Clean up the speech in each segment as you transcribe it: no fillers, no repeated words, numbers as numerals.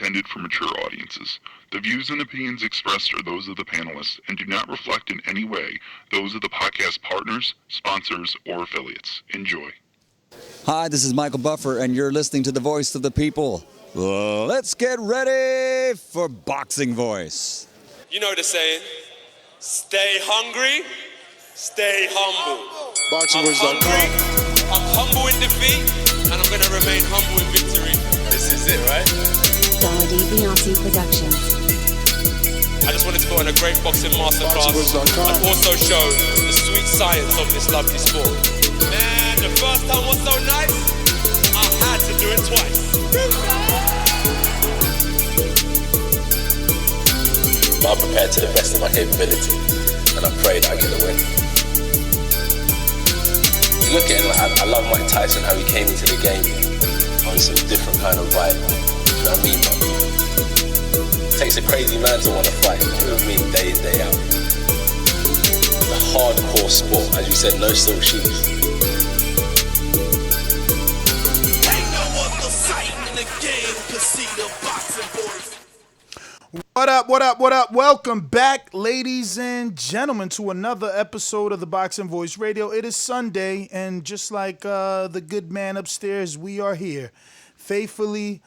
intended for mature audiences. The views and opinions expressed are those of the panelists and do not reflect in any way those of the podcast partners, sponsors, or affiliates. Enjoy. Hi, this is Michael Buffer, and you're listening to the Voice of the People. Let's get ready for Boxing Voice. You know the saying, stay hungry, stay humble. BoxingVoice.com. I'm humble in defeat, and I'm going to remain humble in victory. This is it, right? Dolly Beyonce Productions. I just wanted to put on a great boxing masterclass BoxingVoice.com. and also show the sweet science of this lovely sport. Man, the first time was so nice, I had to do it twice. I'm prepared to the best of my capability, and I pray that I get the win. Look at him, I love Mike Tyson, how he came into the game on some different kind of vibe. You know what I mean, man? It takes a crazy man to want to fight, you know what I mean, day in, day out. It's a hardcore sport, as you said, no silk shoes. Ain't no other sight in the game to see the boxing boys. What up, what up, what up? Welcome back, ladies and gentlemen, to another episode of the Boxing Voice Radio. It is Sunday, and just like the good man upstairs, we are here, faithfully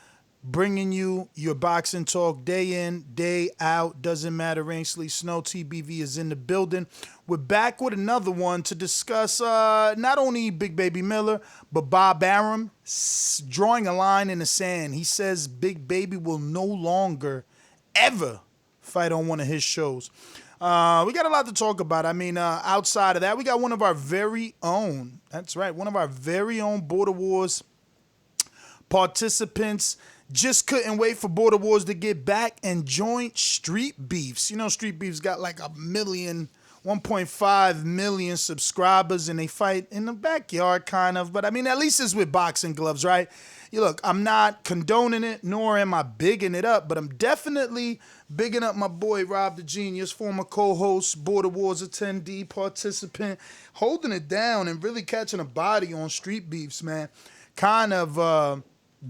bringing you your boxing talk day in, day out. Doesn't matter, rain, sleet, snow, TBV is in the building. We're back with another one to discuss not only Big Baby Miller, but Bob Arum drawing a line in the sand. He says Big Baby will no longer ever fight on one of his shows. We got a lot to talk about. I mean, outside of that, we got one of our very own, that's right, one of our very own Border Wars participants. Just couldn't wait for Border Wars to get back and join Street Beefs. You know, Street Beefs got like 1.5 million subscribers, and they fight in the backyard, kind of. But I mean, at least it's with boxing gloves, right? Look, I'm not condoning it, nor am I bigging it up, but I'm definitely bigging up my boy Rob the Genius, former co-host, Border Wars attendee, participant, holding it down and really catching a body on Street Beefs, man. Kind of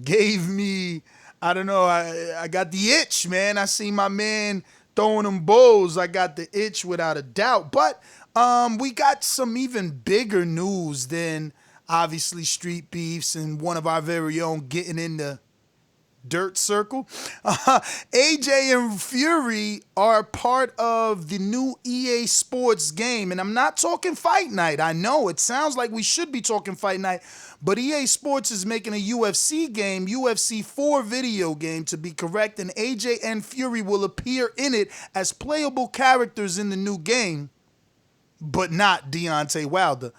gave me, I don't know, I got the itch, man. I see my man throwing them bows. I got the itch without a doubt. But we got some even bigger news than obviously Street Beefs and one of our very own getting in the dirt circle. AJ and Fury are part of the new EA Sports game. And I'm not talking Fight Night. I know it sounds like we should be talking Fight Night, but EA Sports is making a UFC game, UFC 4 video game to be correct, and AJ and Fury will appear in it as playable characters in the new game, but not Deontay Wilder.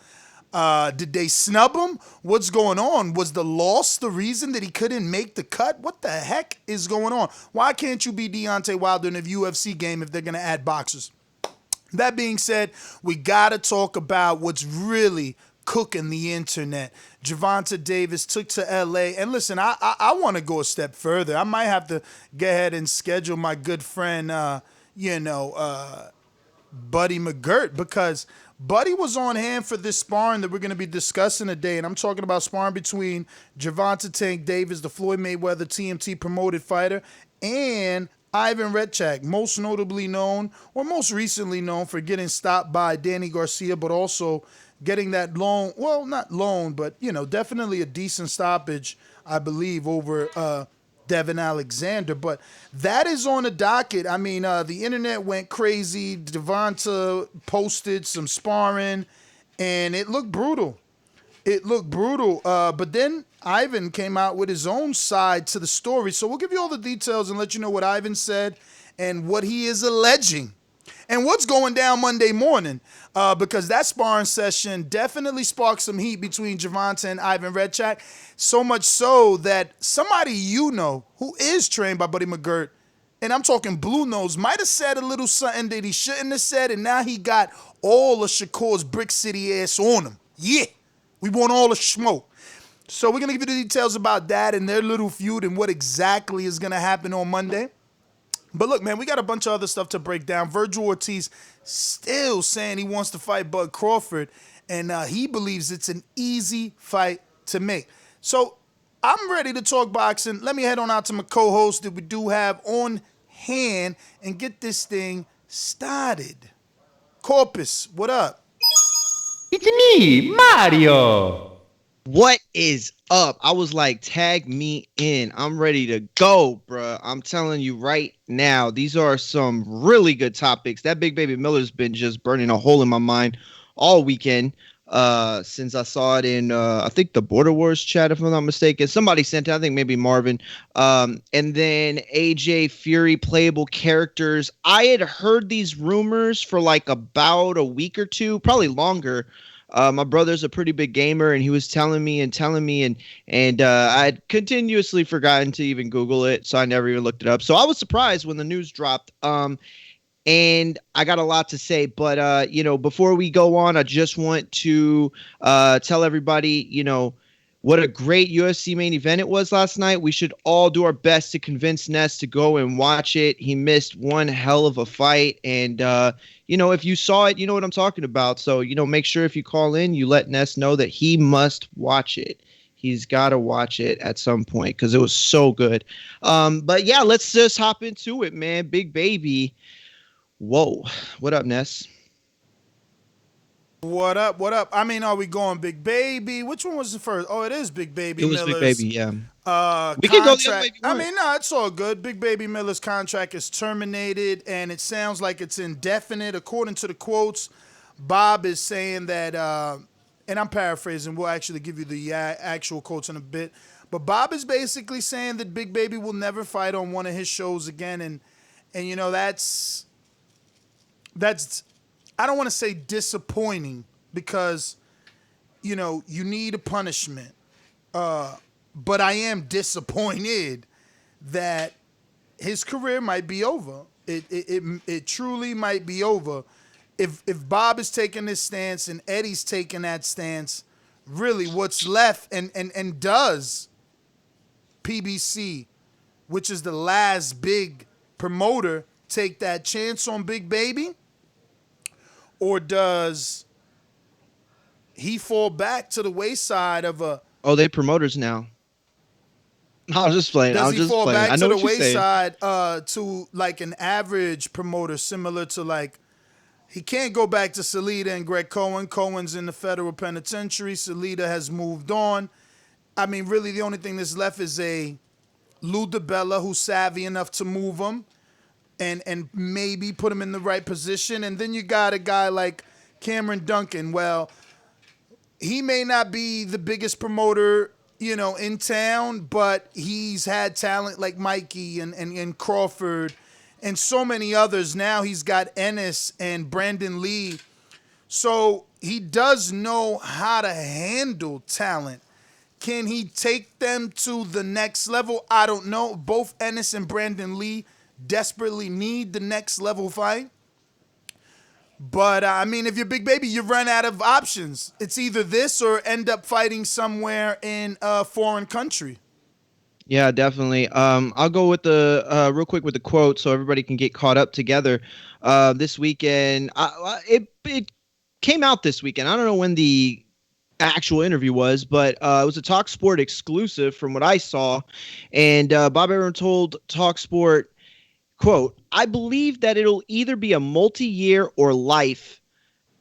Did they snub him? What's going on? Was the loss the reason that he couldn't make the cut? What the heck is going on? Why can't you be Deontay Wilder in a UFC game if they're going to add boxers? That being said, we got to talk about what's really cooking the internet. Gervonta Davis took to LA, and listen, I want to go a step further. I might have to go ahead and schedule my good friend, Buddy McGirt, because Buddy was on hand for this sparring that we're going to be discussing today, and I'm talking about sparring between Gervonta Tank Davis, the Floyd Mayweather TMT promoted fighter, and Ivan Redkach, most notably known, or most recently known for getting stopped by Danny Garcia, but also getting that long, well, not long, but, definitely a decent stoppage, I believe, over Devin Alexander. But that is on the docket. I mean, the internet went crazy. Gervonta posted some sparring, and it looked brutal. But then Ivan came out with his own side to the story. So we'll give you all the details and let you know what Ivan said and what he is alleging and what's going down Monday morning, because that sparring session definitely sparked some heat between Gervonta and Ivan Redkach, so much so that somebody who is trained by Buddy McGirt, and I'm talking Blue Nose, might have said a little something that he shouldn't have said, and now he got all of Shakur's Brick City ass on him. Yeah, we want all the smoke. So we're going to give you the details about that and their little feud and what exactly is going to happen on Monday. But look, man, we got a bunch of other stuff to break down. Vergil Ortiz still saying he wants to fight Bud Crawford, and he believes it's an easy fight to make. So I'm ready to talk boxing. Let me head on out to my co-host that we do have on hand and get this thing started. Corpus, what up? It's me, Mario. What is up? I was like, tag me in. I'm ready to go, bruh. I'm telling you right now, these are some really good topics. That Big Baby Miller's been just burning a hole in my mind all weekend since I saw it in, I think, the Border Wars chat, if I'm not mistaken. Somebody sent it, I think maybe Marvin. And then AJ Fury playable characters. I had heard these rumors for like about a week or two, probably longer. My brother's a pretty big gamer, and he was telling me, and I'd continuously forgotten to even Google it, so I never even looked it up. So I was surprised when the news dropped, and I got a lot to say. But before we go on, I just want to tell everybody, what a great UFC main event it was last night. We should all do our best to convince Ness to go and watch it. He missed one hell of a fight, and if you saw it, you know what I'm talking about. So, make sure if you call in, you let Ness know that he must watch it. He's got to watch it at some point because it was so good. But yeah, let's just hop into it, man. Big Baby. Whoa. What up, Ness? What up? What up? I mean, are we going Big Baby? Which one was the first? Oh, it is Big Baby It was Miller's. Big Baby, yeah. We can go the other way if you I want. mean, no, it's all good. Big Baby Miller's contract is terminated, and it sounds like it's indefinite. According to the quotes, Bob is saying that, and I'm paraphrasing. We'll actually give you the actual quotes in a bit. But Bob is basically saying that Big Baby will never fight on one of his shows again, and that's I don't want to say disappointing because, you need a punishment. But I am disappointed that his career might be over. It truly might be over. If Bob is taking this stance and Eddie's taking that stance, really what's left and does PBC, which is the last big promoter, take that chance on Big Baby? Or does he fall back to the wayside of a... Oh, they promoters now. I was just playing. Does he fall back I know to the what you're saying. wayside to like an average promoter, similar to like... He can't go back to Salida and Greg Cohen. Cohen's in the federal penitentiary. Salida has moved on. I mean, really, the only thing that's left is a Lou DiBella who's savvy enough to move him and maybe put him in the right position. And then you got a guy like Cameron Duncan. Well, he may not be the biggest promoter, in town, but he's had talent like Mikey and Crawford and so many others. Now he's got Ennis and Brandon Lee. So he does know how to handle talent. Can he take them to the next level? I don't know. Both Ennis and Brandon Lee desperately need the next level fight. But, I mean, if you're Big Baby, you run out of options. It's either this or end up fighting somewhere in a foreign country. Yeah, definitely. I'll go with the real quick with the quote so everybody can get caught up together. This weekend, it came out this weekend. I don't know when the actual interview was, but it was a TalkSport exclusive from what I saw. And Bob Arum told TalkSport, quote, "I believe that it'll either be a multi-year or life.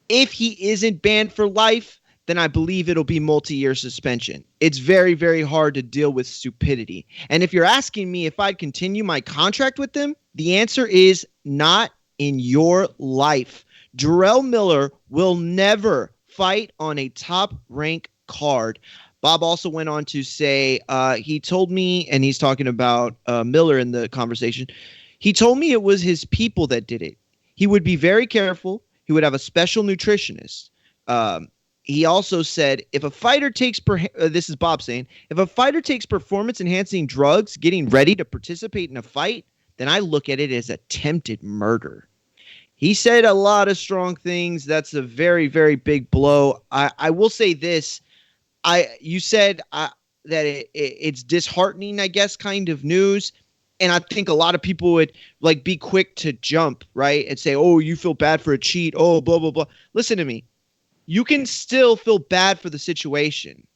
If he isn't banned for life, then I believe it'll be multi-year suspension. It's very, very hard to deal with stupidity. And if you're asking me if I'd continue my contract with them, the answer is not in your life. Jarrell Miller will never fight on a top-rank card." Bob also went on to say, he told me, and he's talking about Miller in the conversation, he told me it was his people that did it. He would be very careful. He would have a special nutritionist. He also said, if a fighter takes, this is Bob saying, if a fighter takes performance-enhancing drugs getting ready to participate in a fight, then I look at it as attempted murder. He said a lot of strong things. That's a very, very big blow. I will say this. You said that it's disheartening, I guess, kind of news. And I think a lot of people would like be quick to jump, right? And say, oh, you feel bad for a cheat. Oh, blah, blah, blah. Listen to me. You can still feel bad for the situation.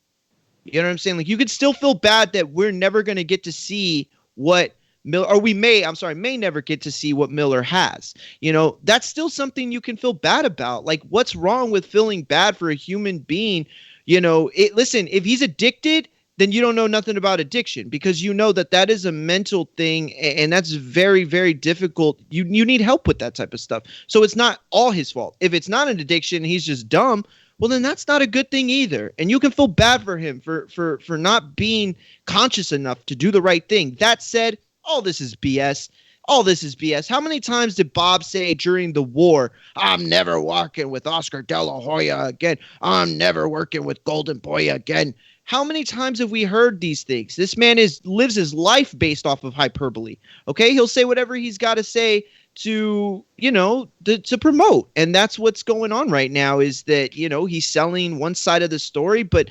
You know what I'm saying? Like, you could still feel bad that we're never going to get to see what Miller, or may never get to see what Miller has. You know, that's still something you can feel bad about. Like, what's wrong with feeling bad for a human being? You know, listen, if he's addicted, then you don't know nothing about addiction, because you know that is a mental thing, and that's very, very difficult. You need help with that type of stuff. So it's not all his fault. If it's not an addiction, he's just dumb, well, then that's not a good thing either. And you can feel bad for him for not being conscious enough to do the right thing. That said, all this is BS. All this is BS. How many times did Bob say during the war, I'm never working with Oscar De La Hoya again. I'm never working with Golden Boy again. How many times have we heard these things? This man lives his life based off of hyperbole. Okay, he'll say whatever he's got to say to, you know, to promote. And that's what's going on right now, is that, you know, he's selling one side of the story, but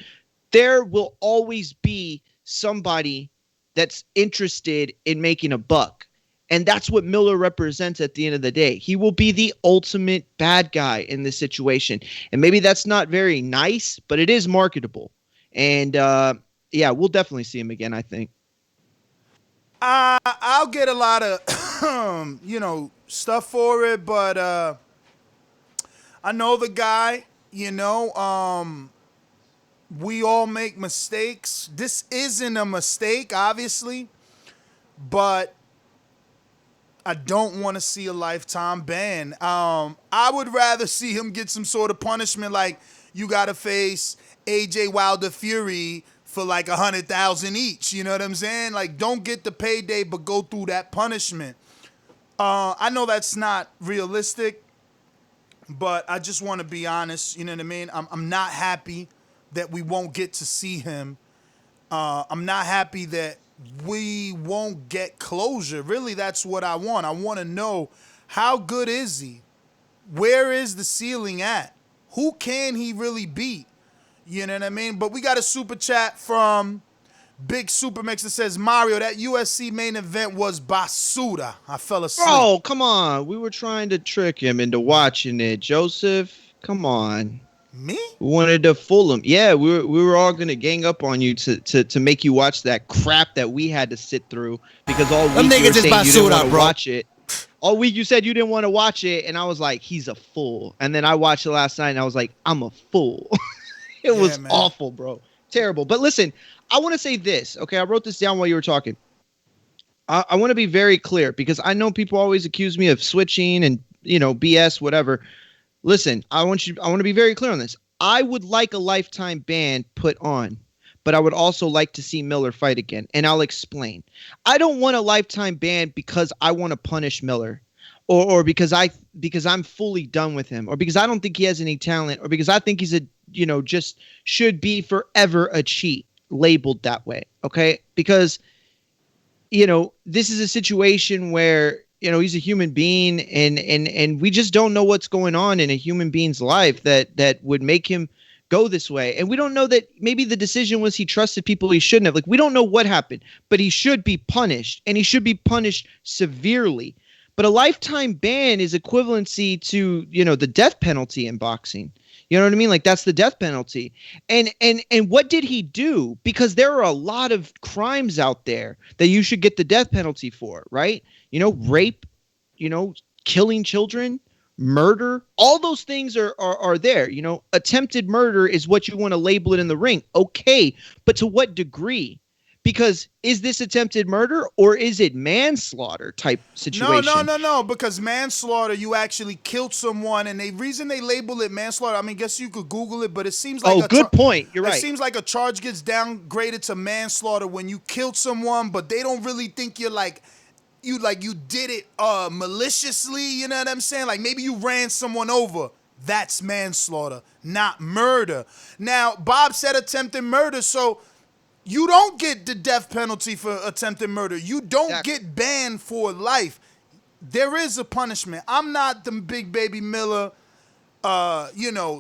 there will always be somebody that's interested in making a buck. And that's what Miller represents at the end of the day. He will be the ultimate bad guy in this situation. And maybe that's not very nice, but it is marketable. And, yeah, we'll definitely see him again, I think. I'll get a lot of, you know, stuff for it, but I know the guy, you know. We all make mistakes. This isn't a mistake, obviously, but I don't want to see a lifetime ban. I would rather see him get some sort of punishment, like you got to face AJ Wilder Fury for like 100,000 each. You know what I'm saying? Like, don't get the payday, but go through that punishment. I know that's not realistic, but I just want to be honest. You know what I mean? I'm not happy that we won't get to see him. I'm not happy that we won't get closure. Really, that's what I want. I want to know, how good is he? Where is the ceiling at? Who can he really beat? You know what I mean? But we got a super chat from Big Super Mix that says, Mario, that UFC main event was basura. I fell asleep. Oh, come on. We were trying to trick him into watching it. Joseph, come on. Me? We wanted to fool him. Yeah, we were all going to gang up on you to make you watch that crap that we had to sit through, because all week you were saying you didn't want to watch it. All week you said you didn't want to watch it, and I was like, he's a fool. And then I watched it last night, and I was like, I'm a fool. It was awful, bro. Terrible. But listen, I want to say this, okay? I wrote this down while you were talking. I want to be very clear, because I know people always accuse me of switching and, you know, BS, whatever. Listen, I want to be very clear on this. I would like a lifetime ban put on, but I would also like to see Miller fight again, and I'll explain. I don't want a lifetime ban because I want to punish Miller, or because I'm fully done with him, or because I don't think he has any talent, or because I think he's just should be forever a cheat, labeled that way. Okay, because this is a situation where he's a human being, and we just don't know what's going on in a human being's life that would make him go this way. And we don't know that maybe the decision was he trusted people he shouldn't have. Like, we don't know what happened, but he should be punished, and he should be punished severely. But a lifetime ban is equivalency to, the death penalty in boxing. You know what I mean? Like, that's the death penalty. And what did he do? Because there are a lot of crimes out there that you should get the death penalty for, right? Rape, killing children, murder, all those things are there. Attempted murder is what you want to label it in the ring. Okay, but to what degree? Because is this attempted murder, or is it manslaughter type situation? No. Because manslaughter, you actually killed someone, and the reason they label it manslaughter, I mean, guess you could Google it, but it seems like good point. You're right. It seems like a charge gets downgraded to manslaughter when you killed someone, but they don't really think you did it maliciously. You know what I'm saying? Like, maybe you ran someone over. That's manslaughter, not murder. Now, Bob said attempted murder, so you don't get the death penalty for attempted murder. You don't get banned for life. There is a punishment. I'm not the big baby Miller,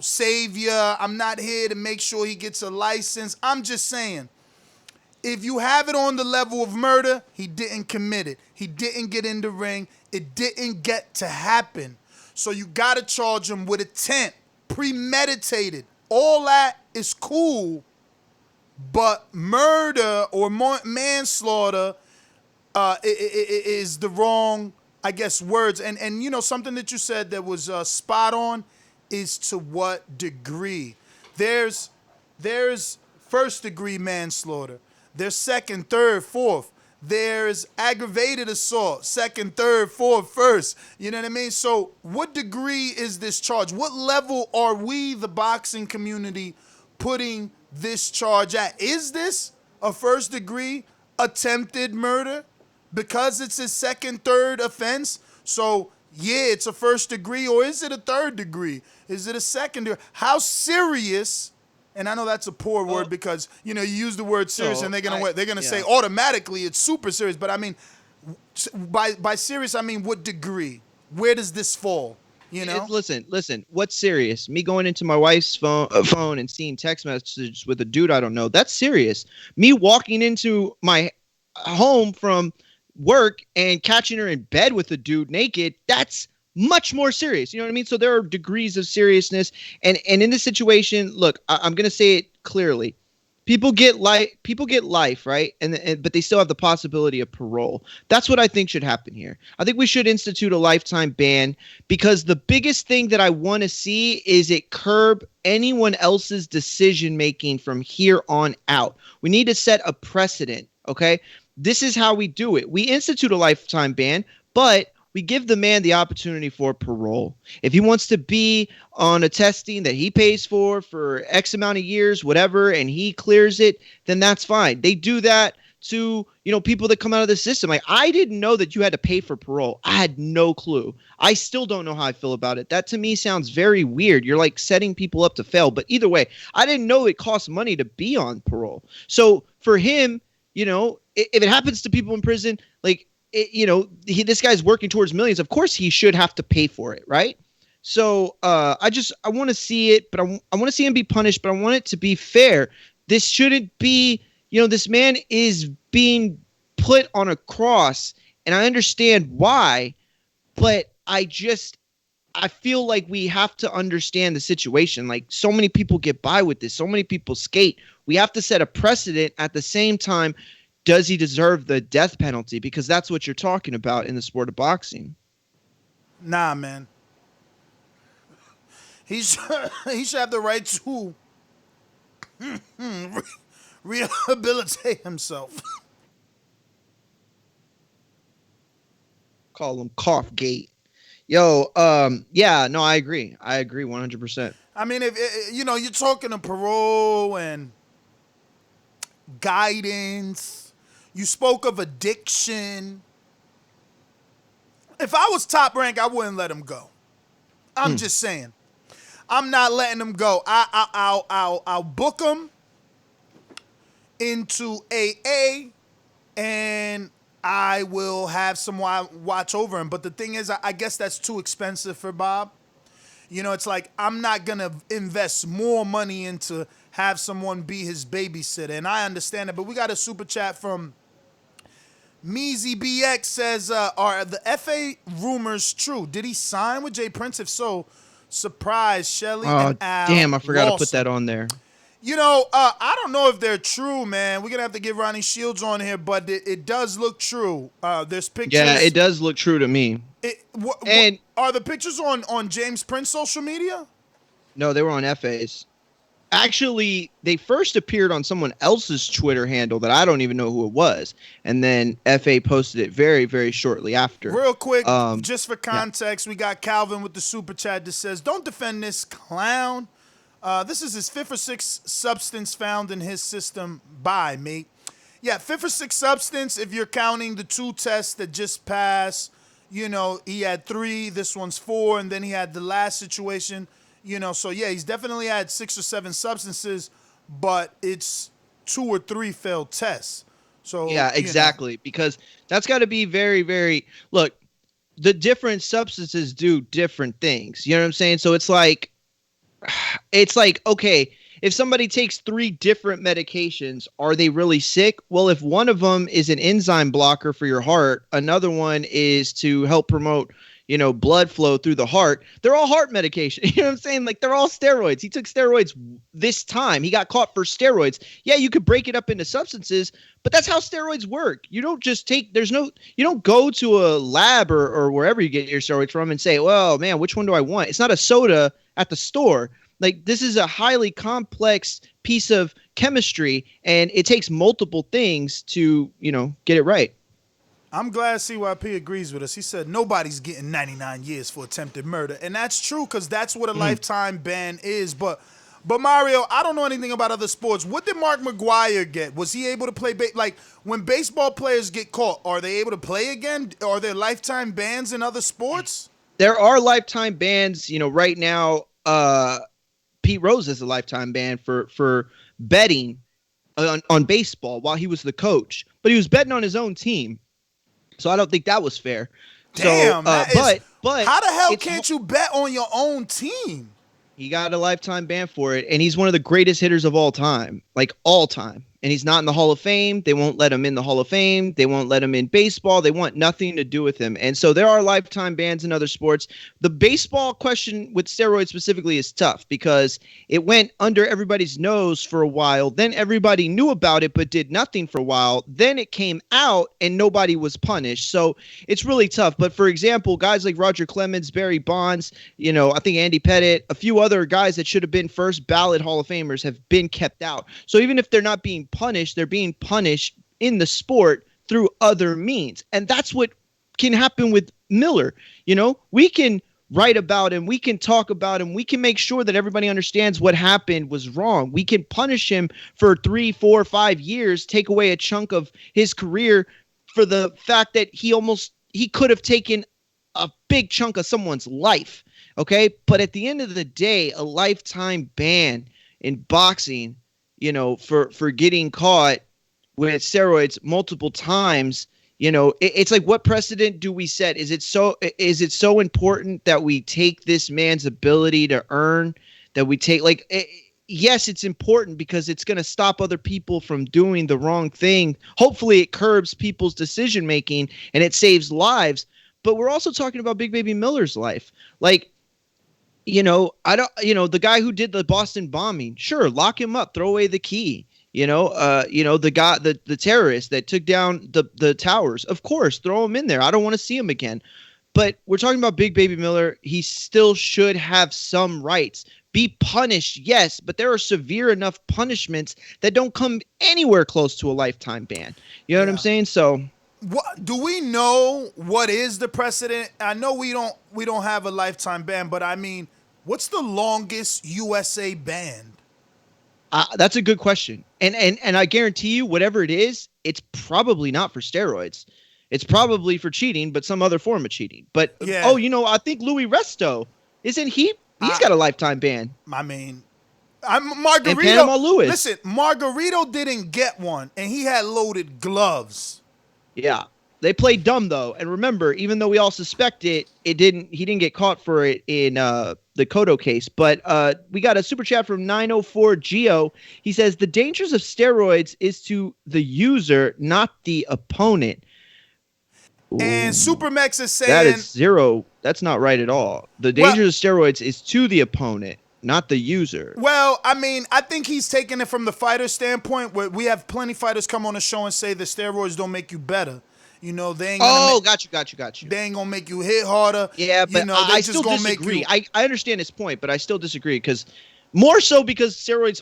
savior. I'm not here to make sure he gets a license. I'm just saying, if you have it on the level of murder, he didn't commit it. He didn't get in the ring. It didn't get to happen. So you got to charge him with intent, premeditated. All that is cool. but murder or manslaughter is the wrong, I guess, words. And you know, something that you said that was spot on is to what degree. There's first degree manslaughter. There's second, third, fourth. There's aggravated assault, second, third, fourth, first. You know what I mean? So what degree is this charge? What level are we, the boxing community, putting this charge at? Is this a first degree attempted murder? Because it's a second, third offense? So yeah, it's a first degree, or is it a third degree? Is it a second degree? How serious? And I know that's a poor word because, you know, you use the word serious and they're gonna say automatically it's super serious. But I mean, by serious, I mean what degree? Where does this fall? You know? Listen. What's serious? Me going into my wife's phone and seeing text messages with a dude I don't know. That's serious. Me walking into my home from work and catching her in bed with a dude naked. That's much more serious. You know what I mean? So there are degrees of seriousness. And in this situation, look, I'm going to say it clearly. People get life, right? But they still have the possibility of parole. That's what I think should happen here. I think we should institute a lifetime ban because the biggest thing that I want to see is it curb anyone else's decision making from here on out. We need to set a precedent, okay? This is how we do it. We institute a lifetime ban, but we give the man the opportunity for parole. If he wants to be on a testing that he pays for X amount of years, whatever, and he clears it, then that's fine. They do that to, you know, people that come out of the system. Like, I didn't know that you had to pay for parole. I had no clue. I still don't know how I feel about it. That to me sounds very weird. You're like setting people up to fail. But either way, I didn't know it costs money to be on parole. So for him, you know, if it happens to people in prison, like, this guy's working towards millions. Of course, he should have to pay for it, right? So I want to see it, but I want to see him be punished, but I want it to be fair. This shouldn't be, you know, this man is being put on a cross, and I understand why, but I feel like we have to understand the situation. Like, so many people get by with this. So many people skate. We have to set a precedent. At the same time, does he deserve the death penalty? Because that's what you're talking about in the sport of boxing. Nah, man. He should have the right to rehabilitate himself. Call him Cough Gate. Yo, yeah, no, I agree. I agree 100%. I mean, if you know, you're talking to parole and guidance. You spoke of addiction. If I was Top Rank, I wouldn't let him go. I'm just saying. I'm not letting him go. I'll book him into AA, and I will have someone watch over him. But the thing is, I guess that's too expensive for Bob. You know, it's like I'm not going to invest more money into have someone be his babysitter. And I understand it. But we got a super chat from Meezy BX says, are the FA rumors true? Did he sign with Jay Prince? If so, surprise, Shelly and Al. Damn, I forgot Lawson. to put that on there. You know, I don't know if they're true, man. We're going to have to get Ronnie Shields on here, but it does look true. There's pictures. Yeah, it does look true to me. Are the pictures on James Prince social media? No, they were on FA's. Actually, they first appeared on someone else's Twitter handle that I don't even know who it was. And then FA posted it very, very shortly after. Real quick, just for context, we got Calvin with the super chat that says, don't defend this clown. This is his fifth or sixth substance found in his system by me. Yeah, fifth or sixth substance, if you're counting the 2 tests that just passed. You know, he had 3, this one's 4, and then he had the last situation. You know, so yeah, he's definitely had 6 or 7 substances, but it's 2 or 3 failed tests. So yeah, exactly. Because that's got to be very, very, look, the different substances do different things. You know what I'm saying? So it's like, okay, if somebody takes 3 different medications, are they really sick? Well, if one of them is an enzyme blocker for your heart, another one is to help promote, blood flow through the heart. They're all heart medication. You know what I'm saying? Like, they're all steroids. He took steroids this time. He got caught for steroids. Yeah, you could break it up into substances, but that's how steroids work. You don't just you don't go to a lab or wherever you get your steroids from and say, well, man, which one do I want? It's not a soda at the store. Like, this is a highly complex piece of chemistry, and it takes multiple things to, get it right. I'm glad CYP agrees with us. He said nobody's getting 99 years for attempted murder. And that's true, because that's what a lifetime ban is. But Mario, I don't know anything about other sports. What did Mark McGwire get? Was he able to play? Like, when baseball players get caught, are they able to play again? Are there lifetime bans in other sports? There are lifetime bans. Right now, Pete Rose has a lifetime ban for betting on baseball while he was the coach. But he was betting on his own team. So I don't think that was fair. Damn, but how the hell can't you bet on your own team? He got a lifetime ban for it, and he's one of the greatest hitters of all time, like all time. And he's not in the Hall of Fame. They won't let him in the Hall of Fame. They won't let him in baseball. They want nothing to do with him. And so there are lifetime bans in other sports. The baseball question with steroids specifically is tough because it went under everybody's nose for a while. Then everybody knew about it but did nothing for a while. Then it came out and nobody was punished. So it's really tough. But for example, guys like Roger Clemens, Barry Bonds, I think Andy Pettitte, a few other guys that should have been first ballot Hall of Famers have been kept out. So even if they're not being punished, they're being punished in the sport through other means. And that's what can happen with Miller. We can write about him, we can talk about him, we can make sure that everybody understands what happened was wrong. We can punish him for 3, 4, 5 years, take away a chunk of his career for the fact that he could have taken a big chunk of someone's life. Okay. But at the end of the day, a lifetime ban in boxing, for getting caught with steroids multiple times, it's like, what precedent do we set? Is it so important that we take this man's ability to earn, that we take, yes, it's important because it's going to stop other people from doing the wrong thing. Hopefully it curbs people's decision making and it saves lives. But we're also talking about Big Baby Miller's life. The guy who did the Boston bombing, sure, lock him up, throw away the key. The guy, the terrorist that took down the towers, of course, throw him in there. I don't want to see him again. But we're talking about Big Baby Miller. He still should have some rights. Be punished, yes, but there are severe enough punishments that don't come anywhere close to a lifetime ban. You know what I'm saying? So, do we know what is the precedent? I know we don't have a lifetime ban, but I mean, what's the longest USA ban? That's a good question. And I guarantee you, whatever it is, it's probably not for steroids. It's probably for cheating, but some other form of cheating. But, I think Louis Resto, isn't he? He's got a lifetime ban. I mean, Margarito. And Panama Lewis. Listen, Margarito didn't get one, and he had loaded gloves. Yeah. They played dumb, though. And remember, even though we all suspect he didn't get caught for it in the Cotto case. But we got a super chat from 904 Geo. He says, the dangers of steroids is to the user, not the opponent. Ooh, and Supermex is saying... That is zero. That's not right at all. The dangers of steroids is to the opponent, not the user. Well, I mean, I think he's taking it from the fighter standpoint, where we have plenty of fighters come on the show and say the steroids don't make you better. They ain't gonna got you. They ain't gonna make you hit harder. Yeah, but I still disagree. I understand his point, but I still disagree because steroids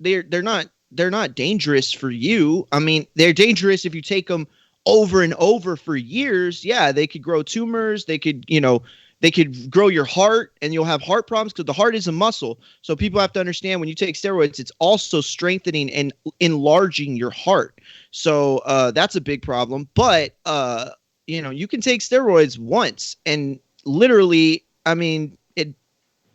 they're not dangerous for you. I mean, they're dangerous if you take them over and over for years. Yeah, they could grow tumors. They could grow your heart and you'll have heart problems because the heart is a muscle. So people have to understand when you take steroids, it's also strengthening and enlarging your heart. So that's a big problem. But, you can take steroids once and literally, I mean,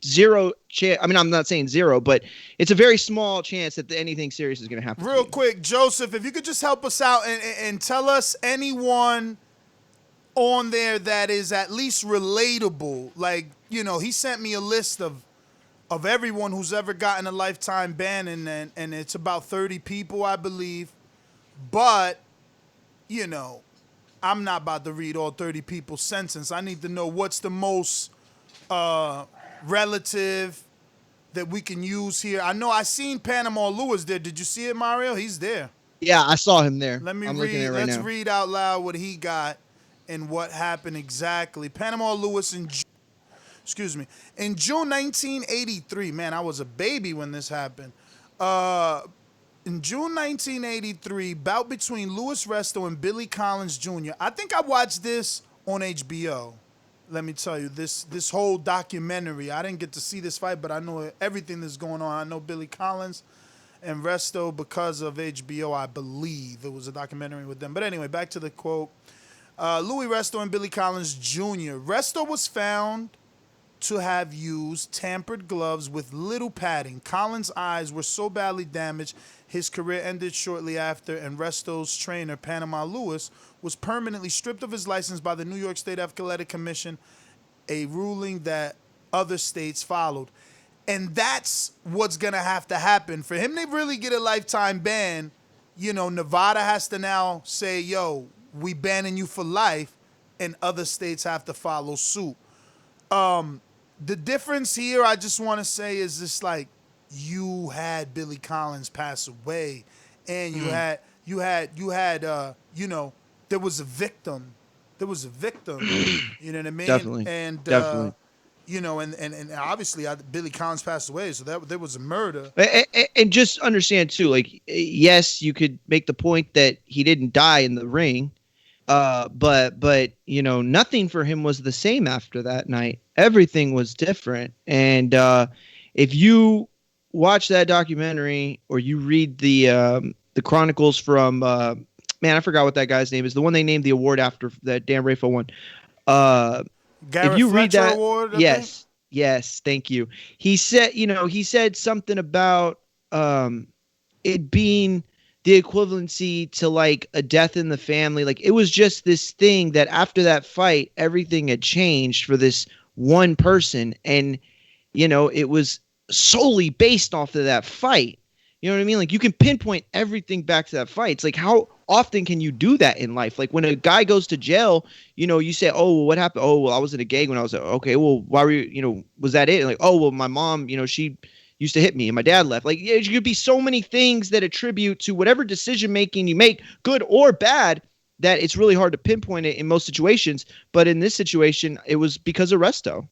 zero chance. I mean, I'm not saying zero, but it's a very small chance that anything serious is going to happen. Real quick, Joseph, if you could just help us out and tell us anyone on there that is at least relatable. He sent me a list of everyone who's ever gotten a lifetime ban, and it's about 30 people, I believe. But, I'm not about to read all 30 people's sentence. I need to know what's the most relative that we can use here. I know I seen Panama Lewis there. Did you see it, Mario? He's there. Yeah, I saw him there. Let me I'm read. looking at it right Let's now. read out loud what he got and what happened exactly. Panama Lewis in in June 1983. Man, I was a baby when this happened. In June 1983, bout between Louis Resto and Billy Collins Jr. I think I watched this on HBO. Let me tell you, this whole documentary. I didn't get to see this fight, but I know everything that's going on. I know Billy Collins and Resto because of HBO, I believe. It was a documentary with them. But anyway, back to the quote. Louis Resto and Billy Collins Jr. Resto was found to have used tampered gloves with little padding. Collins' eyes were so badly damaged, his career ended shortly after, and Resto's trainer, Panama Lewis, was permanently stripped of his license by the New York State Athletic Commission, a ruling that other states followed. And that's what's going to have to happen. For him to really get a lifetime ban, Nevada has to now say, yo, we banning you for life, and other states have to follow suit. The difference here, I just want to say, is just like you had Billy Collins pass away, and you had there was a victim. There was a victim. You know what I mean? Definitely. And Definitely. And obviously Billy Collins passed away, so there was a murder. And just understand too, like, yes, you could make the point that he didn't die in the ring, but nothing for him was the same after that night. Everything was different. And if you watch that documentary or you read the chronicles from man, I forgot what that guy's name is, the one they named the award after that Dan Rafa won. Garrett if you read Fletcher that, Award, I think? yes, thank you. He said something about it being the equivalency to like a death in the family. Like, it was just this thing that after that fight, everything had changed for this one person, and it was solely based off of that fight. You know what I mean? Like, you can pinpoint everything back to that fight. It's like, how often can you do that in life? Like, when a guy goes to jail, you say, oh, well, what happened? Oh, well, I was in a gang when I was okay. Well, why were you, was that it? And like, oh, well, my mom, she used to hit me and my dad left. Like, it could be so many things that attribute to whatever decision making you make, good or bad, that it's really hard to pinpoint it in most situations. But in this situation, it was because of Resto.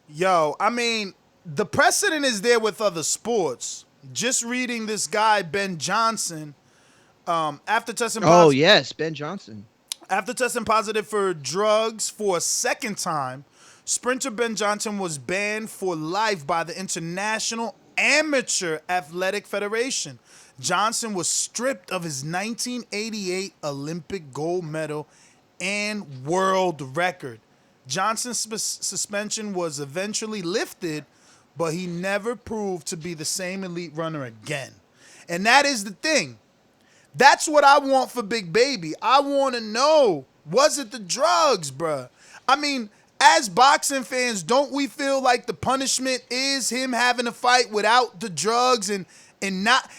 Yo, I mean, the precedent is there with other sports. Just reading this guy, Ben Johnson, after testing positive. Oh, yes, Ben Johnson. After testing positive for drugs for a second time, sprinter Ben Johnson was banned for life by the International Amateur Athletic Federation. Johnson was stripped of his 1988 Olympic gold medal and world record. Johnson's suspension was eventually lifted, but he never proved to be the same elite runner again. And that is the thing. That's what I want for Big Baby. I want to know, was it the drugs, bruh? I mean, as boxing fans, don't we feel like the punishment is him having a fight without the drugs and not,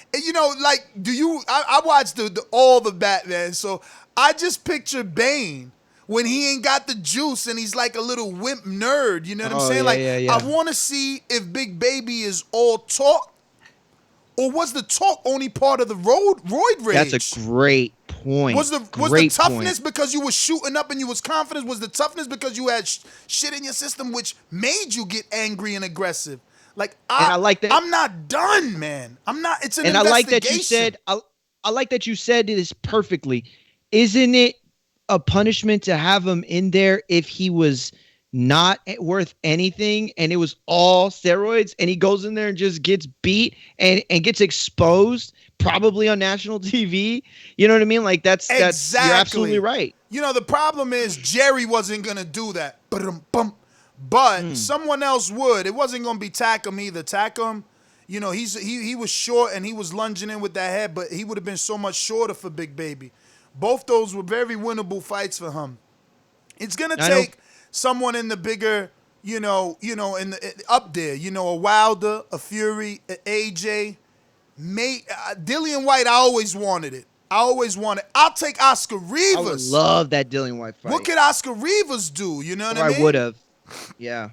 like, I watched all the Batman, so I just picture Bane when he ain't got the juice and he's like a little wimp nerd, you know what I'm saying? Yeah. I want to see if Big Baby is all talk, or was the talk only part of the roid rage? That's a great point. Was the toughness because you was shooting up and you was confident? Was the toughness because you had shit in your system which made you get angry and aggressive? Like, I like that. I'm not done, man. I'm not. It's an investigation. I like that you said. I like that you said this perfectly. Isn't it a punishment to have him in there if he was not worth anything and it was all steroids, and he goes in there and just gets beat and gets exposed, probably on national TV? You know what I mean? Like, that's you're absolutely right. The problem is Jerry wasn't gonna do that, but someone else would. It wasn't gonna be Takam either. Takam, he was short and he was lunging in with that head, but he would have been so much shorter for Big Baby. Both those were very winnable fights for him. It's gonna take someone in the bigger, up there, a Wilder, a Fury, an AJ, Dillian White. I always wanted it. I always wanted. I'll take Oscar Rivas. I would love that Dillian White fight. What could Oscar Rivas do? You know what I mean? I would have. Yeah.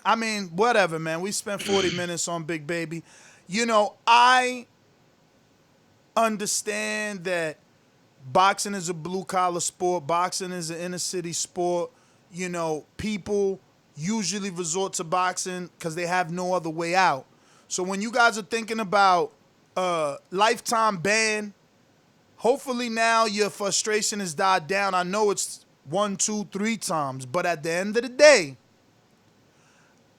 I mean, whatever, man. We spent 40 minutes on Big Baby. You know, I understand that boxing is a blue-collar sport. Boxing is an inner-city sport. You know, people usually resort to boxing because they have no other way out. So when you guys are thinking about lifetime ban, hopefully now your frustration has died down. I know it's 1, 2, 3 times, but at the end of the day,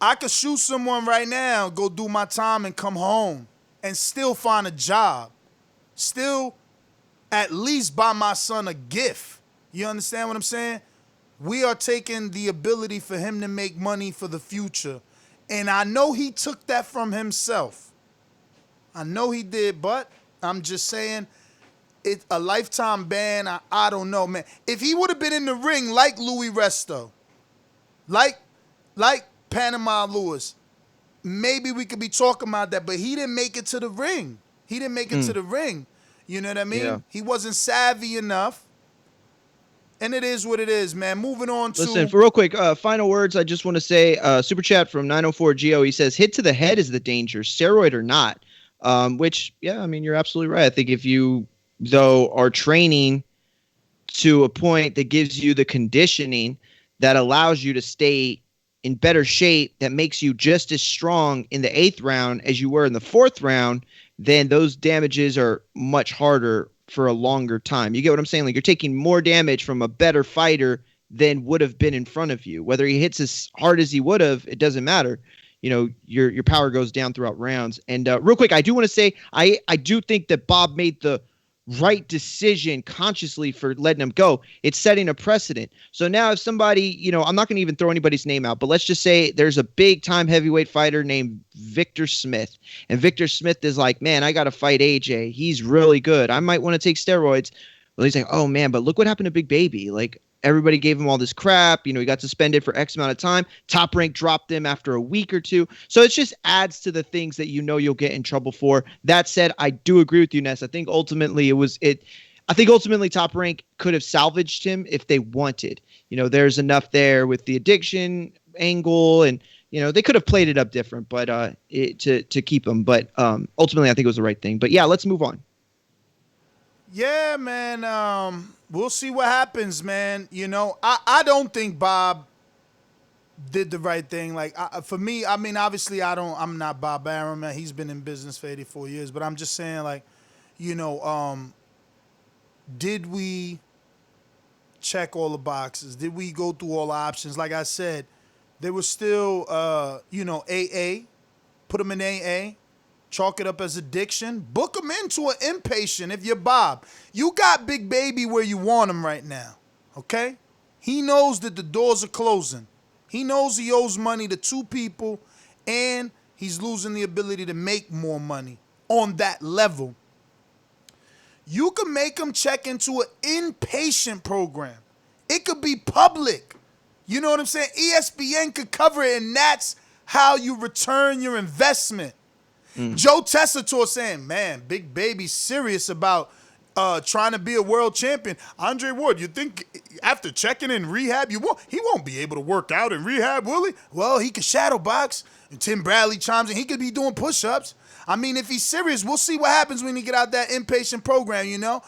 I could shoot someone right now, go do my time and come home and still find a job. Still at least buy my son a gift. You understand what I'm saying? We are taking the ability for him to make money for the future. And I know he took that from himself. I know he did, but I'm just saying, it's a lifetime ban. I don't know, man. If he would have been in the ring like Louis Resto, like Panama Lewis, maybe we could be talking about that, but he didn't make it to the ring. He didn't make it to the ring. You know what I mean? Yeah. He wasn't savvy enough. And it is what it is, man. Moving on to... Listen, for real quick, final words, I just want to say, super chat from 904 Geo. He says, hit to the head is the danger, steroid or not. Which, yeah, I mean, you're absolutely right. I think if you, though, are training to a point that gives you the conditioning that allows you to stay in better shape, that makes you just as strong in the 8th round as you were in the 4th round, then those damages are much harder for a longer time. You get what I'm saying? Like, you're taking more damage from a better fighter than would have been in front of you. Whether he hits as hard as he would have, it doesn't matter. You know, your power goes down throughout rounds. And real quick, I do want to say, I do think that Bob made the right decision consciously for letting him go. It's setting a precedent. So now if somebody, you know, I'm not going to even throw anybody's name out, but let's just say there's a big time heavyweight fighter named Victor Smith. And Victor Smith is like, man, I got to fight AJ. He's really good. I might want to take steroids. Well, he's like, oh man, but look what happened to Big Baby. Like, everybody gave him all this crap. You know, he got suspended for X amount of time. Top Rank dropped him after a week or two. So it just adds to the things that you know you'll get in trouble for. That said, I do agree with you, Ness. I think ultimately Top Rank could have salvaged him if they wanted. You know, there's enough there with the addiction angle, and you know they could have played it up different, but to keep him. But ultimately, I think it was the right thing. But yeah, let's move on. Yeah, man. We'll see what happens, man. You know, I don't think Bob did the right thing. Like, for me, I mean, obviously, I'm not Bob Arum, man. He's been in business for 84 years. But I'm just saying, like, you know, did we check all the boxes? Did we go through all the options? Like I said, there was still, you know, AA. Put him in AA. Chalk it up as addiction. Book him into an inpatient if you're Bob. You got Big Baby where you want him right now, okay? He knows that the doors are closing. He knows he owes money to 2 people, and he's losing the ability to make more money on that level. You can make him check into an inpatient program. It could be public. You know what I'm saying? ESPN could cover it, and that's how you return your investment. Joe Tessitore saying, man, Big Baby's serious about trying to be a world champion. Andre Ward, you think after checking in rehab, he won't be able to work out in rehab, will he? Well, he could shadow box. And Tim Bradley chimes in. He could be doing push-ups. I mean, if he's serious, we'll see what happens when he get out that inpatient program, you know?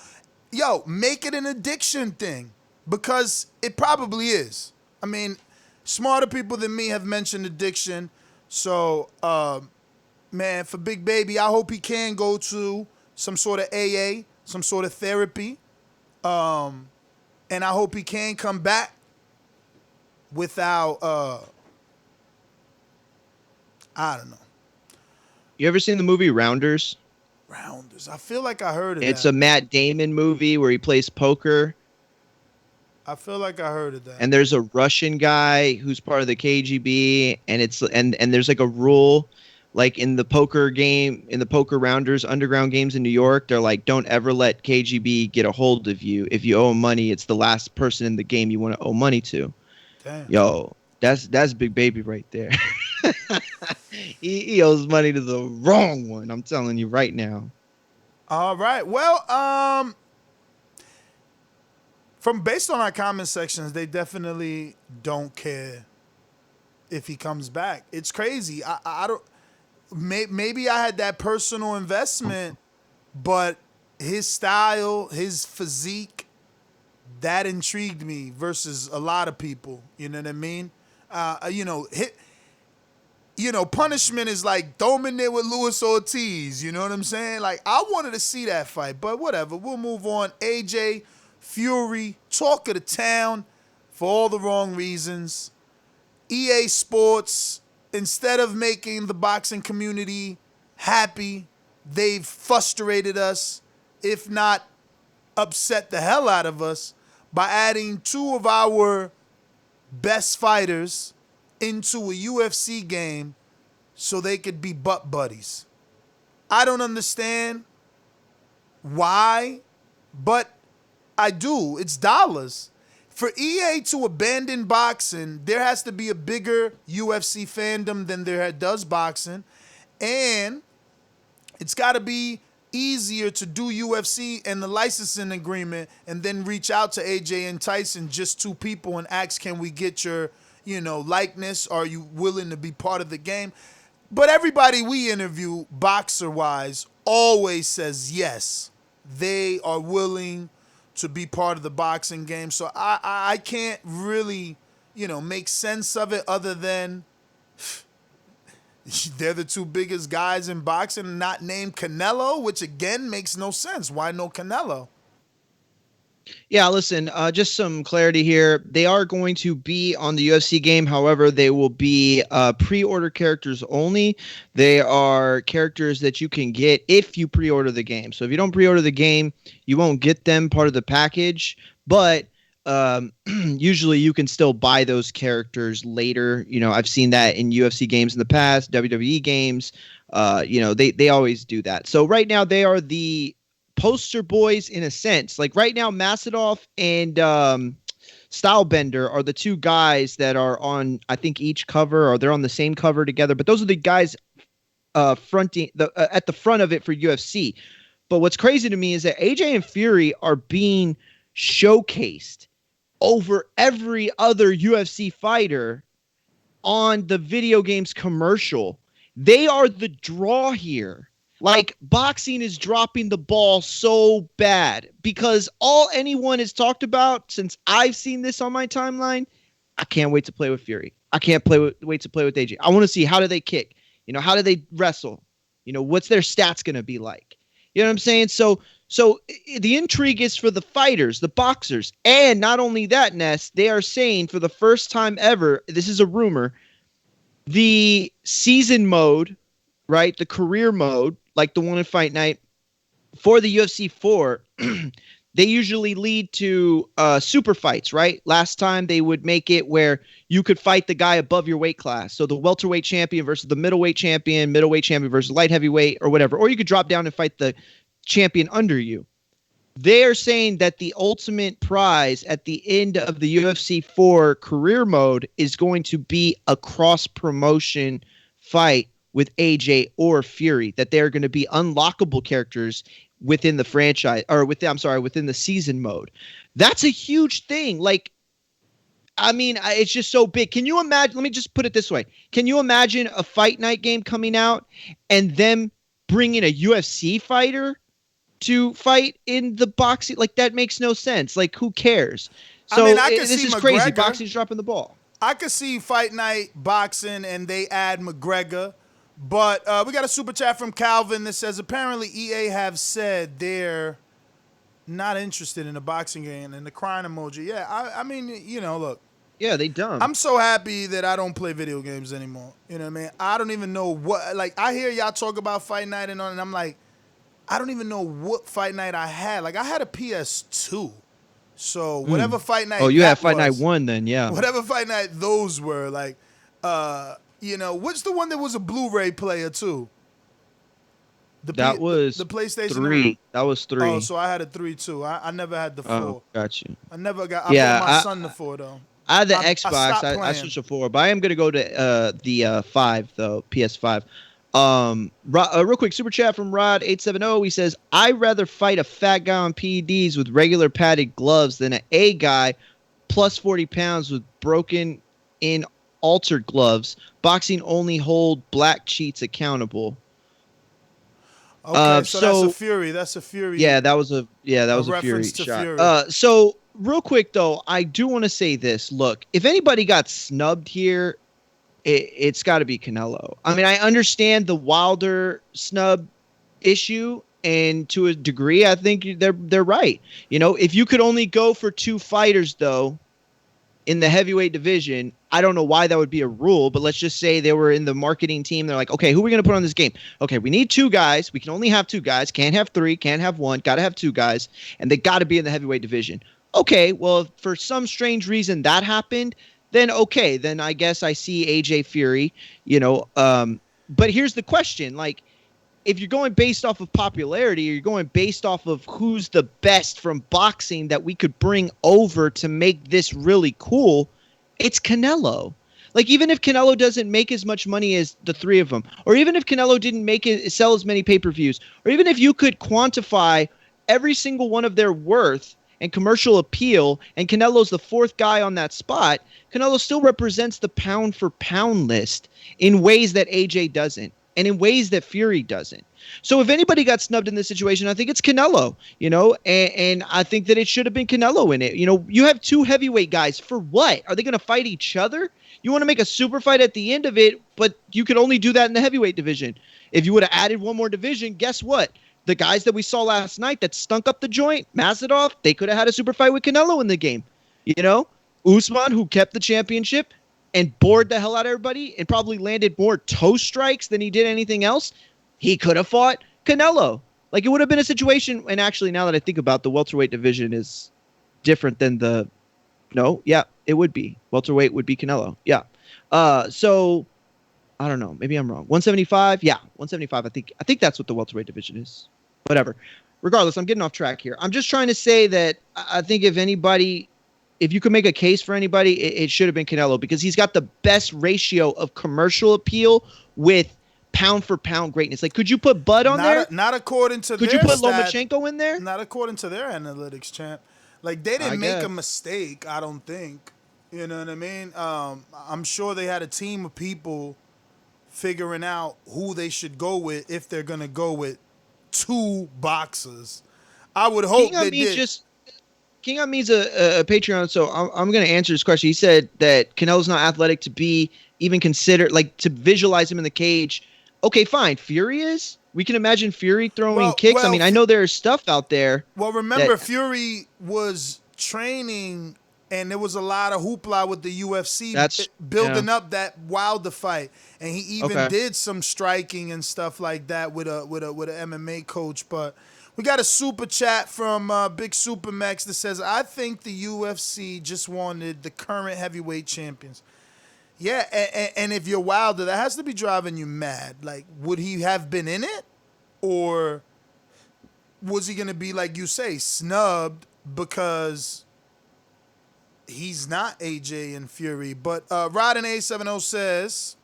Yo, make it an addiction thing, because it probably is. I mean, smarter people than me have mentioned addiction. So, man, for Big Baby, I hope he can go to some sort of AA, some sort of therapy. And I hope he can come back without, I don't know. You ever seen the movie Rounders? Rounders. I feel like I heard of that. It's a Matt Damon movie where he plays poker. I feel like I heard of that. And there's a Russian guy who's part of the KGB, and there's like a rule. Like in the poker game, in the poker rounders, underground games in New York, they're like, don't ever let KGB get a hold of you. If you owe them money, it's the last person in the game you want to owe money to. Damn. Yo, that's Big Baby right there. he owes money to the wrong one. I'm telling you right now. All right. Well, from based on our comment sections, they definitely don't care if he comes back. It's crazy. I don't. Maybe I had that personal investment, but his style, his physique, that intrigued me versus a lot of people. You know what I mean? Punishment is like throw him in there with Luis Ortiz. You know what I'm saying? Like, I wanted to see that fight, but whatever. We'll move on. AJ Fury, talk of the town for all the wrong reasons. EA Sports, instead of making the boxing community happy, they've frustrated us, if not upset the hell out of us, by adding two of our best fighters into a UFC game so they could be butt buddies. I don't understand why, but I do. It's dollars. For EA to abandon boxing, there has to be a bigger UFC fandom than there does boxing. And it's got to be easier to do UFC and the licensing agreement and then reach out to AJ and Tyson, just two people, and ask, can we get your, likeness? Are you willing to be part of the game? But everybody we interview, boxer-wise, always says yes. They are willing to be part of the boxing game. So I can't really, make sense of it other than they're the two biggest guys in boxing, not named Canelo, which again makes no sense. Why no Canelo? Yeah, listen, just some clarity here. They are going to be on the UFC game. However, they will be pre-order characters only. They are characters that you can get if you pre-order the game. So if you don't pre-order the game, you won't get them part of the package. But usually you can still buy those characters later. I've seen that in UFC games in the past, WWE games. They always do that. So right now they are the poster boys in a sense. Like right now, Masadov and Stylebender are the two guys that are on, I think, each cover, or they're on the same cover together. But those are the guys fronting at the front of it for UFC. But what's crazy to me is that AJ and Fury are being showcased over every other UFC fighter on the video games commercial. They are the draw here. Like, boxing is dropping the ball so bad because all anyone has talked about since I've seen this on my timeline, I can't wait to play with Fury. I can't wait to play with AJ. I want to see, how do they kick? How do they wrestle? What's their stats going to be like? You know what I'm saying? So the intrigue is for the fighters, the boxers. And not only that, Ness, they are saying for the first time ever, this is a rumor, the season mode, right? The career mode, like the one in Fight Night, for the UFC 4, they usually lead to super fights, right? Last time they would make it where you could fight the guy above your weight class. So the welterweight champion versus the middleweight champion versus light heavyweight or whatever. Or you could drop down and fight the champion under you. They are saying that the ultimate prize at the end of the UFC 4 career mode is going to be a cross-promotion fight with AJ or Fury, that they're going to be unlockable characters within the franchise, or within the season mode. That's a huge thing. Like, I mean, it's just so big. Can you imagine? Let me just put it this way. Can you imagine a Fight Night game coming out and them bringing a UFC fighter to fight in the boxing? Like, that makes no sense. Like, who cares? So this is crazy. Boxing's dropping the ball. I could see Fight Night boxing and they add McGregor. But we got a super chat from Calvin that says, apparently EA have said they're not interested in the boxing game, and the crying emoji. Yeah, I mean, look. Yeah, they dumb. I'm so happy that I don't play video games anymore. You know what I mean? I don't even know what, like, I hear y'all talk about Fight Night and I'm like, I don't even know what Fight Night I had. Like, I had a PS2. So whatever Fight Night. Oh, you had Fight Night 1 then, yeah. Whatever Fight Night those were, like, what's the one that was a Blu-ray player too? That was the PlayStation 3. That was 3. Oh, so I had a 3 too. I never had the 4. Oh, got you. I never got. I bought my son the 4 though. I had the Xbox. I switched to 4, but I am gonna go to the 5 though, PS5. Real quick super chat from Rod 870. He says, "I'd rather fight a fat guy on PEDs with regular padded gloves than an A guy plus 40 pounds with broken in altered gloves. Boxing only hold black cheats accountable." Okay, so that's a Fury. That's a Fury. Yeah, that was a Fury reference to shot. Fury. So real quick though, I do want to say this. Look, if anybody got snubbed here, it's got to be Canelo. I mean, I understand the Wilder snub issue, and to a degree, I think they're right. You know, if you could only go for 2 fighters though in the heavyweight division, I don't know why that would be a rule, but let's just say they were in the marketing team. They're like, okay, who are we going to put on this game? Okay, we need 2 guys. We can only have 2 guys. Can't have 3. Can't have 1. Got to have 2 guys. And they got to be in the heavyweight division. Okay, well, if for some strange reason that happened, then okay, then I guess I see AJ Fury, you know. But here's the question. Like, if you're going based off of popularity, or you're going based off of who's the best from boxing that we could bring over to make this really cool, it's Canelo. Like, even if Canelo doesn't make as much money as the 3 of them, or even if Canelo didn't sell as many pay-per-views, or even if you could quantify every single one of their worth and commercial appeal, and Canelo's the 4th guy on that spot, Canelo still represents the pound-for-pound list in ways that AJ doesn't, and in ways that Fury doesn't. So if anybody got snubbed in this situation, I think it's Canelo, you know, and I think that it should have been Canelo in it. You know, you have 2 heavyweight guys. For what? Are they going to fight each other? You want to make a super fight at the end of it, but you could only do that in the heavyweight division. If you would have added one more division, guess what? The guys that we saw last night that stunk up the joint, Mazadov, they could have had a super fight with Canelo in the game. You know, Usman, who kept the championship and bored the hell out of everybody and probably landed more toe strikes than he did anything else, he could have fought Canelo. Like, it would have been a situation. And actually, now that I think about it, the welterweight division is different than it would be. Welterweight would be Canelo. Yeah. So I don't know. Maybe I'm wrong. 175? Yeah, 175. I think that's what the welterweight division is. Whatever. Regardless, I'm getting off track here. I'm just trying to say that I think if you could make a case for anybody, it should have been Canelo, because he's got the best ratio of commercial appeal with pound for pound greatness. Like, could you put Bud on there? Not according to Could their you put stat, Lomachenko in there? Not according to their analytics, champ. Like, they didn't make a mistake, I don't think. You know what I mean? I'm sure they had a team of people figuring out who they should go with if they're going to go with 2 boxers. I would hope they did. King on me's a Patreon, so I'm going to answer his question. He said that Canelo's not athletic to be even considered, like, to visualize him in the cage. Okay, fine. Fury is? We can imagine Fury throwing kicks. I mean, I know there's stuff out there. Well, remember, Fury was training, and there was a lot of hoopla with the UFC building up that Wilder fight, and he even did some striking and stuff like that with a MMA coach. But we got a super chat from Big Super Max that says, "I think the UFC just wanted the current heavyweight champions." Yeah, and if you're Wilder, that has to be driving you mad. Like, would he have been in it? Or was he going to be, like you say, snubbed because he's not AJ and Fury? But Rod and A70 says,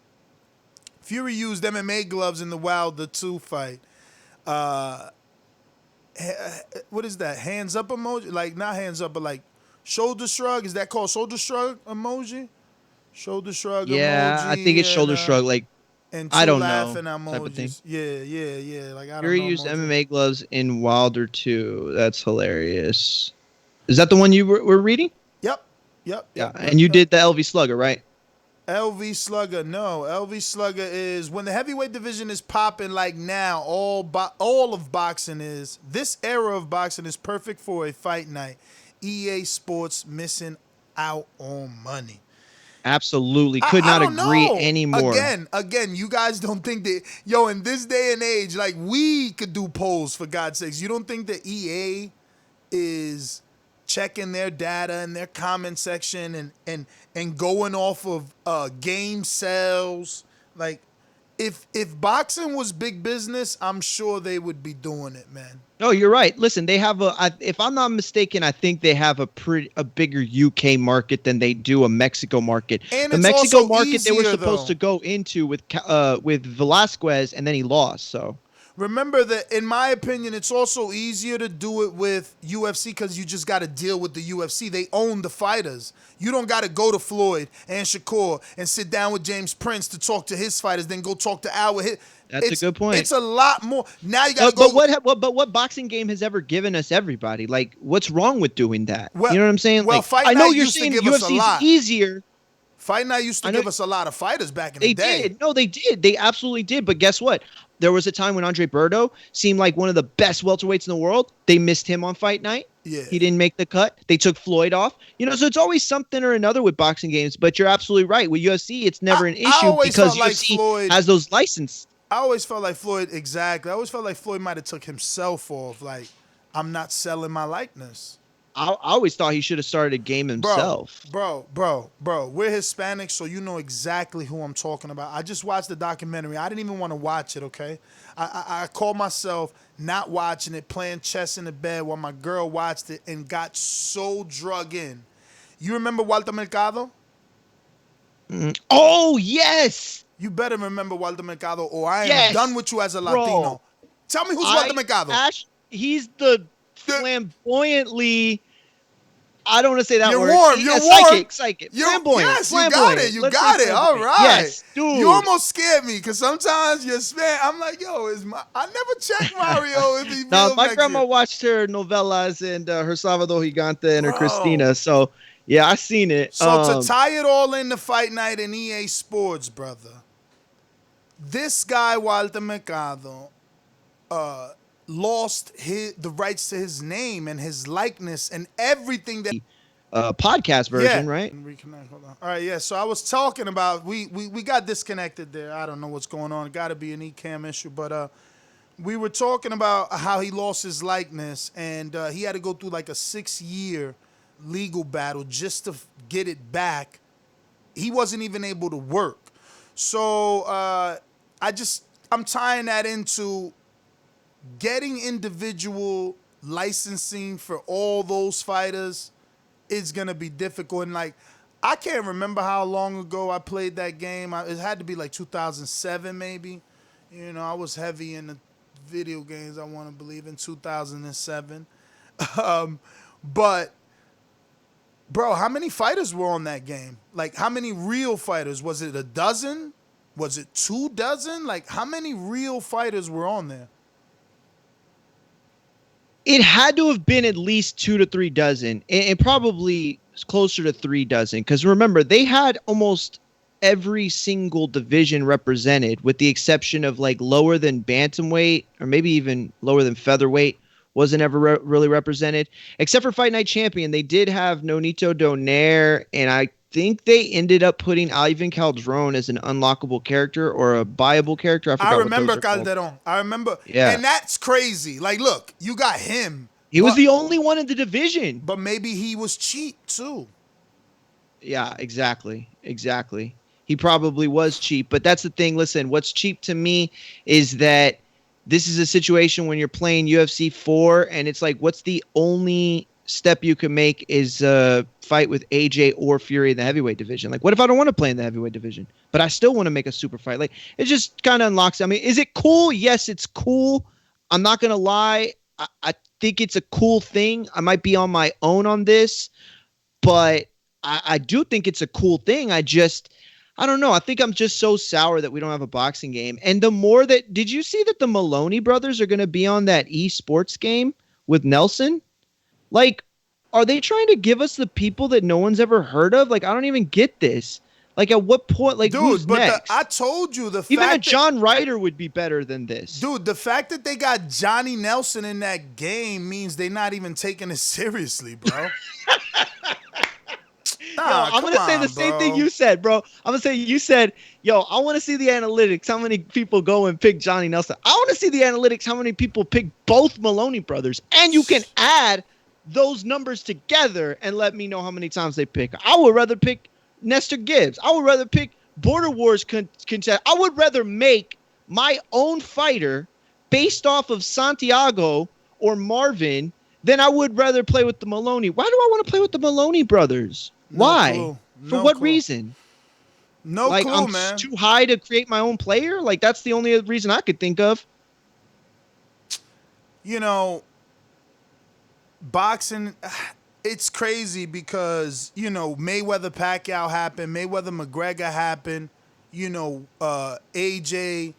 Fury used MMA gloves in the Wilder 2 fight. What is that? Hands up emoji? Like, not hands up, but like shoulder shrug? Is that called shoulder shrug emoji? Shoulder shrug emoji. Yeah, I think it's shoulder shrug. Like, and I don't know. Emojis. Type of thing. Yeah. Like, I don't Fury know. used MMA gloves in Wilder 2. That's hilarious. Is that the one you were reading? Yep. Yeah, and you did the LV Slugger, right? LV Slugger, no. LV Slugger is when the heavyweight division is popping like now. All of boxing is. This era of boxing is perfect for a fight night. EA Sports missing out on money. Absolutely. Could not agree anymore. Again, you guys don't think that, in this day and age, like, we could do polls, for God's sakes. You don't think that EA is checking their data and their comment section and going off of game sales? Like, if boxing was big business, I'm sure they would be doing it, man. No, you're right. Listen, they have if I'm not mistaken, I think they have a bigger UK market than they do a Mexico market. And the it's Mexico also market they were easier, supposed to go into with Velasquez, and then he lost. So remember that, in my opinion, it's also easier to do it with UFC because you just got to deal with the UFC. They own the fighters. You don't got to go to Floyd and Shakur and sit down with James Prince to talk to his fighters, then go talk to Al. That's a good point. It's a lot more. Now you got to go. But what boxing game has ever given us everybody? Like, what's wrong with doing that? Well, you know what I'm saying? Well, like, Fight I know Night you're used to saying give us a UFC lot. is easier. Fight Night used to give us a lot of fighters back in the day. They did. No, they did. They absolutely did. But guess what? There was a time when Andre Berto seemed like one of the best welterweights in the world. They missed him on Fight Night. Yeah. He didn't make the cut. They took Floyd off. You know, so it's always something or another with boxing games. But you're absolutely right. With UFC, it's never an issue because UFC has those licenses. I always felt like Floyd, exactly. I always felt like Floyd might have took himself off. Like, I'm not selling my likeness. I always thought he should have started a game himself. Bro, we're Hispanic, so you know exactly who I'm talking about. I just watched the documentary. I didn't even want to watch it, okay? I called myself not watching it, playing chess in the bed while my girl watched it and got so drug in. You remember Walter Mercado? Oh, yes! You better remember Walter Mercado or I am done with you as a Latino. Bro, Tell me who's Walter Mercado. He's the flamboyantly... I don't want to say that word. You're warm. Psychic. Flamboyant. Yes, flamboyant. you got it. All right. Yes, dude. You almost scared me because sometimes you're Spanish. I'm like, yo, I never checked Mario if he No, my grandma watched her novellas and her Salvador Gigante and her Cristina. So, yeah, I seen it. So to tie it all into Fight Night and EA Sports, brother, this guy, Walter Mercado, lost the rights to his name and his likeness and everything that podcast version, right? Reconnect. Hold on. All right, yeah. So I was talking about we got disconnected there. I don't know what's going on. It got to be an eCam issue, but we were talking about how he lost his likeness and he had to go through like a 6-year legal battle just to get it back. He wasn't even able to work. So I'm tying that into getting individual licensing for all those fighters is going to be difficult. And, like, I can't remember how long ago I played that game. It had to be, like, 2007 maybe. You know, I was heavy in the video games, I want to believe, in 2007. But, bro, how many fighters were on that game? Like, how many real fighters? Was it a dozen? Was it 2 dozen? Like, how many real fighters were on there? It had to have been at least 2 to 3 dozen, and probably closer to 3 dozen. Because remember, they had almost every single division represented, with the exception of like lower than bantamweight or maybe even lower than featherweight wasn't ever really represented. Except for Fight Night Champion, they did have Nonito Donaire, and I think they ended up putting Ivan Calderon as an unlockable character or a buyable character. I remember Calderon. I remember. Yeah. And that's crazy. Like, look, you got him. He was the only one in the division. But maybe he was cheap, too. Yeah, exactly. He probably was cheap. But that's the thing. Listen, what's cheap to me is that this is a situation when you're playing UFC 4, and it's like, what's the only step you can make is fight with AJ or Fury in the heavyweight division. Like, what if I don't want to play in the heavyweight division, but I still want to make a super fight? Like, it just kind of unlocks. I mean, is it cool? Yes, it's cool. I'm not going to lie. I think it's a cool thing. I might be on my own on this, but I do think it's a cool thing. I don't know. I think I'm just so sour that we don't have a boxing game. And the more that, did you see that the Maloney brothers are going to be on that esports game with Nelson? Like, are they trying to give us the people that no one's ever heard of? Like, I don't even get this. Like, at what point? Like, dude, who's but next? I told you the even fact a John Ryder would be better than this. Dude, the fact that they got Johnny Nelson in that game means they're not even taking it seriously, bro. I'm going to say the same thing you said, bro. I'm going to say you said, yo, I want to see the analytics. How many people go and pick Johnny Nelson? I want to see the analytics. How many people pick both Maloney brothers? And you can add those numbers together and let me know how many times they pick. I would rather pick Nestor Gibbs. I would rather pick Border Wars contest. I would rather make my own fighter based off of Santiago or Marvin than I would rather play with the Maloney. Why do I want to play with the Maloney brothers? Why? Clue. For No what clue. reason? No Like, clue, I'm man. too high to create my own player? Like, that's the only reason I could think of. You know, boxing, it's crazy because, you know, Mayweather-Pacquiao happened, Mayweather-McGregor happened, you know, AJ,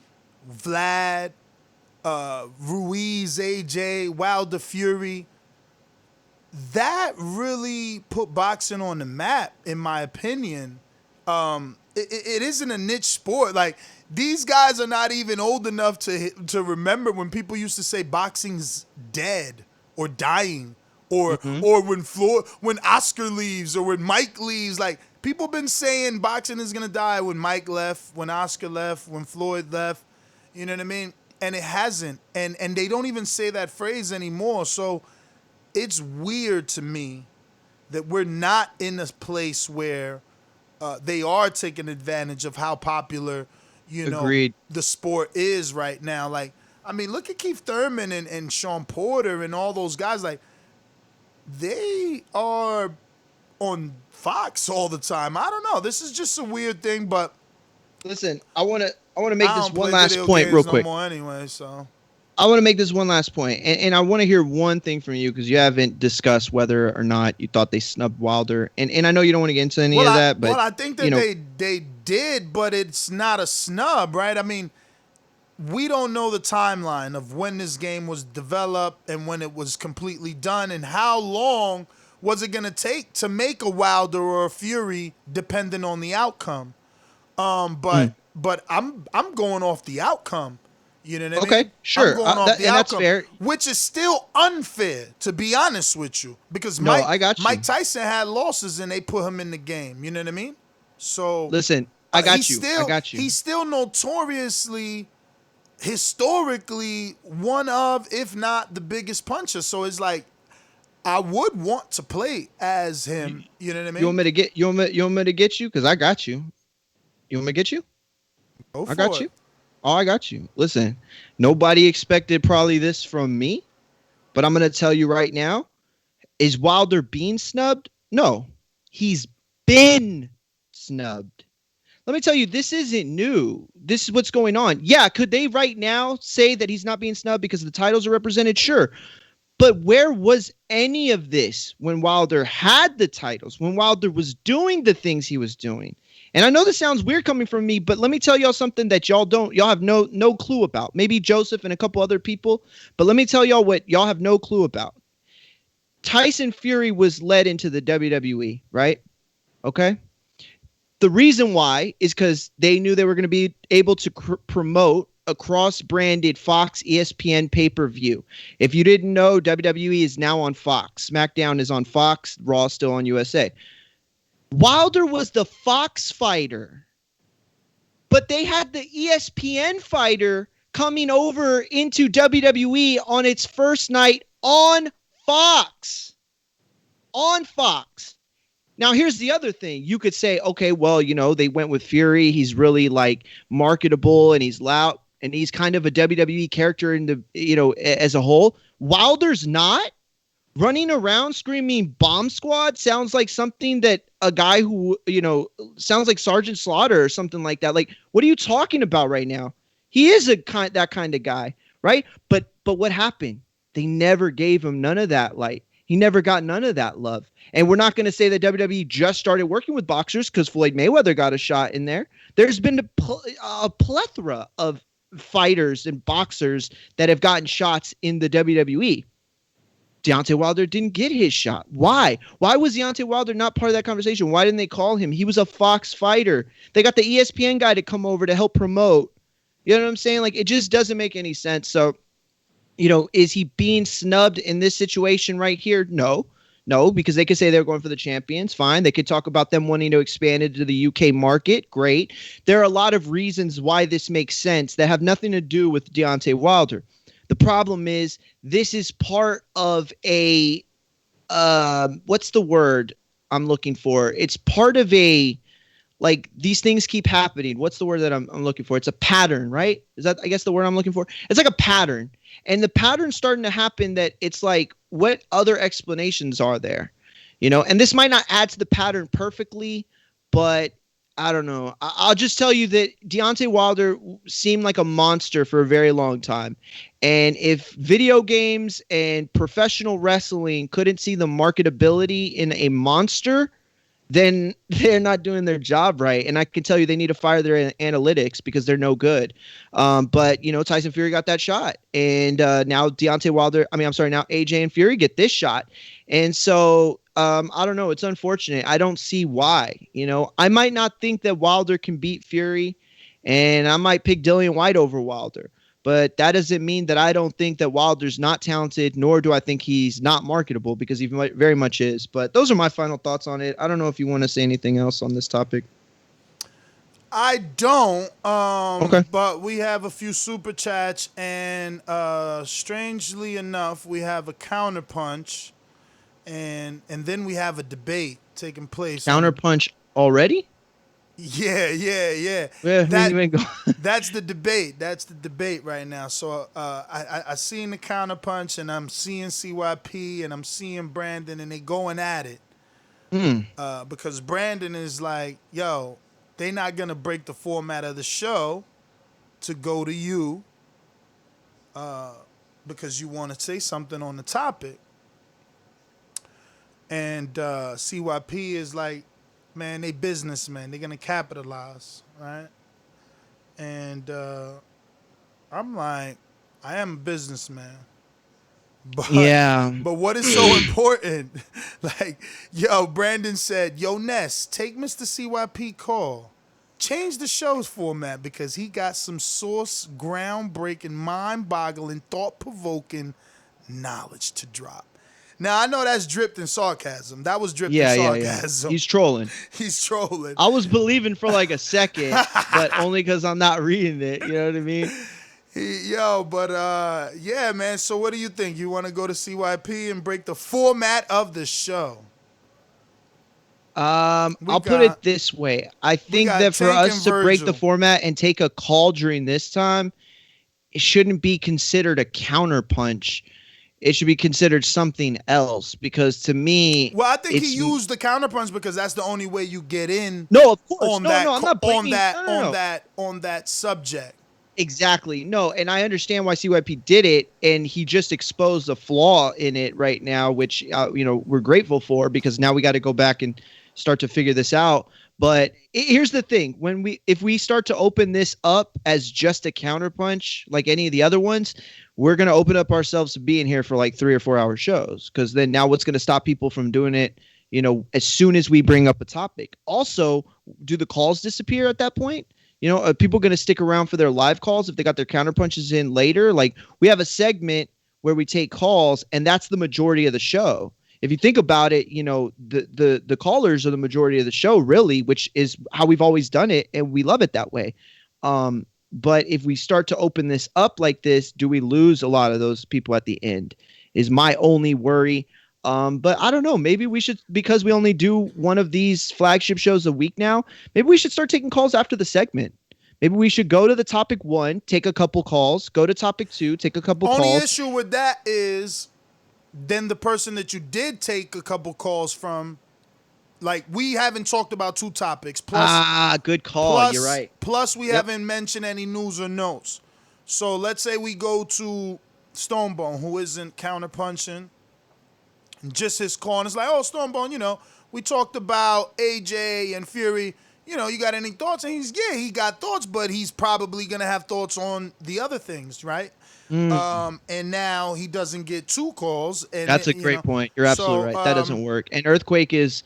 Vlad, Ruiz, AJ, Wilder, Fury. That really put boxing on the map, in my opinion. It isn't a niche sport. Like, these guys are not even old enough to remember when people used to say boxing's dead or dying, or when Oscar leaves or when Mike leaves. Like, people been saying boxing is gonna die when Mike left, when Oscar left, when Floyd left. You know what I mean? And it hasn't. And they don't even say that phrase anymore. So it's weird to me that we're not in a place where they are taking advantage of how popular, you know, Agreed. the sport is right now. Like, I mean, look at Keith Thurman and Sean Porter and all those guys. Like, they are on Fox all the time. I don't know. This is just a weird thing, but Listen, I want to make I this don't one play last video point games real no quick. more anyway, so. I want to make this one last point, and I want to hear one thing from you because you haven't discussed whether or not you thought they snubbed Wilder, and I know you don't want to get into any of that, but I think that you know, they did, but it's not a snub, right? I mean, we don't know the timeline of when this game was developed and when it was completely done, and how long was it going to take to make a Wilder or a Fury, depending on the outcome. But I'm going off the outcome. You know what I mean? Okay, sure. I'm going off the and that's outcome, fair. which is still unfair, to be honest with you, because No, I got you. Mike Tyson had losses and they put him in the game. You know what I mean? So Listen, I got you. Still, I got you. He's still notoriously, historically, one of, if not the biggest puncher. So it's like, I would want to play as him. You know what I mean? You want me to get you? Want me to get you? Because I got you. You want me to get you? Go for I got it. you. Oh, I got you. Listen, nobody expected probably this from me, but I'm going to tell you right now. Is Wilder being snubbed? No, he's been snubbed. Let me tell you, this isn't new. This is what's going on. Yeah, could they right now say that he's not being snubbed because the titles are represented? Sure. But where was any of this when Wilder had the titles, when Wilder was doing the things he was doing? And I know this sounds weird coming from me, but let me tell y'all something that y'all have no clue about. Maybe Joseph and a couple other people, but let me tell y'all what y'all have no clue about. Tyson Fury was led into the WWE, right? Okay. The reason why is because they knew they were going to be able to promote a cross-branded Fox ESPN pay-per-view. If you didn't know, WWE is now on Fox. SmackDown is on Fox. Raw is still on USA. Wilder was the Fox fighter, but they had the ESPN fighter coming over into WWE on its first night on Fox. On Fox. Now, here's the other thing. You could say, okay, well, you know, they went with Fury. He's really like marketable and he's loud and he's kind of a WWE character in the, you know, as a whole. Wilder's not. Running around screaming bomb squad sounds like something that a guy who, you know, sounds like Sergeant Slaughter or something like that. Like, what are you talking about right now? He is that kind of guy, right? But what happened? They never gave him none of that light. He never got none of that love. And we're not going to say that WWE just started working with boxers because Floyd Mayweather got a shot in there. There's been a plethora of fighters and boxers that have gotten shots in the WWE. Deontay Wilder didn't get his shot. Why? Why was Deontay Wilder not part of that conversation? Why didn't they call him? He was a Fox fighter. They got the ESPN guy to come over to help promote. You know what I'm saying? Like, it just doesn't make any sense. So, you know, is he being snubbed in this situation right here? No, because they could say they're going for the champions. Fine. They could talk about them wanting to expand into the UK market. Great. There are a lot of reasons why this makes sense that have nothing to do with Deontay Wilder. The problem is this is part of a, what's the word I'm looking for? It's part of a like these things keep happening. What's the word that I'm looking for? It's a pattern, right? Is that, I guess, the word I'm looking for? It's like a pattern. And the pattern's starting to happen that it's like, what other explanations are there? You know, and this might not add to the pattern perfectly, but I don't know. I'll just tell you that Deontay Wilder seemed like a monster for a very long time. And if video games and professional wrestling couldn't see the marketability in a monster, then they're not doing their job right. And I can tell you they need to fire their analytics because they're no good. But, you know, Tyson Fury got that shot. And now Deontay Wilder, now AJ and Fury get this shot. And so I don't know. It's unfortunate. I don't see why. You know, I might not think that Wilder can beat Fury, and I might pick Dillian White over Wilder. But that doesn't mean that I don't think that Wilder's not talented, nor do I think he's not marketable, because he very much is. But those are my final thoughts on it. I don't know if you want to say anything else on this topic. I don't. Okay. But we have a few super chats, and strangely enough, we have a counterpunch, and then we have a debate taking place. Counterpunch already? Yeah. That's the debate. That's the debate right now. So I seen the counterpunch, and I'm seeing CYP, and I'm seeing Brandon, and they going at it. Because Brandon is like, yo, they not gonna break the format of the show to go to you because you want to say something on the topic. And CYP is like, man, they businessmen. They're going to capitalize, right? And I'm like, I am a businessman. But, yeah. But what is so important? Like, yo, Brandon said, yo, Ness, take Mr. CYP call. Change the show's format because he got some source, groundbreaking, mind-boggling, thought-provoking knowledge to drop. Now, I know that's dripped in sarcasm. That was dripped in sarcasm. Yeah. He's trolling. He's trolling. I was believing for like a second, but only because I'm not reading it. You know what I mean? Yeah, man. So what do you think? You want to go to CYP and break the format of the show? I'll put it this way. I think that for us to break the format and take a call during this time, it shouldn't be considered a counterpunch. It should be considered something else, because to me, well, I think he used the counterpunch because that's the only way you get in. No, of course. On that subject. Exactly. No, and I understand why CYP did it, and he just exposed a flaw in it right now, which we're grateful for, because now we got to go back and start to figure this out. But here's the thing: if we start to open this up as just a counterpunch, like any of the other ones, we're going to open up ourselves to being here for like 3 or 4 hour shows. Because then now what's going to stop people from doing it, as soon as we bring up a topic? Also, do the calls disappear at that point? Are people going to stick around for their live calls if they got their counterpunches in later? Like, we have a segment where we take calls, and that's the majority of the show. If you think about it, the callers are the majority of the show, really, which is how we've always done it, and we love it that way. But if we start to open this up like this, do we lose a lot of those people at the end? Is my only worry. But I don't know. Maybe we should, because we only do one of these flagship shows a week now, maybe we should start taking calls after the segment. Maybe we should go to the topic 1, take a couple calls, go to topic 2, take a couple calls. Only issue with that is then the person that you did take a couple calls from, like, we haven't talked about 2 topics. Plus, good call. You're right. Plus, we haven't mentioned any news or notes. So let's say we go to Stonebone, who isn't counterpunching, just his call, and it's like, oh, Stonebone, we talked about AJ and Fury. You got any thoughts? And he got thoughts, but he's probably going to have thoughts on the other things, right? And now he doesn't get 2 calls. And that's a great point. You're absolutely right. That doesn't work. And Earthquake is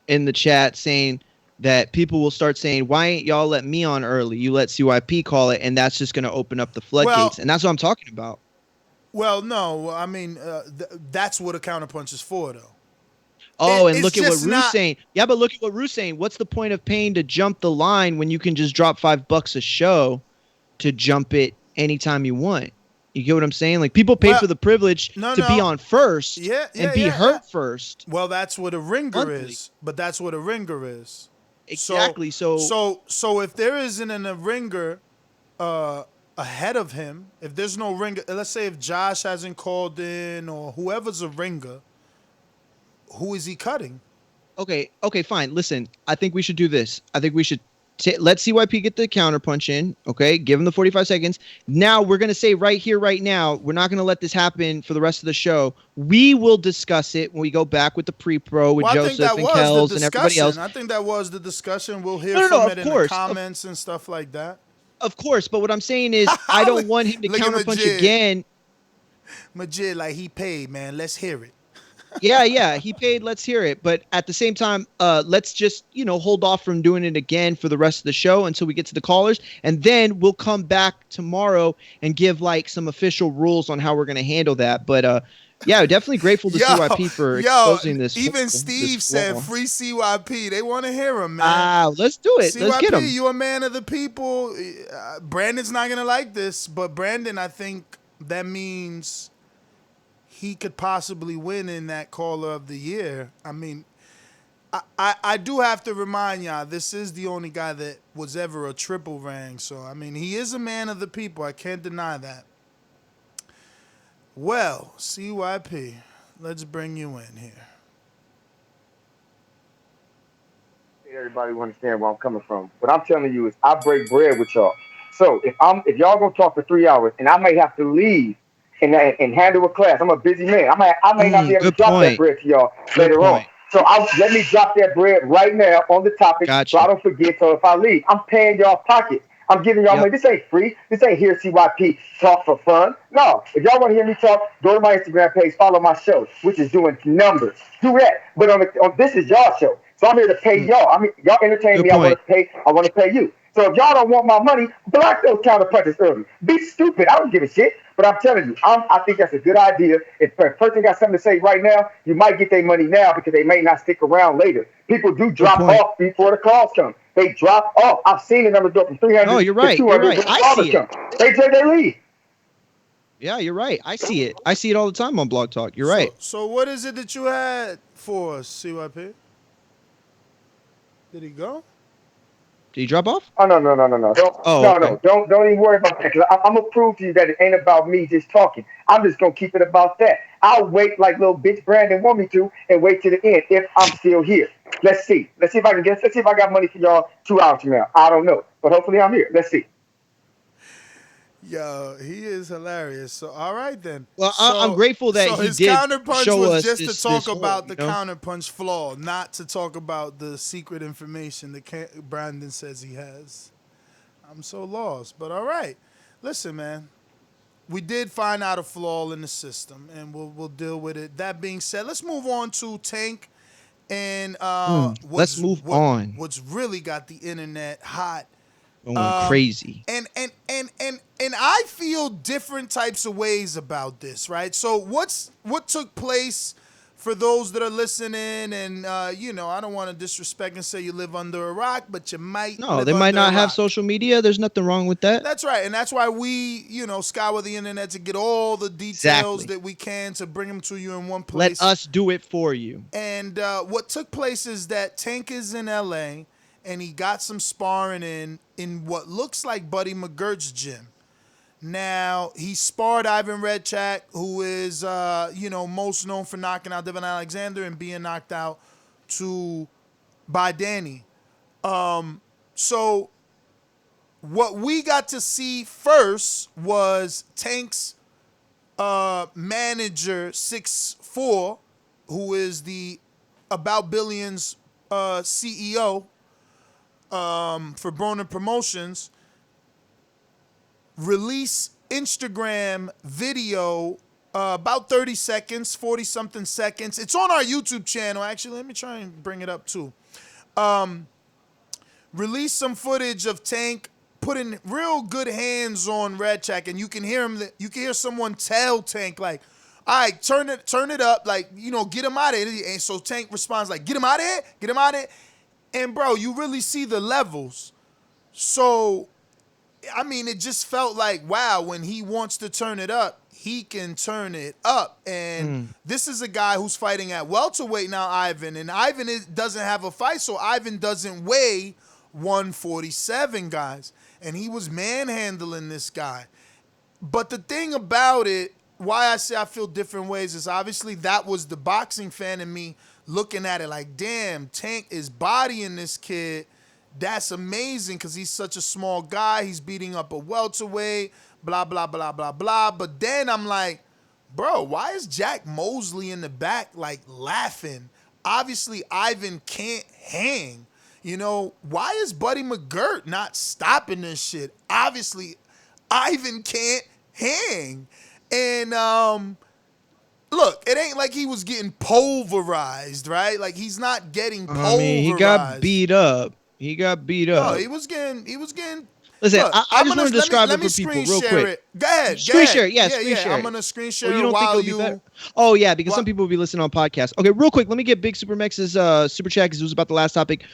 in the chat saying that people will start saying, why ain't y'all let me on early? You let CYP call it, and that's just going to open up the floodgates. And that's what I'm talking about. Well, no. I mean, that's what a counterpunch is for, though. Oh, and look at what Ruiz saying. Yeah, but look at what Ruiz saying. What's the point of paying to jump the line when you can just drop $5 a show to jump it anytime you want? You get what I'm saying? Like, people pay for the privilege to be on first and be hurt first. Well, that's what a ringer is. But that's what a ringer is. Exactly. So if there isn't a ringer ahead of him, if there's no ringer, let's say if Josh hasn't called in or whoever's a ringer, who is he cutting? Okay, fine. Listen, I think we should do this. I think we should let CYP get the counterpunch in, okay? Give him the 45 seconds. Now, we're going to say right here, right now, we're not going to let this happen for the rest of the show. We will discuss it when we go back with the pre-pro with Joseph and Kells and everybody else. I think that was the discussion. We'll hear from it in the comments and stuff like that. Of course, but what I'm saying is I don't want him to counterpunch again. Majid, like he paid, man. Let's hear it. Yeah, he paid. Let's hear it. But at the same time, let's just, hold off from doing it again for the rest of the show until we get to the callers. And then we'll come back tomorrow and give like some official rules on how we're going to handle that. But yeah, definitely grateful to CYP for exposing this. Even Steve said free CYP. They want to hear him, man. Let's do it. CYP, let's get him. You a man of the people. Brandon's not going to like this, but Brandon, I think that means he could possibly win in that caller of the year. I mean, I do have to remind y'all, this is the only guy that was ever a triple rank. So, I mean, he is a man of the people. I can't deny that. Well, CYP, let's bring you in here. Everybody will understand where I'm coming from. What I'm telling you is I break bread with y'all. So if y'all gonna talk for 3 hours and I may have to leave and handle a class, I'm a busy man. I may not be able to drop that bread to y'all later on. So let me drop that bread right now on the topic so I don't forget. So if I leave, I'm paying y'all pocket. I'm giving y'all money. This ain't free. This ain't here CYP talk for fun. No. If y'all want to hear me talk, go to my Instagram page, follow my show, which is doing numbers. Do that. But on this is y'all show. So I'm here to pay y'all. I mean, y'all entertain me. I want to pay you. So if y'all don't want my money, block those counter punches early. Be stupid. I don't give a shit. But I'm telling you, I think that's a good idea. If a person got something to say right now, you might get their money now because they may not stick around later. People do drop off before the calls come. They drop off. I've seen the numbers go from 300 to 200. You're right. I see it. They leave. Yeah, you're right. I see it. I see it all the time on Blog Talk. You're right. So what is it that you had for us, CYP? Did he go? Did he drop off? Oh, no. Don't even worry about that. Because I'm going to prove to you that it ain't about me just talking. I'm just going to keep it about that. I'll wait like little bitch Brandon want me to and wait to the end if I'm still here. Let's see. Let's see if I can let's see if I got money for y'all 2 hours from now. I don't know. But hopefully I'm here. Let's see. Yo, he is hilarious. So, all right then. Well, I'm grateful that he his did counterpunch show was us just this, to talk this about whole, the counterpunch flaw, not to talk about the secret information that Brandon says he has. I'm so lost, but all right. Listen, man, we did find out a flaw in the system, and we'll deal with it. That being said, let's move on to Tank and let's move on. What's really got the internet hot. Going crazy. And I feel different types of ways about this, right? So what took place for those that are listening, and I don't want to disrespect and say you live under a rock, but you might. No, they might not have social media. There's nothing wrong with that. That's right, and that's why we, scour the internet to get all the details that we can to bring them to you in one place. Let us do it for you. And what took place is that Tank is in LA. And he got some sparring in what looks like Buddy McGirt's gym. Now, he sparred Ivan Redkach, who is, most known for knocking out Devin Alexander and being knocked out by Danny. So what we got to see first was Tank's manager, 6'4", who is the About Billions CEO, for Broner Promotions, release Instagram video, about 30 seconds, 40-something seconds. It's on our YouTube channel. Actually, let me try and bring it up too. Release some footage of Tank putting real good hands on Redkach, and you can hear him. You can hear someone tell Tank like, "All right, turn it up, like get him out of it." And so Tank responds like, "Get him out of it, get him out of it." And, bro, you really see the levels. So, I mean, it just felt like, wow, when he wants to turn it up, he can turn it up. And this is a guy who's fighting at welterweight now, Ivan. And Ivan doesn't have a fight, so Ivan doesn't weigh 147, guys. And he was manhandling this guy. But the thing about it, why I say I feel different ways, is obviously that was the boxing fan in me looking at it like, damn, Tank is bodying this kid. That's amazing because he's such a small guy. He's beating up a welterweight, blah, blah, blah, blah, blah. But then I'm like, bro, why is Jack Mosley in the back, like, laughing? Obviously, Ivan can't hang. You know, why is Buddy McGirt not stopping this shit? Obviously, Ivan can't hang. And, look, it ain't like he was getting pulverized, right? Like, he's not getting pulverized. I mean, he got beat up. He got beat up. No, he was getting. Listen, look, I just want to describe it for people real quick. It. Go ahead. Screen share, yeah, screen share. I'm gonna screen share you don't while think you. Be better? Oh yeah, because some people will be listening on podcasts. Okay, real quick, let me get Big Super Mex's super chat because it was about the last topic.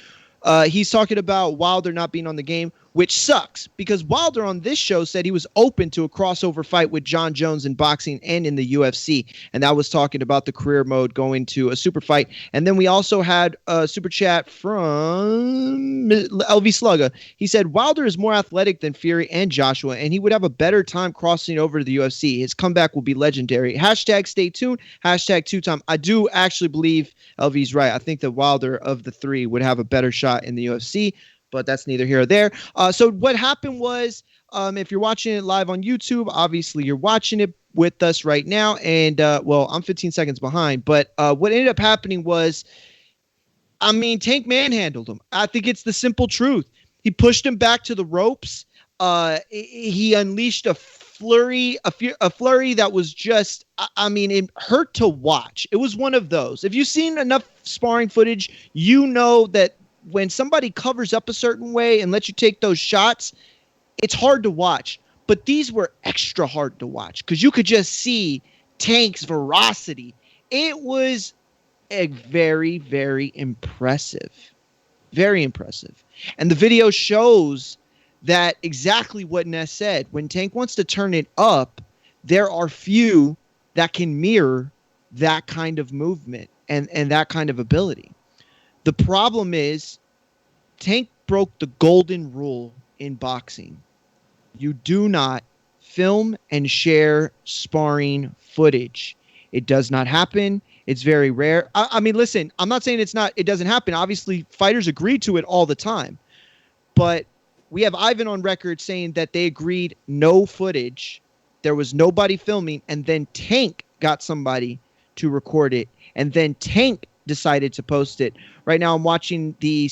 He's talking about Wilder not being on the game, which sucks because Wilder on this show said he was open to a crossover fight with John Jones in boxing and in the UFC. And that was talking about the career mode going to a super fight. And then we also had a super chat from LV Slugger. He said Wilder is more athletic than Fury and Joshua, and he would have a better time crossing over to the UFC. His comeback will be legendary. Hashtag stay tuned. Hashtag 2-time. I do actually believe LV's right. I think that Wilder of the three would have a better shot in the UFC, but that's neither here or there. So what happened was, if you're watching it live on YouTube, obviously you're watching it with us right now. And, well, I'm 15 seconds behind. But what ended up happening was, I mean, Tank manhandled him. I think it's the simple truth. He pushed him back to the ropes. He unleashed a flurry that was just, I mean, it hurt to watch. It was one of those. If you've seen enough sparring footage, you know that when somebody covers up a certain way and lets you take those shots, it's hard to watch. But these were extra hard to watch because you could just see Tank's ferocity. It was a very, very impressive. Very impressive. And the video shows that exactly what Ness said. When Tank wants to turn it up, there are few that can mirror that kind of movement and that kind of ability. The problem is Tank broke the golden rule in boxing. You do not film and share sparring footage. It does not happen. It's very rare. I mean, listen, I'm not saying it doesn't happen. Obviously, fighters agree to it all the time. But we have Ivan on record saying that they agreed no footage. There was nobody filming. And then Tank got somebody to record it. And then Tank decided to post it. Right now I'm watching the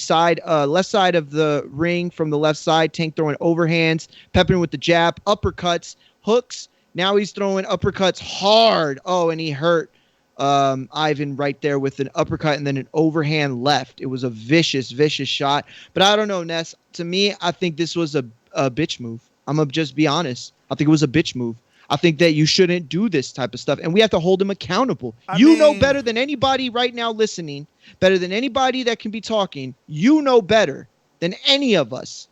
left side of the ring from the left side. Tank throwing overhands, peppering with the jab, uppercuts, hooks. Now he's throwing uppercuts hard. Oh, and he hurt Ivan right there with an uppercut and then an overhand left. It was a vicious, vicious shot. But I don't know, Ness. To me, I think this was a bitch move. I'm going to just be honest. I think it was a bitch move. I think that you shouldn't do this type of stuff, and we have to hold him accountable. I mean, know better than anybody right now listening, better than anybody that can be talking. You know better than any of us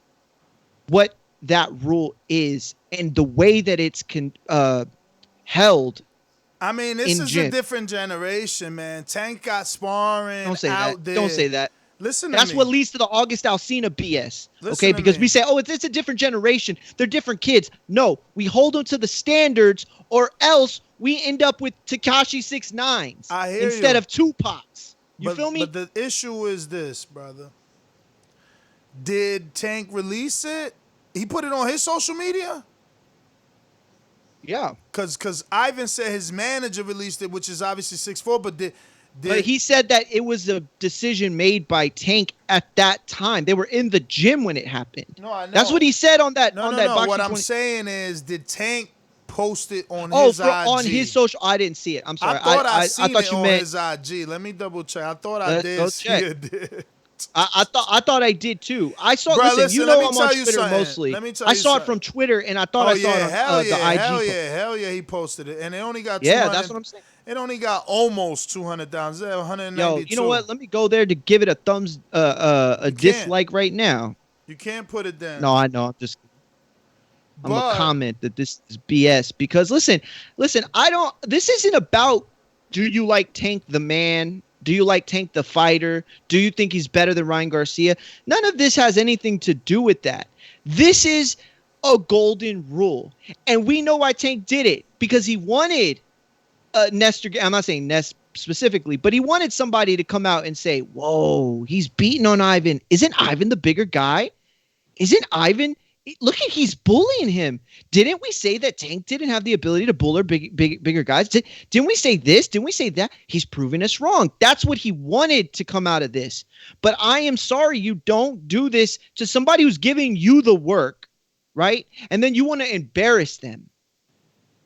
what that rule is and the way that it's held. I mean, this is a different generation, man. Tank got sparring. Don't say out that. there. Don't say that. Listen to That's me. what leads to the August Alsina BS. Listen okay, because we say, oh, it's a different generation. They're different kids. No, we hold them to the standards, or else we end up with Tekashi 6ix9s instead of Tupac's. You feel me? But the issue is this, brother. Did Tank release it? He put it on his social media? Yeah. Because Ivan said his manager released it, which is obviously 6'4", but but he said that it was a decision made by Tank at that time. They were in the gym when it happened. No, I know. That's what he said on that. No. Boxing What I'm 20 saying is, did Tank post it on his IG? On his social. I didn't see it. I'm sorry. I thought I seen thought it you on meant his IG. Let me double check. I thought I did see it. I thought I did too. I saw. Bruh, listen, you know I'm on Twitter something. mostly. Let me tell you I saw it something. from Twitter, and I thought I saw it on the IG. Hell yeah, he posted it, and it only got 200, that's what I'm saying. It only got almost 200,000, 192. Yo, you know what? Let me go there to give it a thumbs, a dislike right now. You can't put it down. No, I know. I'm just. I'm gonna comment that this is BS because listen, this isn't about do you like Tank the man? Do you like Tank the fighter? Do you think he's better than Ryan Garcia? None of this has anything to do with that. This is a golden rule. And we know why Tank did it because he wanted Nestor. I'm not saying Ness specifically, but he wanted somebody to come out and say, whoa, he's beating on Ivan. Isn't Ivan the bigger guy? Isn't Ivan? Look at he's bullying him. Didn't we say that Tank didn't have the ability to bull bigger guys? Didn't we say this? Didn't we say that? He's proving us wrong. That's what he wanted to come out of this. But I am sorry you don't do this to somebody who's giving you the work, right? And then you want to embarrass them.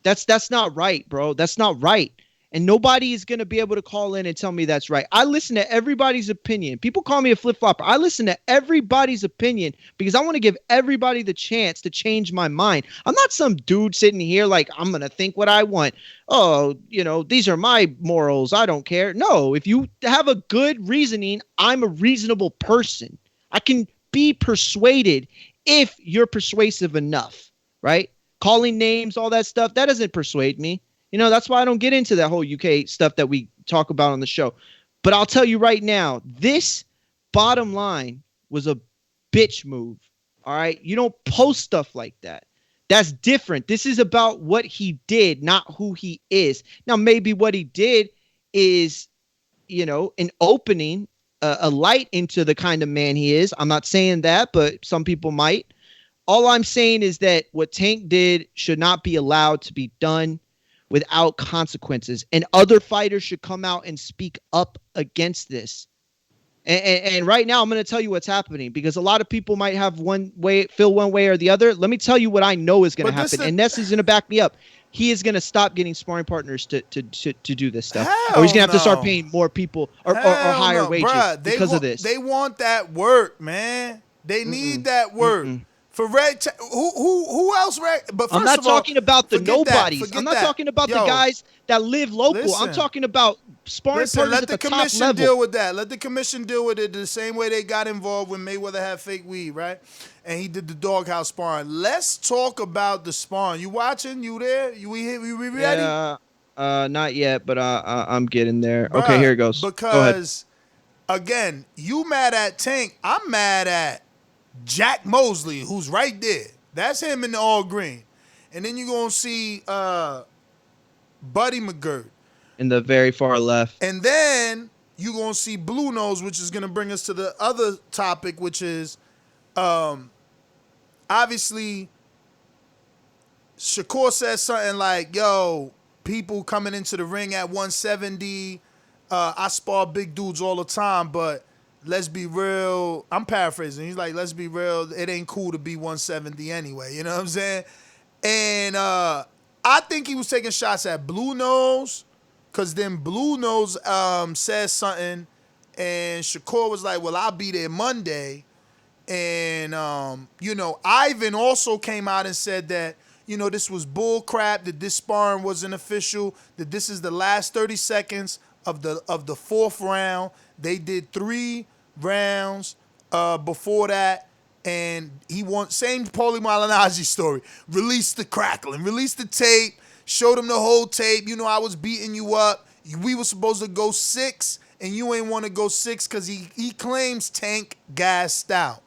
That's not right, bro. That's not right. And nobody is going to be able to call in and tell me that's right. I listen to everybody's opinion. People call me a flip-flopper. I listen to everybody's opinion because I want to give everybody the chance to change my mind. I'm not some dude sitting here like I'm going to think what I want. Oh, these are my morals. I don't care. No, if you have a good reasoning, I'm a reasonable person. I can be persuaded if you're persuasive enough, right? Calling names, all that stuff, that doesn't persuade me. That's why I don't get into that whole UK stuff that we talk about on the show. But I'll tell you right now, this bottom line was a bitch move. All right. You don't post stuff like that. That's different. This is about what he did, not who he is. Now, maybe what he did is, an opening, a light into the kind of man he is. I'm not saying that, but some people might. All I'm saying is that what Tank did should not be allowed to be done without consequences, and other fighters should come out and speak up against this. And right now, I'm going to tell you what's happening because a lot of people might have feel one way or the other. Let me tell you what I know is going to happen, and Ness is going to back me up. He is going to stop getting sparring partners to do this stuff, or he's going to have to start paying more people or higher wages because of this. They want that work, man. They need that work. For Redkach, who else? But I'm not talking about the nobodies. I'm not talking about the guys that live local. Listen, I'm talking about sparring partners at the top level. Let the commission deal with that. Let the commission deal with it the same way they got involved when Mayweather had fake weed, right? And he did the doghouse sparring. Let's talk about the sparring. You watching? You there? We ready? Not yet, but I'm getting there. Bruh, okay, here it goes. Because again, you mad at Tank. I'm mad at Jack Mosley, who's right there. That's him in the all green. And then you're going to see Buddy McGirt. In the very far left. And then you're going to see Blue Nose, which is going to bring us to the other topic, which is obviously Shakur says something like, yo, people coming into the ring at 170, I spar big dudes all the time, but let's be real. I'm paraphrasing. He's like, let's be real. It ain't cool to be 170 anyway. You know what I'm saying? And I think he was taking shots at Blue Nose because then Blue Nose says something and Shakur was like, well, I'll be there Monday. And, Ivan also came out and said that, this was bull crap, that this sparring wasn't official, that this is the last 30 seconds of the fourth round. They did 3 rounds before that, and he won. Same Paulie Malignaggi story. Released the crackling, released the tape, showed him the whole tape. I was beating you up. We were supposed to go 6, and you ain't want to go 6 because he claims Tank gassed out.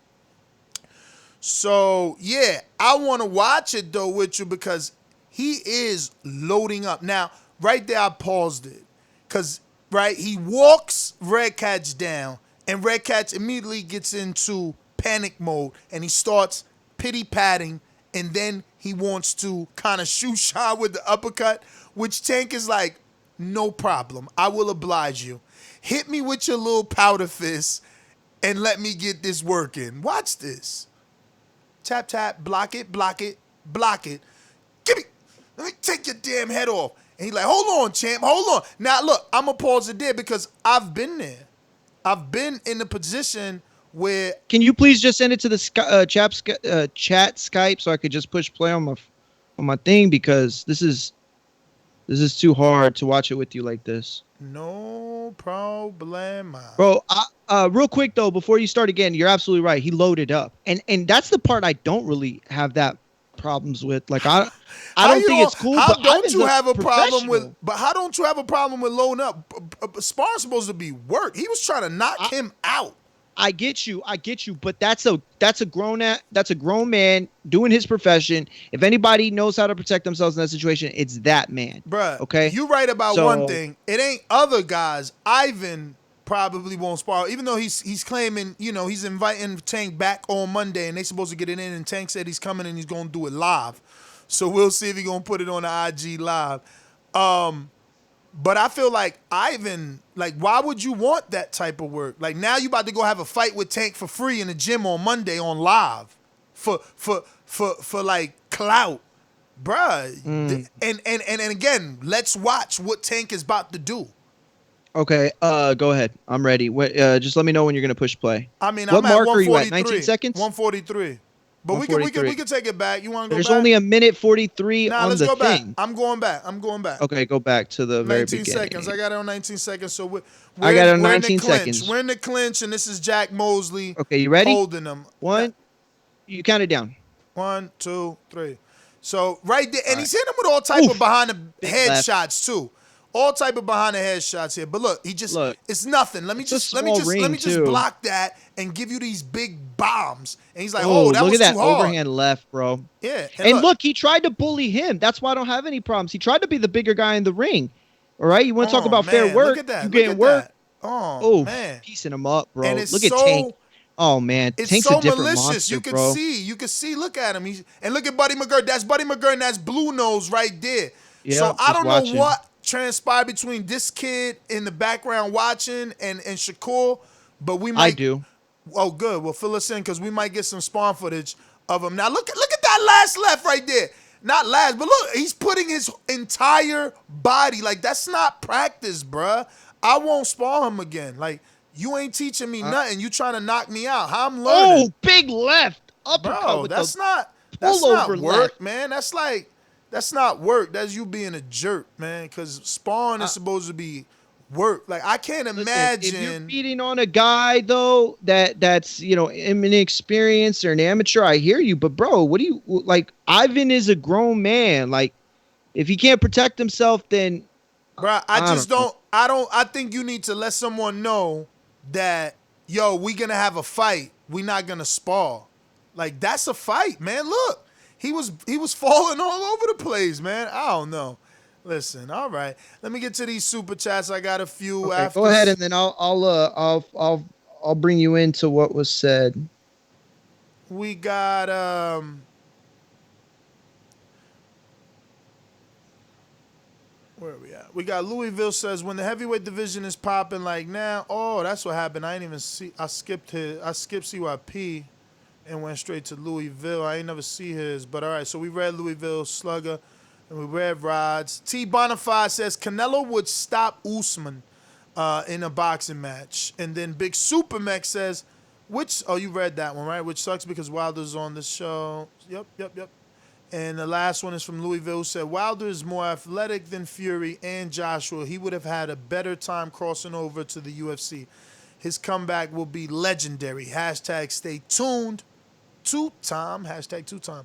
So, yeah, I want to watch it, though, with you because he is loading up. Now, right there, I paused it because, right, he walks Redkach down, and Redkach immediately gets into panic mode, and he starts pity-patting, and then he wants to kind of shoe shot with the uppercut, which Tank is like, no problem. I will oblige you. Hit me with your little powder fist and let me get this working. Watch this. Tap, tap, block it, block it, block it. Let me take your damn head off. And he's like, hold on, champ, hold on. Now, look, I'm going to pause it there because I've been there. I've been in the position where... Can you please just send it to the chat Skype so I could just push play on my thing because this is too hard to watch it with you like this. No problem. Bro, real quick, though, before you start again, you're absolutely right. He loaded up. And that's the part I don't really have that problems with. Like I How don't you think it's cool. How but don't Ivan's you a have a problem with? professional. But how don't you have a problem with loading up? Sparring's supposed to be work. He was trying to knock him out. I get you, but that's a grown man doing his profession. If anybody knows how to protect themselves in that situation, it's that man. Bruh, okay? You right about So- one thing. It ain't other guys. Ivan probably won't spar, even though he's claiming, he's inviting Tank back on Monday, and they supposed to get it in, and Tank said he's coming and he's gonna do it live. So we'll see if he's gonna put it on the IG live. But I feel like Ivan, like, why would you want that type of work? Like, now you about to go have a fight with Tank for free in the gym on Monday on live for like clout, bruh. And again, let's watch what Tank is about to do. Okay, go ahead. I'm ready. Just let me know when you're gonna push play. I mean, what I'm mark at are you at? 143. 19 seconds. 143. But we can take it back. You want to go There's back? only a minute 43 Nah, on let's the go thing. back. I'm going back. Okay, go back to the very 19 beginning. seconds. I got it on 19 seconds. So I got it on we're 19 in the clinch. seconds. We're in the clinch, and this is Jack Mosley. Okay, you ready? Holding him. One. You count it down. 1, 2, 3. So right there, and he's hitting him with all type of behind the head left. shots too. All type of behind the head shots here. But look, it's nothing. Let me just block that and give you these big bombs. And he's like, oh, that look was at too that hard. overhand left, bro. Yeah. And look, he tried to bully him. That's why I don't have any problems. He tried to be the bigger guy in the ring. All right, you want to talk about fair work? Look at that. You getting work? That. Oh man, piecing him up, bro. And it's look at Tank. Oh man, it's Tank's so a different malicious. monster, You can bro. see. You can see. Look at him. And look at Buddy McGirt. That's Buddy McGirt, and that's Blue Nose right there. Yeah, so I don't watching. know what transpired between this kid in the background watching and Shakur, but we might. I do. Oh, good. Well, fill us in because we might get some spawn footage of him. Now look at that last left right there. Not last, but look, he's putting his entire body. Like, that's not practice, bruh. I won't spawn him again. Like, you ain't teaching me nothing. You trying to knock me out. How I'm learning. Oh, big left uppercut. Bro, with that's the not pullover work, left. man. That's not work. That's you being a jerk, man. Because spawn is supposed to be work. Like, I can't imagine. If you're beating on a guy though that's inexperienced or an amateur, I hear you. But bro, what do you like? Ivan is a grown man. Like, if he can't protect himself, then bro, I think you need to let someone know that, yo, we gonna have a fight. We not gonna spar. Like, that's a fight, man. Look, he was falling all over the place, man. I don't know. Listen, all right. Let me get to these super chats. I got a few. okay, after. go ahead, and then I'll bring you into what was said. We got where are we at? We got Louisville says, when the heavyweight division is popping like now, oh, that's what happened. I ain't even see. I skipped CYP and went straight to Louisville. I ain't never see his, but all right. So we read Louisville Slugger and we read Rods. T Bonafide says Canelo would stop Usman in a boxing match, and then Big Super Mech says, you read that one, right? Which sucks because Wilder's on the show. Yep. And the last one is from Louisville, who said, Wilder is more athletic than Fury and Joshua. He would have had a better time crossing over to the UFC. His comeback will be legendary. Hashtag stay tuned. Two-time. Hashtag two-time.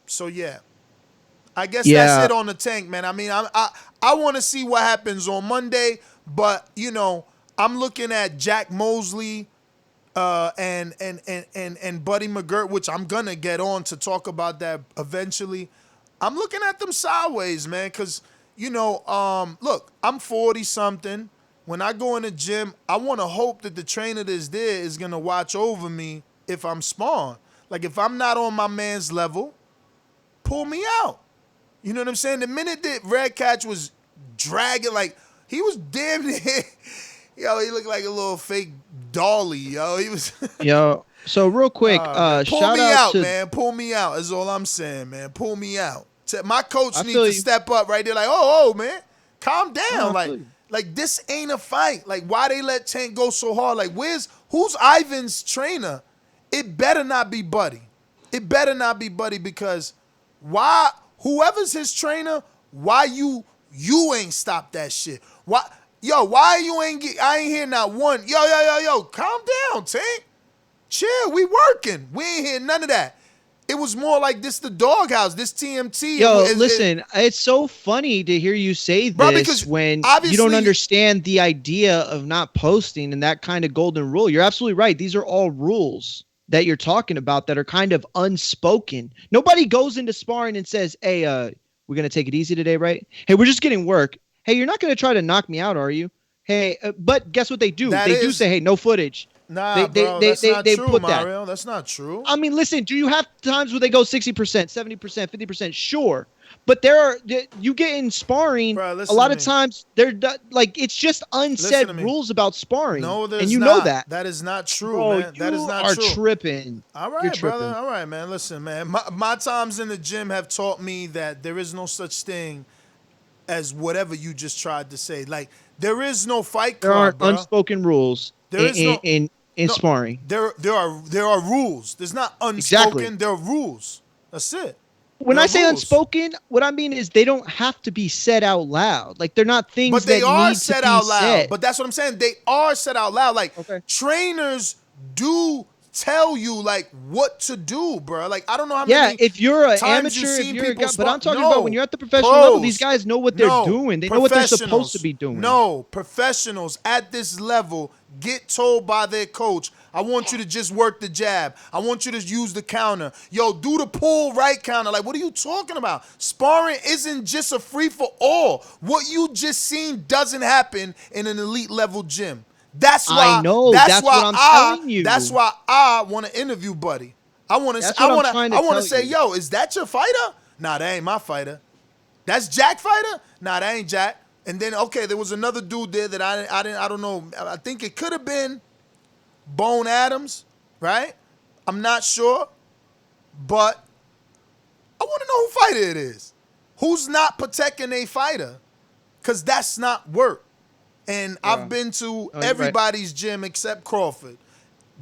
So, yeah. I guess that's it on the Tank, man. I mean, I want to see what happens on Monday, but, I'm looking at Jack Mosley and Buddy McGirt, which I'm gonna get on to talk about that eventually. I'm looking at them sideways, man, because look, I'm 40 something. When I go in the gym, I want to hope that the trainer that's there is gonna watch over me if I'm spawn. Like, if I'm not on my man's level, pull me out. You know what I'm saying? The minute that Redkach was dragging, like, he was damn near. Yo, he looked like a little fake dolly, yo. He was. Yo, so real quick, pull shout me out out, to man. Pull me out is all I'm saying, man. Pull me out. My coach needs to step up right there, like, oh, man, calm down. Like this ain't a fight. Like, why they let Tank go so hard? Like, who's Ivan's trainer? It better not be Buddy. It better not be Buddy, because whoever's his trainer, why you ain't stop that shit? Why you ain't I ain't hear not one. Yo, calm down, Tank. Chill, we working. We ain't hear none of that. It was more like this the doghouse, this TMT. Yo, listen, it's so funny to hear you say Bro, this because when you obviously- don't understand the idea of not posting and that kind of golden rule. You're absolutely right. These are all rules that you're talking about that are kind of unspoken. Nobody goes into sparring and says, hey, we're going to take it easy today, right? Hey, we're just getting work. Hey, you're not going to try to knock me out, are you? Hey, but guess what they do? They do say, hey, no footage. Nah, bro, that's not true, Mario. That's not true. I mean, listen, do you have times where they go 60%, 70%, 50%? Sure. But you get in sparring, Bro, a lot of times, it's just unsaid rules about sparring. No, there's and you not. know that. That is not true, Bro, man. That is not true. You are tripping. All right, brother. All right, man. Listen, man. My times in the gym have taught me that there is no such thing as whatever you just tried to say. Like, there is no fight club, There are bro. unspoken rules in sparring. There are rules. There's not unspoken. Exactly. There are rules. That's it. When There I are say rules. unspoken, what I mean is they don't have to be said out loud. Like, they're not things But they that are need said to be out loud. said. But that's what I'm saying. They are said out loud. Like, trainers do tell you, like, what to do, bro. Like, I don't know how many if you're an times amateur, you've if seen you're a people guy, but I'm talking No. about when you're at the professional Pros. level, these guys know what they're No. doing. They know what they're supposed to be doing. No, professionals at this level get told by their coach, I want you to just work the jab. I want you to use the counter. Yo, do the pull right counter. Like, what are you talking about? Sparring isn't just a free-for-all. What you just seen doesn't happen in an elite level gym. That's why I know. That's why what I'm telling you. That's why I want to interview Buddy. I want to say, yo, is that your fighter? Nah, that ain't my fighter. That's Jack fighter? Nah, that ain't Jack. And then, okay, there was another dude there that I don't know. I think it could have been Bone Adams, right? I'm not sure. But I want to know who fighter it is. Who's not protecting a fighter? Because that's not work. And I've been to everybody's gym except Crawford.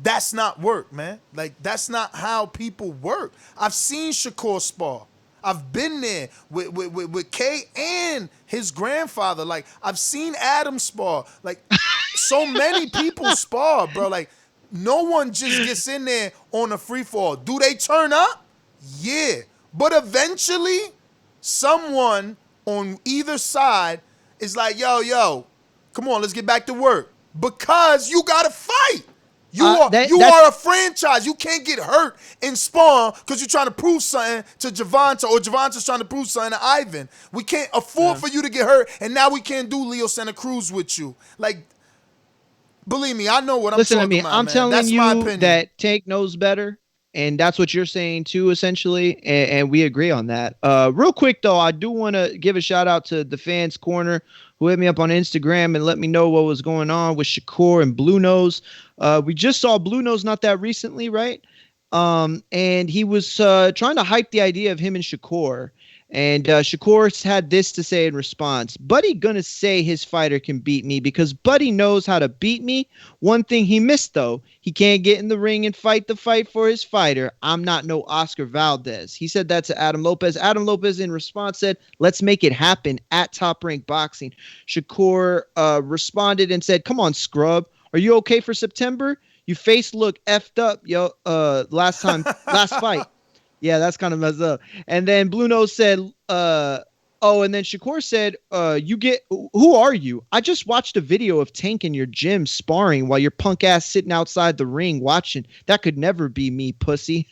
That's not work, man. Like, that's not how people work. I've seen Shakur spar. I've been there with Kay and his grandfather. Like, I've seen Adam spar. Like, so many people spar, bro. Like, no one just gets in there on a free fall. Do they turn up? Yeah. But eventually, someone on either side is like, yo, come on, let's get back to work. Because you got to fight. You are a franchise. You can't get hurt in spawn because you're trying to prove something to Javante or Javante's trying to prove something to Ivan. We can't afford for you to get hurt, and now we can't do Leo Santa Cruz with you. Like, believe me, I know what I'm talking about, I'm man. telling That's my you opinion. that Tank knows better, and that's what you're saying too, essentially, and we agree on that. Real quick, though, I do want to give a shout-out to the Fans Corner, who hit me up on Instagram and let me know what was going on with Shakur and Blue Nose. We just saw Blue Nose not that recently, right? And he was trying to hype the idea of him and Shakur. And Shakur had this to say in response. Buddy gonna say his fighter can beat me because Buddy knows how to beat me. One thing he missed, though, he can't get in the ring and fight the fight for his fighter. I'm not no Oscar Valdez. He said that to Adam Lopez. Adam Lopez in response said, let's make it happen at Top Rank Boxing. Shakur responded and said, come on, scrub. Are you okay for September? Your face look effed up, yo. Last fight. Yeah, that's kind of messed up. And then Blue Nose said, and then Shakur said, who are you? I just watched a video of Tank in your gym sparring while your punk ass sitting outside the ring watching. That could never be me, pussy.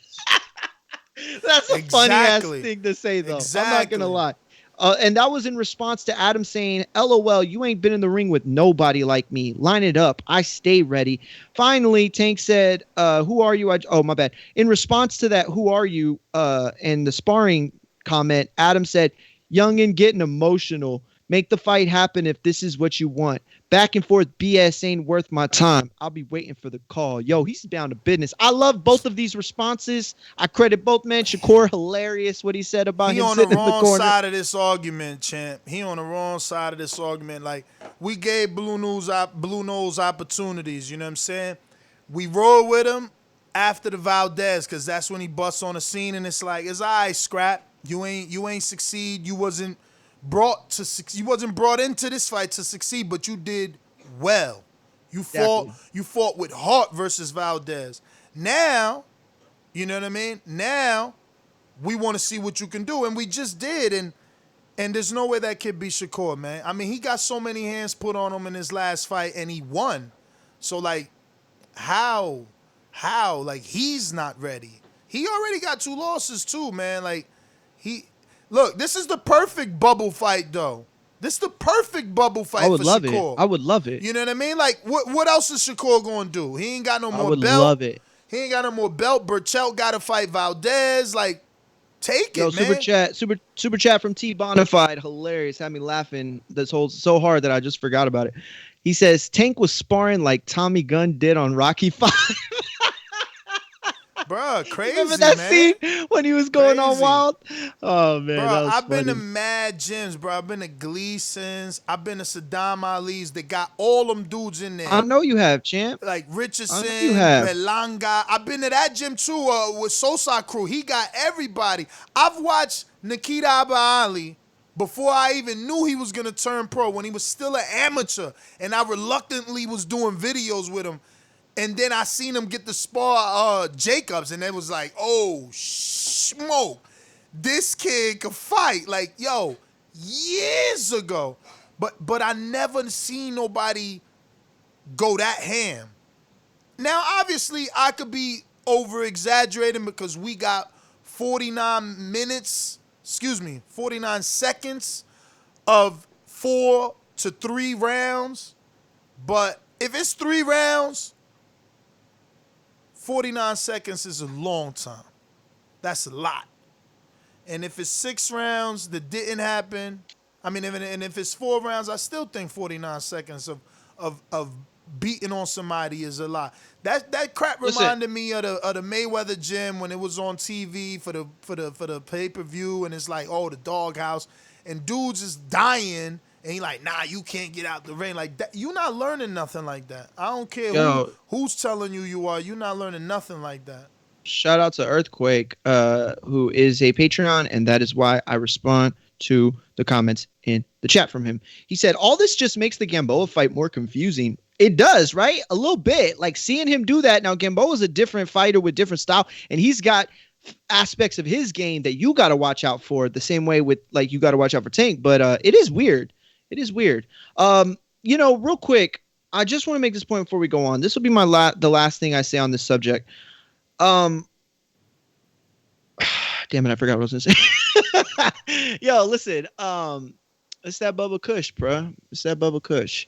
That's a funny ass thing to say, though. I'm not going to lie. And that was in response to Adam saying, LOL, you ain't been in the ring with nobody like me. Line it up. I stay ready. Finally, Tank said, who are you? My bad. In response to that, who are you? And the sparring comment, Adam said, youngin' getting emotional. Make the fight happen if this is what you want. Back and forth BS ain't worth my time. I'll be waiting for the call. Yo, he's down to business. I love both of these responses. I credit both men. Shakur, hilarious what he said about him sitting in the corner. He on the wrong side of this argument, champ. He on the wrong side of this argument. Like, we gave Blue Nose opportunities, you know what I'm saying? We roll with him after the Valdez because that's when he busts on the scene and it's like, it's all right, scrap. You ain't succeed. You wasn't brought into this fight to succeed, but you did well. You fought with heart versus Valdez. Now, you know what I mean? Now we want to see what you can do. And we just did. And there's no way that kid beat Shakur, man. I mean, he got so many hands put on him in his last fight, and he won. So, like, how? Like, he's not ready. He already got 2 losses, too, man. Like, look, this is the perfect bubble fight, though. This is the perfect bubble fight for Shakur. I would love it. You know what I mean? Like, what else is Shakur going to do? He ain't got no more belt. I would love it. He ain't got no more belt. Burchell got to fight Valdez. Like, take it, man. Super chat from T Bonafide. Hilarious. Had me laughing this whole so hard that I just forgot about it. He says Tank was sparring like Tommy Gunn did on Rocky 5. Bruh, crazy, Remember that man. scene when he was going on wild? Oh, man, Bro, I've funny. been to mad gyms, bro. I've been to Gleason's. I've been to Saddam Ali's. They got all them dudes in there. I know you have, champ. Like Richardson, you have. Belanga. I've been to that gym too with Sosa Crew. He got everybody. I've watched Nikita Abba Ali before I even knew he was going to turn pro, when he was still an amateur, and I reluctantly was doing videos with him. And then I seen him get the spar Jacobs, and it was like, oh, smoke. This kid could fight. Like, yo, years ago. But I never seen nobody go that ham. Now, obviously, I could be over-exaggerating because we got 49 seconds of 4 to 3 rounds. But if it's 3 rounds, 49 seconds is a long time. That's a lot. And if it's 6 rounds that didn't happen, I mean, and if it's 4 rounds, I still think 49 seconds of beating on somebody is a lot. That crap reminded me of the Mayweather gym when it was on TV for the pay-per-view, and it's like, oh, the doghouse, and dudes is dying. And he like, nah, you can't get out the ring like that. You're not learning nothing like that. I don't care who's telling you are. You're not learning nothing like that. Shout out to Earthquake, who is a Patreon, and that is why I respond to the comments in the chat from him. He said, all this just makes the Gamboa fight more confusing. It does, right? A little bit. Like, seeing him do that. Now, Gamboa is a different fighter with different style, and he's got aspects of his game that you got to watch out for, the same way with, like, you got to watch out for Tank. But it is weird. It is weird. Real quick, I just want to make this point before we go on. This will be the last thing I say on this subject. Damn it, I forgot what I was going to say. Yo, listen. It's that Bubba Kush, bro. It's that Bubba Kush.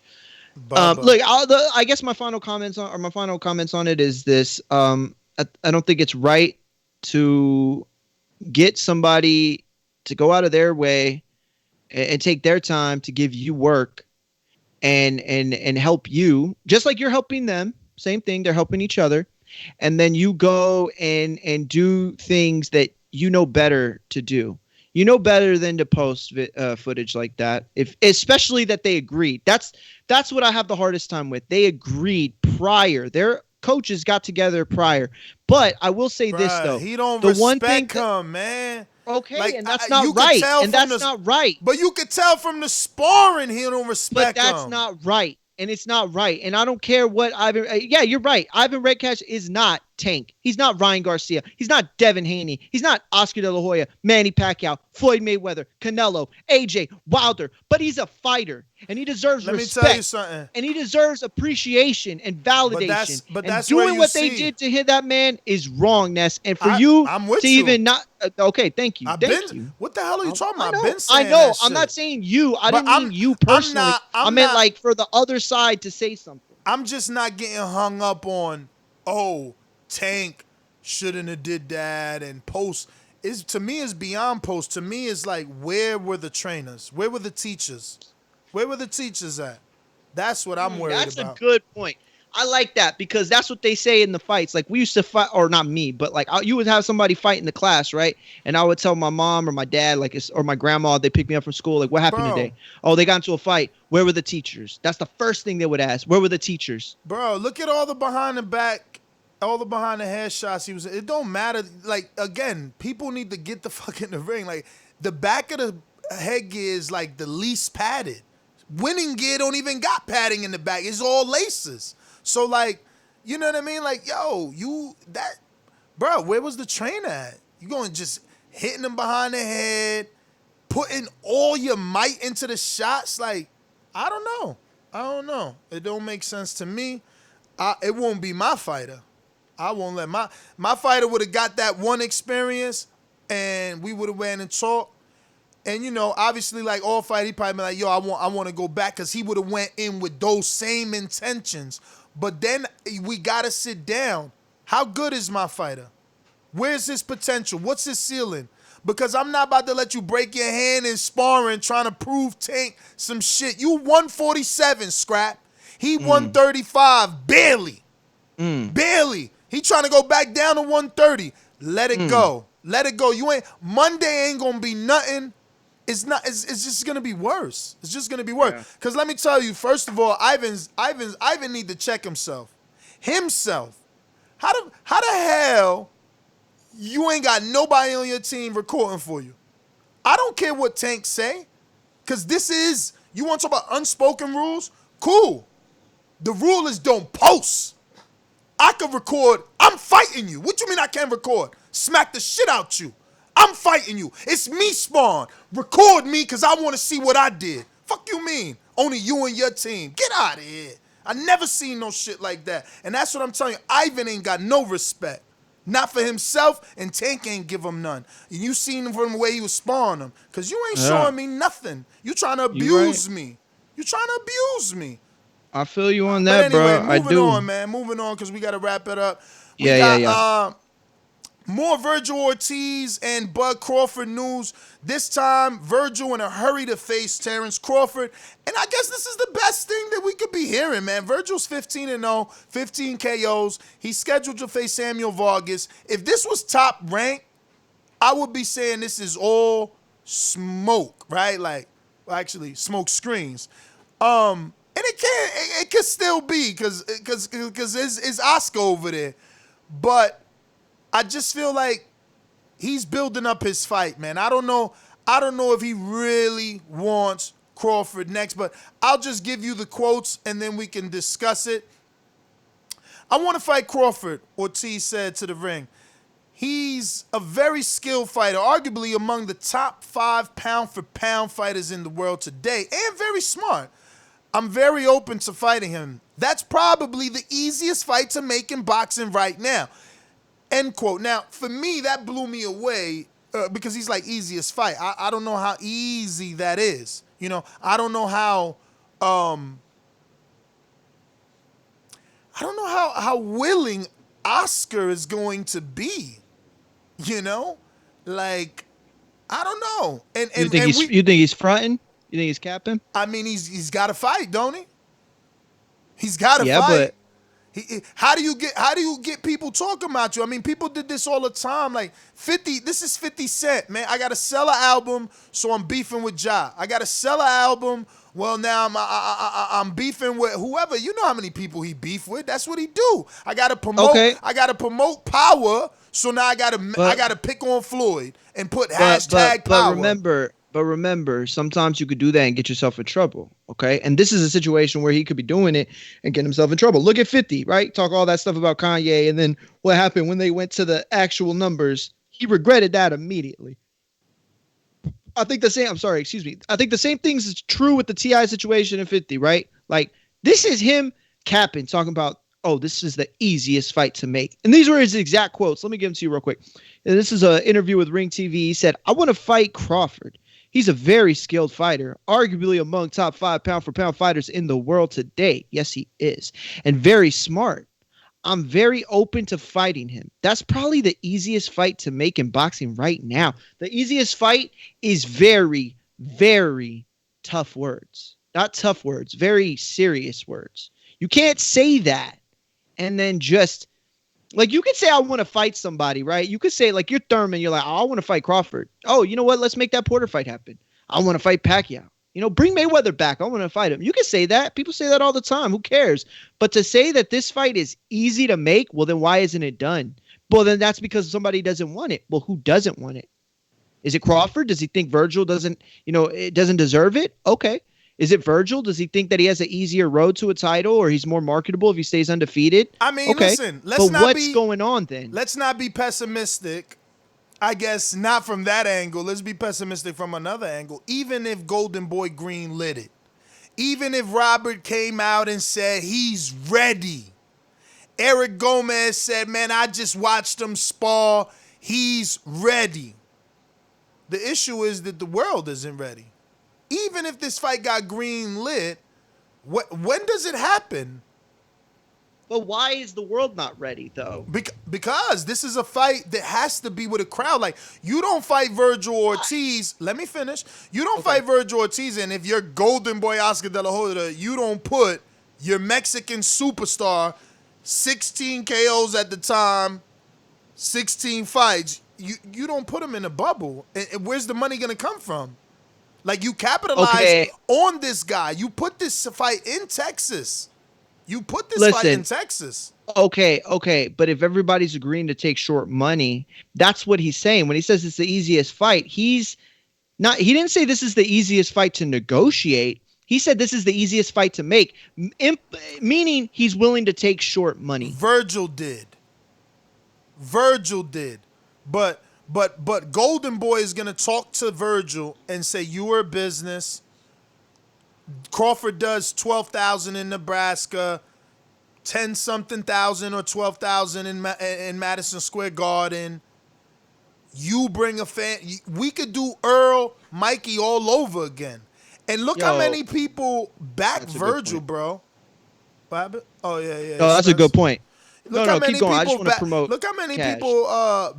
Look, I guess my final comments on it is this. I don't think it's right to get somebody to go out of their way and take their time to give you work and help you, just like you're helping them. Same thing, they're helping each other. And then you go and do things that you know better to do. You know better than to post footage like that, especially that they agreed. That's what I have the hardest time with. They agreed prior. Their coaches got together prior. But I will say this, though. He don't respect him, man. Okay, like, and that's not right. And that's not right. But you could tell from the sparring he don't respect him. But that's not right. And it's not right. And I don't care what Ivan... yeah, you're right. Ivan Redkach is not Tank. He's not Ryan Garcia. He's not Devin Haney. He's not Oscar De La Hoya, Manny Pacquiao, Floyd Mayweather, Canelo, AJ, Wilder. But he's a fighter. And he deserves respect. Let me tell you something. And he deserves appreciation and validation. But that's doing what they did to hit that man is wrong, Ness. And for you to even not... okay, thank you. What the hell are you talking about? I know. I'm not saying you. I didn't mean you personally. I meant like for the other side to say something. I'm just not getting hung up on, Tank shouldn't have did that, and post. To me, it's beyond post. To me, it's like, where were the trainers? Where were the teachers? Where were the teachers at? That's what I'm worried about. That's a good point. I like that because that's what they say in the fights. Like, we used to fight, or not me, but like you would have somebody fight in the class, right? And I would tell my mom or my dad, or my grandma, they pick me up from school, like, what happened today? Oh, they got into a fight. Where were the teachers? That's the first thing they would ask. Where were the teachers? Bro, look at all the behind the back, all the behind the head shots he was. It don't matter. Like, again, people need to get the fuck in the ring. Like, the back of the headgear is like the least padded. Winning gear don't even got padding in the back. It's all laces. So, like, you know what I mean? Like, yo, bro, where was the trainer at? You going to just hitting him behind the head, putting all your might into the shots. Like, I don't know. It don't make sense to me. It won't be my fighter. I won't let my fighter would have got that one experience, and we would have went and talked. And, you know, obviously, like all fight, he probably be like, yo, I want to go back, because he would have went in with those same intentions. But then we got to sit down. How good is my fighter? Where's his potential? What's his ceiling? Because I'm not about to let you break your hand in sparring trying to prove Tank some shit. You 147, Scrap. He 135, barely. Barely. He trying to go back down to 130. Let it go. Let it go. Monday ain't gonna be nothing. It's just gonna be worse. It's just gonna be worse. Yeah. Cause let me tell you, first of all, Ivan need to check himself. How the hell you ain't got nobody on your team recording for you? I don't care what Tank say, cause you want to talk about unspoken rules? Cool. The rule is don't post. I can record. I'm fighting you. What you mean I can't record? Smack the shit out you. I'm fighting you. It's me, Spawn. Record me because I want to see what I did. Fuck you mean? Only you and your team. Get out of here. I never seen no shit like that. And that's what I'm telling you. Ivan ain't got no respect. Not for himself, and Tank ain't give him none. And you seen him from the way he was sparring him. Because you ain't showing me nothing. You trying to abuse me. You trying to abuse me. I feel you on that, anyway, bro. I do. Moving on, because we got to wrap it up. Yeah. More Vergil Ortiz and Bud Crawford news. This time, Vergil in a hurry to face Terrence Crawford. And I guess this is the best thing that we could be hearing, man. Vergil's 15-0, 15 KOs. He's scheduled to face Samuel Vargas. If this was top rank, I would be saying this is all smoke, right? Like, actually, smoke screens. And it could still be because it's Oscar over there. But I just feel like he's building up his fight, man. I don't know if he really wants Crawford next, but I'll just give you the quotes and then we can discuss it. I want to fight Crawford, Ortiz said to the ring. He's a very skilled fighter, arguably among the top 5 pound-for-pound fighters in the world today, and very smart. I'm very open to fighting him. That's probably the easiest fight to make in boxing right now. End quote. Now, for me, that blew me away because he's like easiest fight. I don't know how easy that is. You know, I don't know how how willing Oscar is going to be. You know, like I don't know. And you think he's fronting? You think he's capping? I mean, he's got to fight, don't he? He's got to fight. But how do you get people talking about you? I mean, people did this all the time. Like 50, this is 50 Cent, man. I got to sell an album, so I'm beefing with Ja. I got to sell an album. Well, now I'm beefing with whoever. You know how many people he beef with. That's what he do. I got to promote. Okay. I got to promote power. So now I got to pick on Floyd and put hashtag power. But remember, sometimes you could do that and get yourself in trouble, okay? And this is a situation where he could be doing it and getting himself in trouble. Look at 50, right? Talk all that stuff about Kanye, and then what happened when they went to the actual numbers, he regretted that immediately. I think the same thing is true with the T.I. situation in 50, right? Like, this is him capping, talking about, oh, this is the easiest fight to make. And these were his exact quotes. Let me give them to you real quick. And this is an interview with Ring TV. He said, I want to fight Crawford. He's a very skilled fighter, arguably among top 5 pound-for-pound fighters in the world today. Yes, he is. And very smart. I'm very open to fighting him. That's probably the easiest fight to make in boxing right now. The easiest fight is very, very tough words. Not tough words, very serious words. You can't say that and then just... Like, you could say, I want to fight somebody, right? You could say, like, you're Thurman. You're like, oh, I want to fight Crawford. Oh, you know what? Let's make that Porter fight happen. I want to fight Pacquiao. You know, bring Mayweather back. I want to fight him. You can say that. People say that all the time. Who cares? But to say that this fight is easy to make, well, then why isn't it done? Well, then that's because somebody doesn't want it. Well, who doesn't want it? Is it Crawford? Does he think Vergil doesn't deserve it? Okay. Is it Vergil? Does he think that he has an easier road to a title, or he's more marketable if he stays undefeated? I mean, okay. Listen, what's going on then? Let's not be pessimistic I guess not from that angle. Let's be pessimistic from another angle. Even if Golden Boy Green lit it, even if Robert came out and said he's ready, Eric Gomez said, man, I just watched him spar, he's ready. The issue is that the world isn't ready. Even if this fight got green lit, when does it happen? But why is the world not ready, though? Because this is a fight that has to be with a crowd. Like, you don't fight Vergil Ortiz. Let me finish. You don't fight Vergil Ortiz, and if you're Golden Boy Oscar De La Hoya, you don't put your Mexican superstar, 16 KOs at the time, 16 fights. You don't put him in a bubble. And where's the money going to come from? Like, you capitalize on this guy. You put this fight in Texas. You put this fight in Texas. Okay. But if everybody's agreeing to take short money, that's what he's saying. When he says it's the easiest fight, he didn't say this is the easiest fight to negotiate. He said this is the easiest fight to make, meaning he's willing to take short money. Vergil did. But Golden Boy is going to talk to Vergil and say, you are a business. Crawford does 12,000 in Nebraska, 10-something thousand or 12,000 in Madison Square Garden. You bring a fan. We could do Earl, Mikey all over again. And look how many people back Vergil, bro. What happened? Oh, yeah. No, that's a good point. Look how many keep going. I just people want to promote. Look how many cash. people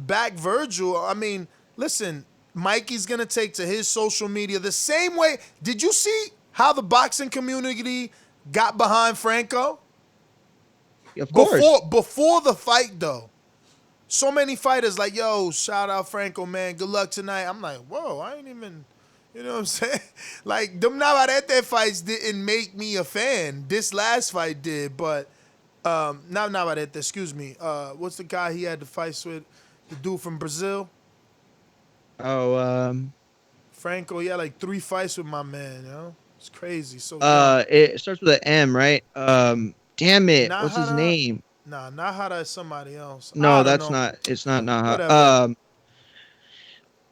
back Vergil. I mean, listen, Mikey's going to take to his social media the same way. Did you see how the boxing community got behind Franco? Of course. Before the fight, though, so many fighters like, yo, shout out Franco, man. Good luck tonight. I'm like, whoa, I ain't even, you know what I'm saying? Like, them Navarrete fights didn't make me a fan. This last fight did, but not Navarrete, excuse me. What's the guy he had the fights with? The dude from Brazil? Franco, he had like 3 fights with my man, you know? It's crazy. So it starts with an M, right? Damn it. Nahara? What's his name? Nah, Nahara is somebody else. No, that's not. It's not Nahara.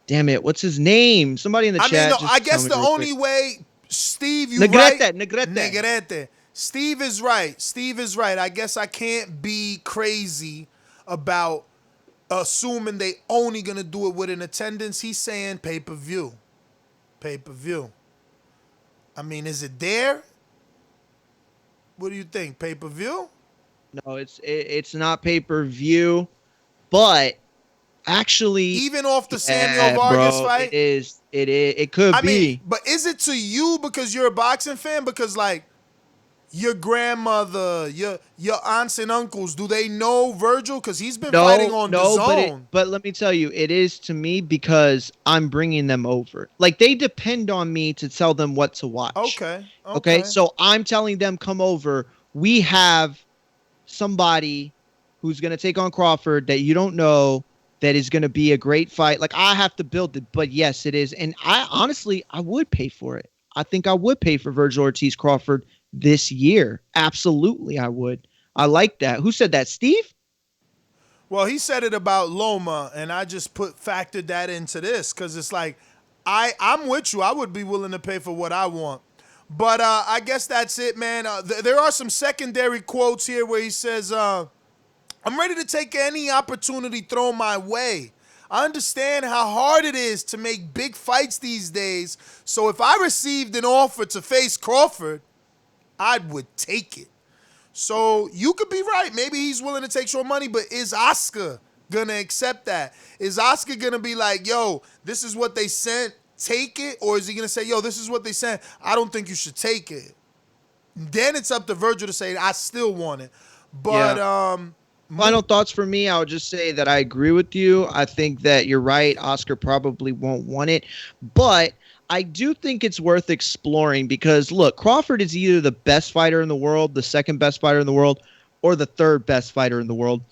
Damn it. What's his name? Somebody in the chat. I guess the only way, Steve, you Negrete, right? Negrete. Steve is right. I guess I can't be crazy about assuming they only gonna do it with an attendance. He's saying pay-per-view. I mean, is it there? What do you think? Pay-per-view? No, it's not pay-per-view, but actually, even off the Samuel Vargas fight, it is. It could be. Mean, but is it to you because you're a boxing fan? Because like your grandmother, your aunts and uncles, do they know Vergil? Because he's been fighting on the zone. But let me tell you, it is to me because I'm bringing them over. Like, they depend on me to tell them what to watch. Okay. So I'm telling them, come over. We have somebody who's going to take on Crawford that you don't know, that is going to be a great fight. Like, I have to build it, but yes, it is. And I would pay for it. I think I would pay for Vergil Ortiz Crawford this year. Absolutely, I would. I like that. Who said that? Steve? Well, he said it about Loma, and I just factored that into this because it's like, I'm with you. I would be willing to pay for what I want. But I guess that's it, man. There are some secondary quotes here where he says, I'm ready to take any opportunity thrown my way. I understand how hard it is to make big fights these days. So if I received an offer to face Crawford, I would take it. So you could be right. Maybe he's willing to take short money, but is Oscar going to accept that? Is Oscar going to be like, yo, this is what they sent, take it? Or is he going to say, yo, this is what they sent, I don't think you should take it? Then it's up to Vergil to say, I still want it. But final thoughts for me, I would just say that I agree with you. I think that you're right. Oscar probably won't want it. But I do think it's worth exploring because, look, Crawford is either the best fighter in the world, the second best fighter in the world, or the third best fighter in the world.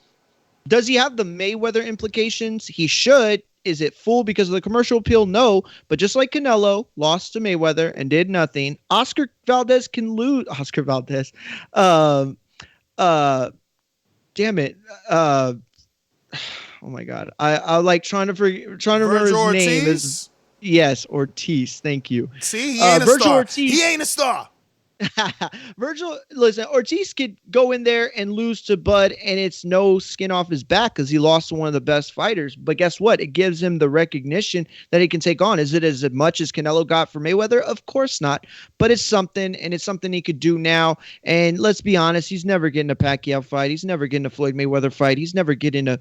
Does he have the Mayweather implications? He should. Is it full because of the commercial appeal? No. But just like Canelo lost to Mayweather and did nothing, Oscar Valdez can lose. Oscar Valdez. Damn it. Oh Oh my God, I like trying to remember his Vergil name. Ortiz? Yes, Ortiz. Thank you. See, he ain't a Vergil star. Ortiz. He ain't a star. Virgil, listen, Ortiz could go in there and lose to Bud, and it's no skin off his back because he lost to one of the best fighters. But guess what? It gives him the recognition that he can take on. Is it as much as Canelo got for Mayweather? Of course not. But it's something, and it's something he could do now. And let's be honest, he's never getting a Pacquiao fight. He's never getting a Floyd Mayweather fight. He's never getting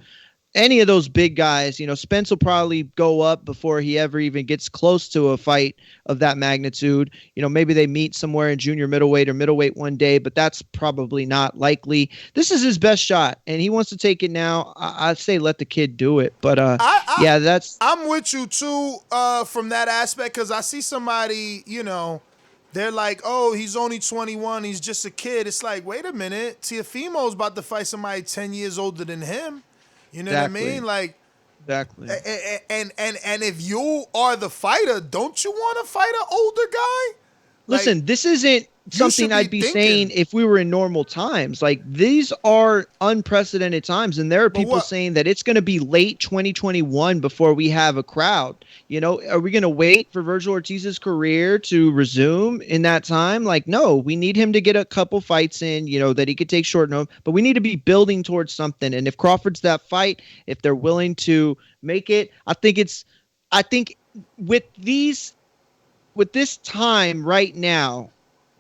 any of those big guys. Spence will probably go up before he ever even gets close to a fight of that magnitude. Maybe they meet somewhere in junior middleweight or middleweight one day, but that's probably not likely. This is his best shot, and he wants to take it now. I'd say let the kid do it. But I'm with you too from that aspect, because I see somebody, they're like, oh, he's only 21, he's just a kid. It's like, wait a minute, Teofimo's about to fight somebody 10 years older than him. You know what I mean? Like, exactly. And if you are the fighter, don't you want to fight an older guy? Listen, this isn't something I'd be saying if we were in normal times. Like, these are unprecedented times, and there are people saying that it's going to be late 2021 before we have a crowd. Are we going to wait for Vergil Ortiz's career to resume in that time? Like, no, we need him to get a couple fights in, that he could take short notice, but we need to be building towards something. And if Crawford's that fight, if they're willing to make it, I think with this time right now,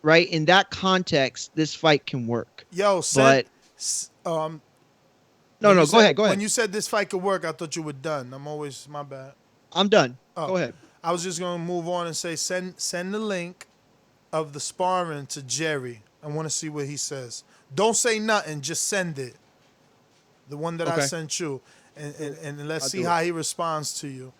right, in that context, this fight can work. Yo, No, go ahead. When you said this fight could work, I thought you were done. My bad. I'm done. Oh, go ahead. I was just going to move on and say send the link of the sparring to Jerry. I want to see what he says. Don't say nothing, just send it. The one that I sent you. And let's see how he responds to you.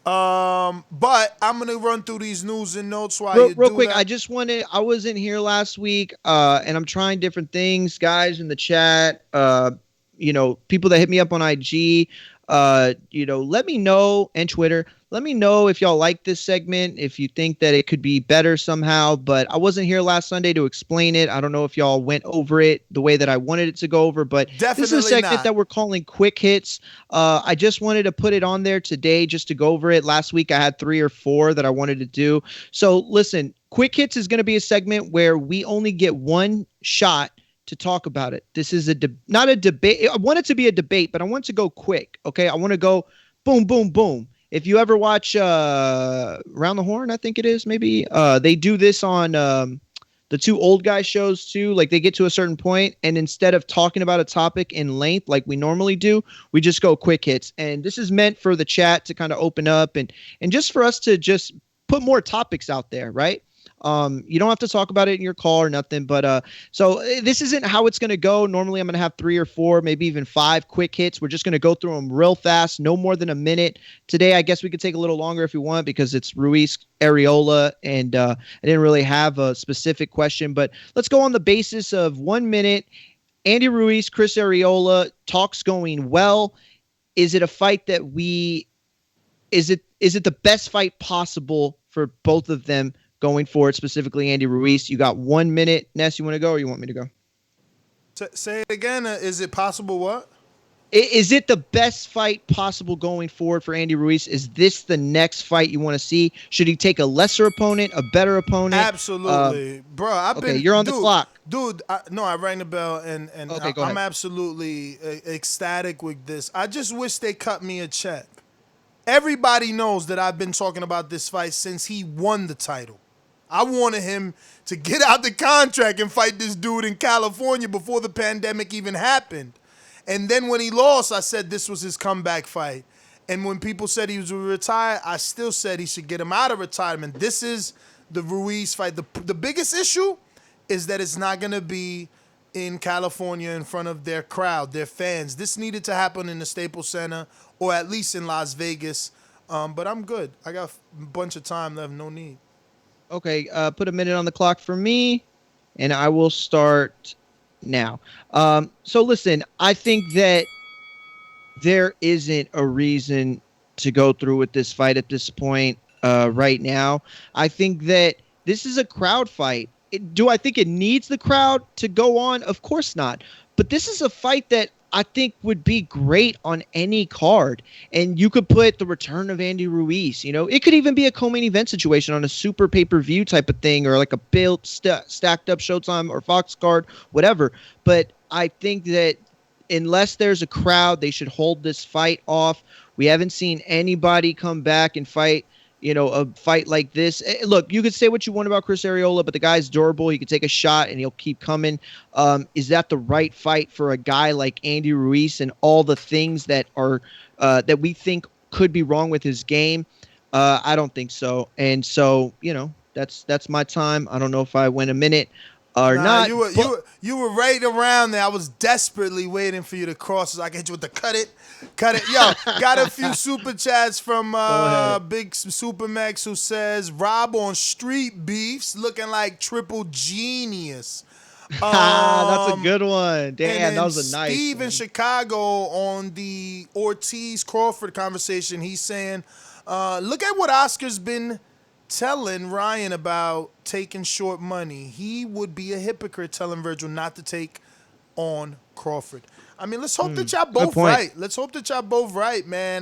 But I'm gonna run through these news and notes while real quick. That. I wasn't here last week, and I'm trying different things, guys in the chat. People that hit me up on IG. Let me know, and Twitter. Let me know if y'all like this segment, if you think that it could be better somehow. But I wasn't here last Sunday to explain it. I don't know if y'all went over it the way that I wanted it to go over, but definitely this is a segment that we're calling Quick Hits. I just wanted to put it on there today just to go over it. Last week I had 3 or 4 that I wanted to do. So listen, Quick Hits is going to be a segment where we only get one shot to talk about it. This is not a debate. I want it to be a debate, but I want to go quick. Okay. I want to go boom, boom, boom. If you ever watch Round the Horn, I think it is, maybe they do this on the 2 old guy shows too. Like, they get to a certain point, and instead of talking about a topic in length like we normally do, we just go quick hits. And this is meant for the chat to kind of open up and just for us to just put more topics out there, right? You don't have to talk about it in your call or nothing, but so this isn't how it's going to go. Normally I'm going to have 3 or 4, maybe even 5 quick hits. We're just going to go through them real fast, no more than a minute. Today, I guess we could take a little longer if you want, because it's Ruiz, Arreola, and I didn't really have a specific question, but let's go on the basis of 1 minute. Andy Ruiz, Chris Arreola, talks going well. Is it a fight that is it the best fight possible for both of them going forward, specifically Andy Ruiz? You got 1 minute. Ness, you want to go or you want me to go? Say it again. Is it possible what? Is it the best fight possible going forward for Andy Ruiz? Is this the next fight you want to see? Should he take a lesser opponent, a better opponent? Absolutely. Bro, you're on the clock. Dude, I rang the bell, and okay, I'm absolutely ecstatic with this. I just wish they cut me a check. Everybody knows that I've been talking about this fight since he won the title. I wanted him to get out the contract and fight this dude in California before the pandemic even happened. And then when he lost, I said this was his comeback fight. And when people said he was retired, I still said he should get him out of retirement. This is the Ruiz fight. The biggest issue is that it's not going to be in California in front of their crowd, their fans. This needed to happen in the Staples Center or at least in Las Vegas. But I'm good. I got a bunch of time left, no need. Okay, put a minute on the clock for me, and I will start now. So listen, I think that there isn't a reason to go through with this fight at this point right now. I think that this is a crowd fight. Do I think it needs the crowd to go on? Of course not. But this is a fight that I think would be great on any card. And you could put the return of Andy Ruiz. You know, it could even be a co-main event situation on a super pay-per-view type of thing, or like a built stacked up Showtime or Fox card, whatever. But I think that unless there's a crowd, they should hold this fight off. We haven't seen anybody come back and fight, you know, a fight like this. Look, you could say what you want about Chris Arreola, but the guy's durable. He can take a shot and he'll keep coming. Is that the right fight for a guy like Andy Ruiz and all the things that are that we think could be wrong with his game? I don't think so. And so, you know, that's my time. I don't know if I went a minute or not. You were right around there. I was desperately waiting for you to cross so I could hit you with the cut it. Yo, got a few super chats from Big Supermax who says Rob on Street Beefs looking like triple genius. That's a good one. Damn, that was a nice Steve one. in Chicago on the Ortiz Crawford conversation. He's saying, look at what Oscar's been telling Ryan about taking short money. He would be a hypocrite telling Vergil not to take on Crawford. I mean, let's hope that y'all both right. Let's hope that y'all both right, man.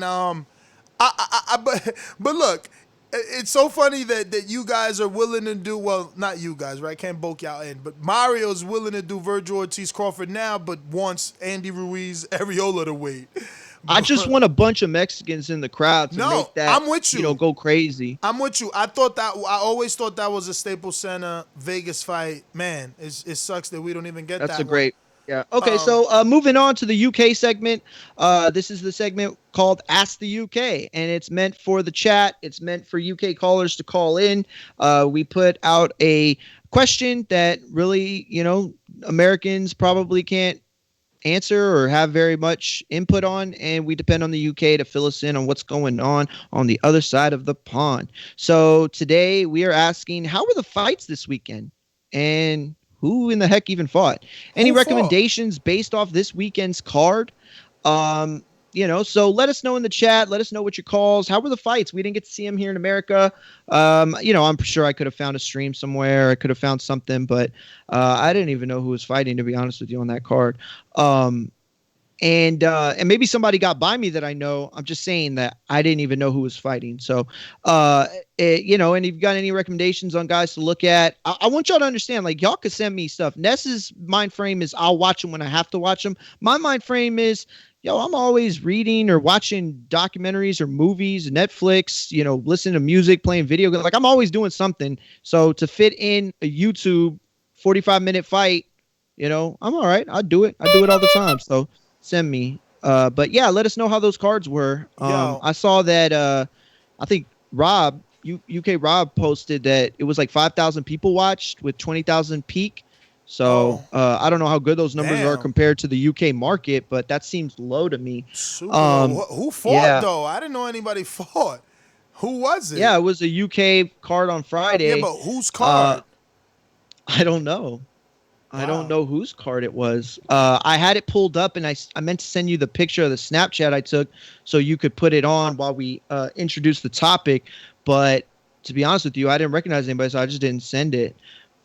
But look, it's so funny that you guys are willing to do, well, not you guys, right? Can't boke y'all in, but Mario's willing to do Vergil Ortiz Crawford now, but wants Andy Ruiz Arreola to wait. I just want a bunch of Mexicans in the crowd to make that, I'm with you. Go crazy. I'm with you. I always thought that was a Staples Center Vegas fight. Man, it sucks that we don't even get that. That's a great. Yeah. Okay. So moving on to the UK segment. This is the segment called Ask the UK, and it's meant for the chat. It's meant for UK callers to call in. We put out a question that really, Americans probably can't answer or have very much input on, and we depend on the UK to fill us in on what's going on the other side of the pond. So today we are asking, how were the fights this weekend? And who in the heck even fought? Any recommendations based off this weekend's card? So let us know in the chat. Let us know what your calls. How were the fights? We didn't get to see them here in America. I'm sure I could have found a stream somewhere. I could have found something, but I didn't even know who was fighting, to be honest with you, on that card. And maybe somebody got by me that I know. I'm just saying that I didn't even know who was fighting. So, and if you've got any recommendations on guys to look at, I want y'all to understand, like, y'all could send me stuff. Ness's mind frame is I'll watch them when I have to watch them. My mind frame is, I'm always reading or watching documentaries or movies, Netflix, listening to music, playing video games. Like, I'm always doing something. So to fit in a YouTube 45-minute fight, I'm all right. I do it. I do it all the time. So send me. But yeah, let us know how those cards were. I saw that I think Rob, UK Rob posted that it was like 5,000 people watched with 20,000 peak. So I don't know how good those numbers are compared to the UK market, but that seems low to me. Who fought though? I didn't know anybody fought. Who was it? Yeah, it was a UK card on Friday. Yeah, but whose card? I don't know. Wow. I don't know whose card it was. I had it pulled up, and I meant to send you the picture of the Snapchat I took so you could put it on while we introduce the topic. But to be honest with you, I didn't recognize anybody, so I just didn't send it.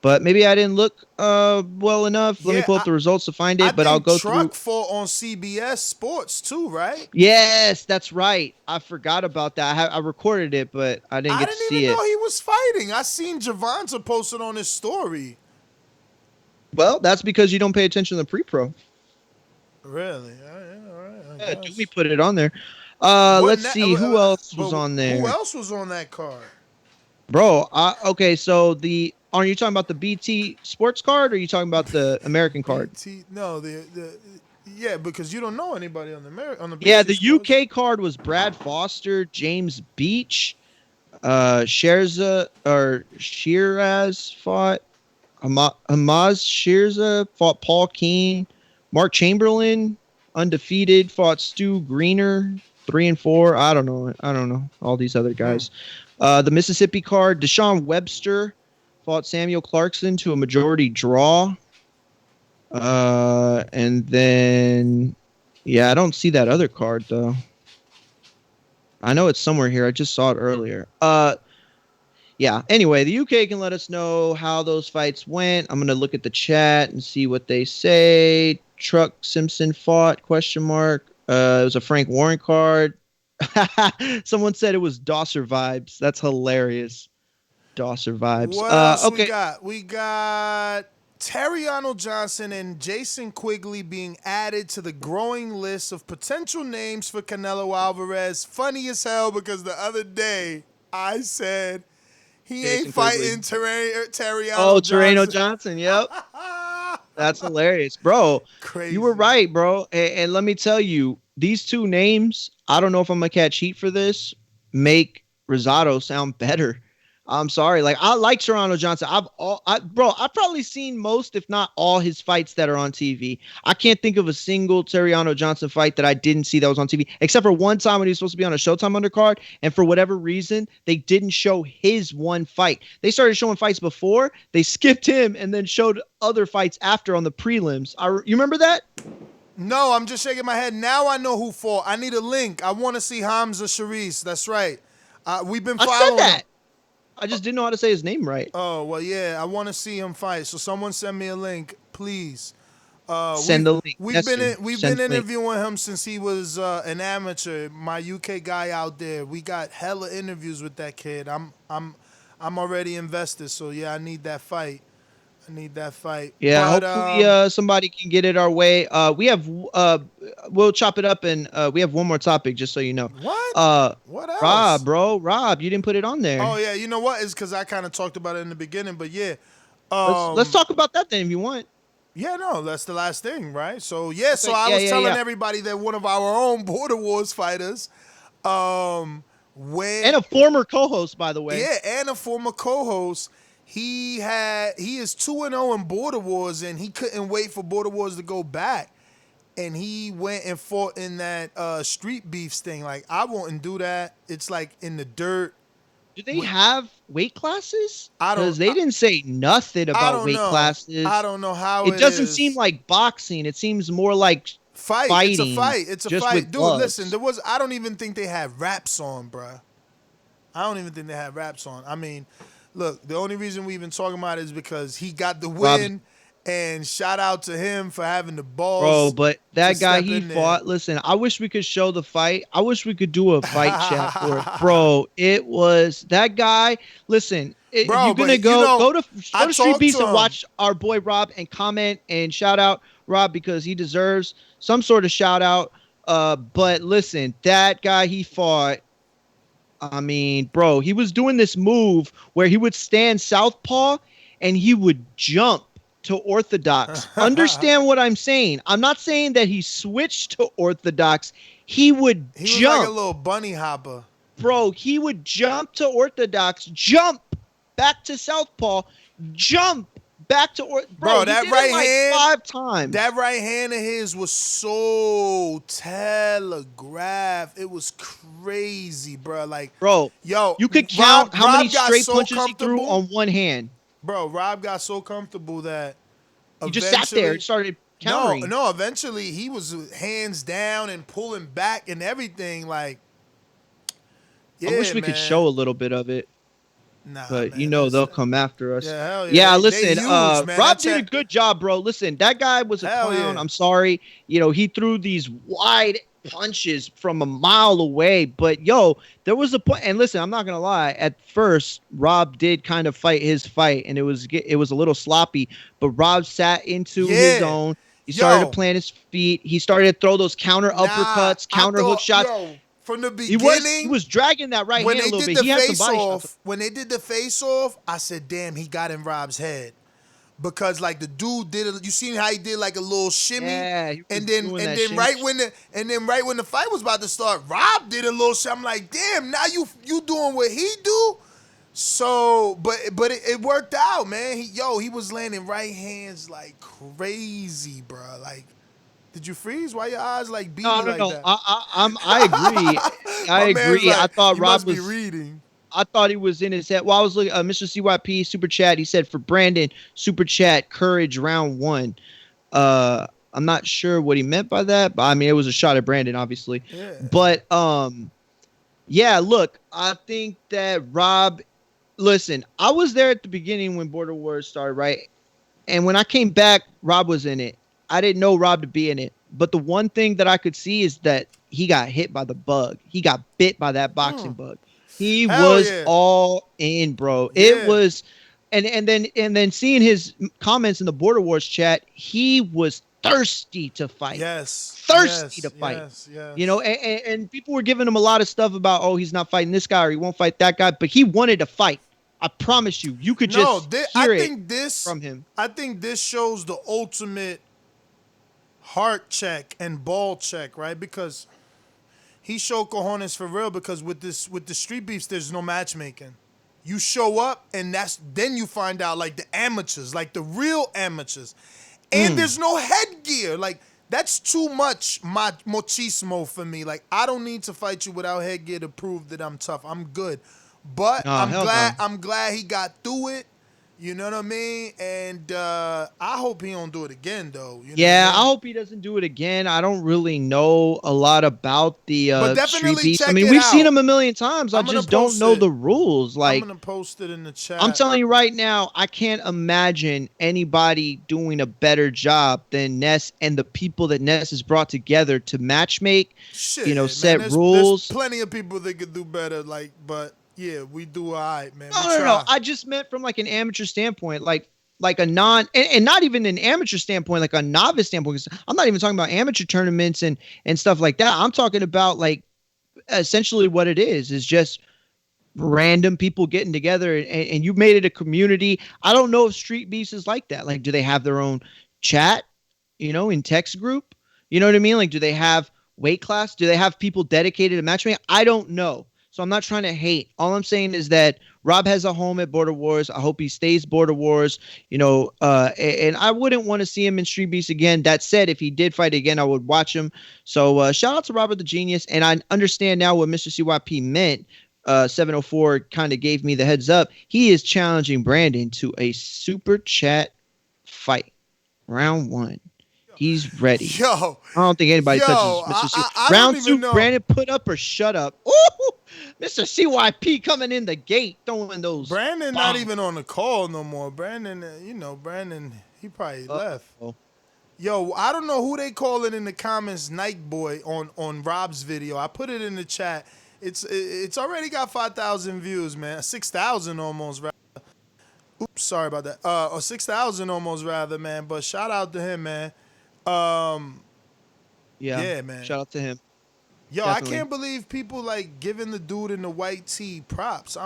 But maybe I didn't look well enough. Let me pull up the results to find it. But I'll go through. Truck fought on CBS Sports too, right? Yes, that's right. I forgot about that. I recorded it, but I didn't get to see it. I didn't even know he was fighting. I seen Javonta posted on his story. Well, that's because you don't pay attention to the pre-pro. Really? All right. Yeah, Jimmy put it on there. Let's see. Who else was on there? Who else was on that card? Bro, okay, so are you talking about the BT Sports card, or are you talking about the American card? No, because you don't know anybody on the BT Yeah, the Sports. UK card was Brad Foster, James Beach, Shiraz fought, Hamaz Shirza fought Paul Keane, Mark Chamberlain, undefeated, fought Stu Greener, 3-4. I don't know all these other guys. The Mississippi card, Deshaun Webster fought Samuel Clarkson to a majority draw. And then, I don't see that other card, though. I know it's somewhere here. I just saw it earlier. yeah. Anyway, the UK can let us know how those fights went. I'm gonna look at the chat and see what they say. Truck Simpson fought? Question mark. It was a Frank Warren card. Someone said it was Dosser vibes. That's hilarious. Dosser vibes. What else Okay. we got? We got Tureano Johnson and Jason Quigley being added to the growing list of potential names for Canelo Alvarez. Funny as hell because the other day I said he Jason ain't fighting Tureano Johnson. Tureano Johnson. Yep. That's hilarious, bro. Crazy. You were right, bro. And let me tell you, these two names, I don't know if I'm gonna catch heat for this, make Rosado sound better. I'm sorry. Like, I like Tureano Johnson. I've probably seen most, if not all, his fights that are on TV. I can't think of a single Tureano Johnson fight that I didn't see that was on TV, except for one time when he was supposed to be on a Showtime undercard, and for whatever reason, they didn't show his one fight. They started showing fights before, they skipped him, and then showed other fights after on the prelims. You remember that? No, I'm just shaking my head. Now I know who fought. I need a link. I want to see Hamza Sharice. That's right. We've been following I said that. him. I just didn't know how to say his name right. Oh, well, yeah. I want to see him fight. So someone send me a link, please. Send the link. We've been interviewing him since he was an amateur. My UK guy out there. We got hella interviews with that kid. I'm already invested. So yeah, I need that fight. Yeah, but, hopefully somebody can get it our way. We have we'll chop it up, and we have one more topic, just so you know. What? What else? Rob, you didn't put it on there. Oh yeah, you know what? It's because I kind of talked about it in the beginning, but yeah. Let's talk about that then if you want. Yeah, no, that's the last thing, right? So yeah, so I was telling everybody that one of our own Border Wars fighters, and a former co-host, by the way. Yeah, and a former co-host. He is 2-0 in Border Wars, and he couldn't wait for Border Wars to go back. And he went and fought in that street beefs thing. Like, I wouldn't do that. It's like in the dirt. Do they have weight classes? I don't. Because they didn't say nothing about weight classes. I don't know how it doesn't seem like boxing. It seems more like fighting. It's a fight. Dude, listen, I don't even think they had wraps on, bruh. I don't even think they had wraps on. I mean, look, the only reason we even talking about it is because he got the win, and shout out to him for having the balls. Bro, but that guy he fought, listen, I wish we could show the fight. I wish we could do a fight chat for it. Bro, it was that guy. Listen, bro, you're going to go to Street Beast and watch our boy Rob and comment and shout out Rob because he deserves some sort of shout out. But listen, that guy he fought, I mean, bro, he was doing this move where he would stand southpaw and he would jump to orthodox. Understand what I'm saying? I'm not saying that he switched to orthodox. He would jump. He was like a little bunny hopper. Bro, he would jump to orthodox, jump back to southpaw, jump back to bro, that right hand 5 times. That right hand of his was so telegraphed. It was crazy, bro. Like, bro, yo, you could count how many straight punches he threw on one hand. Bro, Rob got so comfortable that he just sat there and started countering. No, eventually he was hands down and pulling back and everything. Like, yeah, I wish we could show a little bit of it. Nah, but man, you know they'll come after us. Yeah, hell yeah. Yeah, listen, man. Rob did a good job, bro. Listen, that guy was a clown. Yeah. I'm sorry. You know, he threw these wide punches from a mile away. But, yo, there was a point. And listen, I'm not going to lie. At first, Rob did kind of fight his fight, and it was a little sloppy. But Rob sat into his own. He started to plant his feet. He started to throw those counter uppercuts, counter hook shots. From the beginning, he was dragging that right hand a little bit. He had some body shots. When they did the face off, I said, "Damn, he got in Rob's head," because like the dude did. You seen how he did like a little shimmy, and then right when the fight was about to start, Rob did a little shimmy. I'm like, "Damn, now you doing what he do?" So, but it worked out, man. He was landing right hands like crazy, bro. Like. Did you freeze? Why your eyes like beating like that? I agree. I agree. Like, I thought Rob was reading. I thought he was in his head. Well, I was looking. Mr. CYP super chat. He said for Brandon super chat courage round 1. I'm not sure what he meant by that, but I mean it was a shot at Brandon, obviously. Yeah. But yeah. Look, I think that Rob listen, I was there at the beginning when Border Wars started, right? And when I came back, Rob was in it. I didn't know Rob to be in it. But the one thing that I could see is that he got hit by the bug. He got bit by that boxing bug. He Hell was yeah. all in, bro. Yeah. It was, and then seeing his comments in the Border Wars chat, he was thirsty to fight. Yes. Thirsty to fight. Yes. You know, and people were giving him a lot of stuff about, oh, he's not fighting this guy or he won't fight that guy, but he wanted to fight. I promise you could just hear it from him. I think this shows the ultimate heart check and ball check, right? Because he showed cojones for real. Because with the street beefs, there's no matchmaking. You show up, and then you find out like the amateurs, like the real amateurs, and there's no headgear. Like that's too much machismo for me. Like I don't need to fight you without headgear to prove that I'm tough. I'm good. But I'm glad he got through it. You know what I mean? And I hope he don't do it again, though. You know I hope he doesn't do it again. I don't really know a lot about the street beefs. I mean, we've seen him a million times. I just don't know the rules. Like, I'm gonna post it in the chat. I'm telling you right now, I can't imagine anybody doing a better job than Ness and the people that Ness has brought together to matchmake. Shit, set man, rules. There's plenty of people that could do better. Like, but. Yeah, we do all right, man. No. I just meant from like an amateur standpoint, like a non, and not even an amateur standpoint, like a novice standpoint. Because I'm not even talking about amateur tournaments and stuff like that. I'm talking about like essentially what it is just random people getting together, and you made it a community. I don't know if street beefs is like that. Like, do they have their own chat, in text group? You know what I mean? Like, do they have weight class? Do they have people dedicated to matchmaking? I don't know. So I'm not trying to hate. All I'm saying is that Rob has a home at Border Wars. I hope he stays Border Wars, and I wouldn't want to see him in Street Beefs again. That said, if he did fight again, I would watch him. So shout out to Robert the Genius. And I understand now what Mr. CYP meant. 704 kind of gave me the heads up. He is challenging Brandon to a super chat fight. Round 1. He's ready. Yo, I don't think anybody touches Mr. C. Round 2, Brandon, put up or shut up. Ooh, Mr. CYP coming in the gate, throwing those. Brandon not even on the call no more. Brandon, he probably left. Yo, I don't know who they calling in the comments. Nike Boy on Rob's video. I put it in the chat. It's already got 5,000 views, man. 6,000 almost. Oops, sorry about that. Or 6,000 almost rather, man. But shout out to him, man. Yeah, man. Shout out to him. Yo, Definitely. I can't believe people like giving the dude in the white tee props.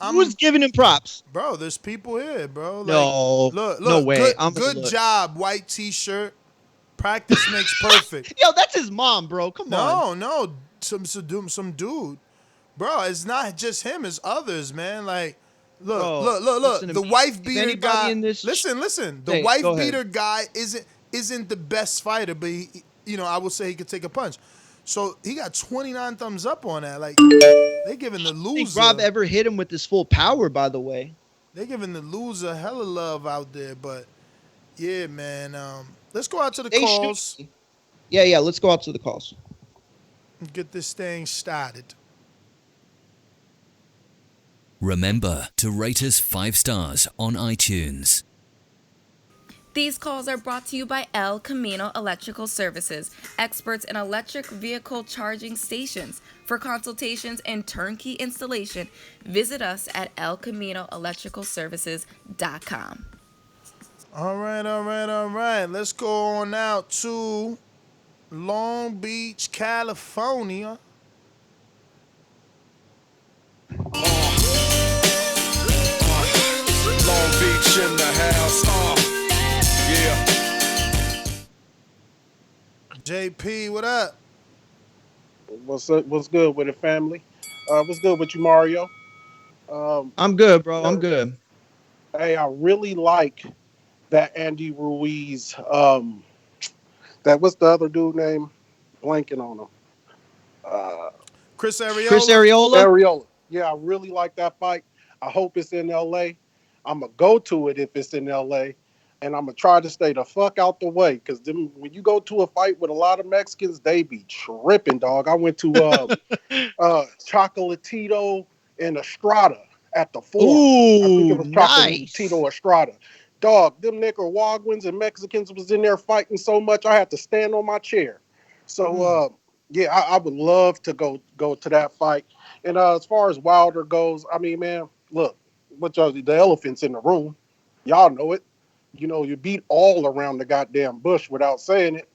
Who's giving him props? Bro, there's people here, bro. Like, No, look, no way. Good job, white t-shirt. Practice makes perfect. Yo, that's his mom, bro. Come on. No, some dude, bro. It's not just him. It's others, man. Like, look. The wife beater guy. Listen. The wife beater guy isn't the best fighter, but he, I would say he could take a punch. So he got 29 thumbs up on that. Like, they giving the loser. I think Rob ever hit him with his full power, by the way. They giving the loser hella love out there. But yeah, man. Let's go out to the calls. Yeah. Let's go out to the calls. Get this thing started. Remember to rate us 5 stars on iTunes. These calls are brought to you by El Camino Electrical Services, experts in electric vehicle charging stations. For consultations and turnkey installation, visit us at elcaminoelectricalservices.com. All right. Let's go on out to Long Beach, California. Long Beach in the house. Yeah. JP, what up? What's up? What's good with the family? What's good with you, Mario? I'm good, bro. I'm good. Hey, I really like that Andy Ruiz. That what's the other dude name? Blanking on him. Chris Arreola. Arreola. Yeah, I really like that fight. I hope it's in LA. I'm gonna go to it if it's in LA. And I'm going to try to stay the fuck out the way. Because when you go to a fight with a lot of Mexicans, they be tripping, dog. I went to Chocolatito and Estrada at the Forum. I think it Ooh, was nice. Tito Estrada. Dog, them Nicaraguans and Mexicans was in there fighting so much I had to stand on my chair. So yeah, I would love to go to that fight. And as far as Wilder goes, I mean, man, look, the elephant's in the room. Y'all know it. You know, you beat all around the goddamn bush without saying it.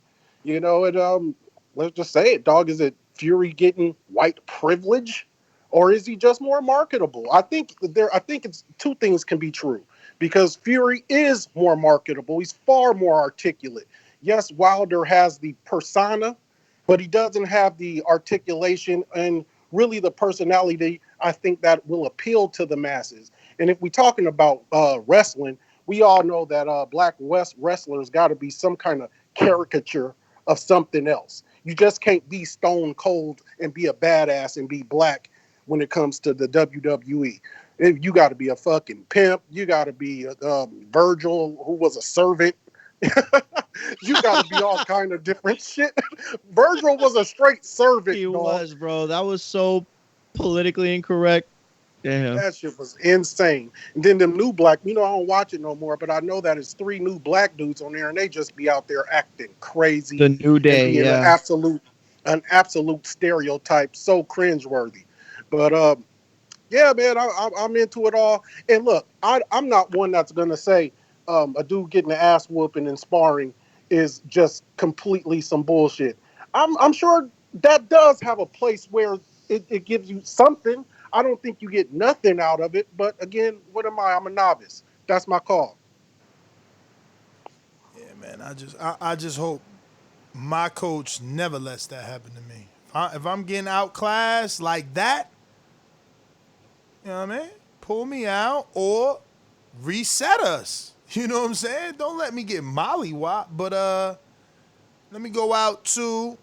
You know, and let's just say it, dog. Is it Fury getting white privilege, or is he just more marketable? I think it's two things can be true, because Fury is more marketable. He's far more articulate. Yes, Wilder has the persona, but he doesn't have the articulation and really the personality I think that will appeal to the masses. And if we're talking about wrestling, we all know that black wrestlers got to be some kind of caricature of something else. You just can't be stone cold and be a badass and be black when it comes to the WWE. You got to be a fucking pimp. You got to be Vergil, who was a servant. You got to be all kind of different shit. Vergil was a straight servant. He was, bro. That was so politically incorrect. Damn. That shit was insane. And then them new black, I don't watch it no more, but I know that it's 3 new black dudes on there, and they just be out there acting crazy. The New Day, yeah. An absolute stereotype, so cringeworthy. But yeah, man, I'm into it all. And look, I'm not one that's gonna say a dude getting an ass whooping and sparring is just completely some bullshit. I'm sure that does have a place where it gives you something. I don't think you get nothing out of it, but again, what am I? I'm a novice. That's my call. Yeah, man. I just hope my coach never lets that happen to me. If I'm getting outclassed like that, you know what I mean? Pull me out or reset us. You know what I'm saying? Don't let me get mollywopped. But let me go out to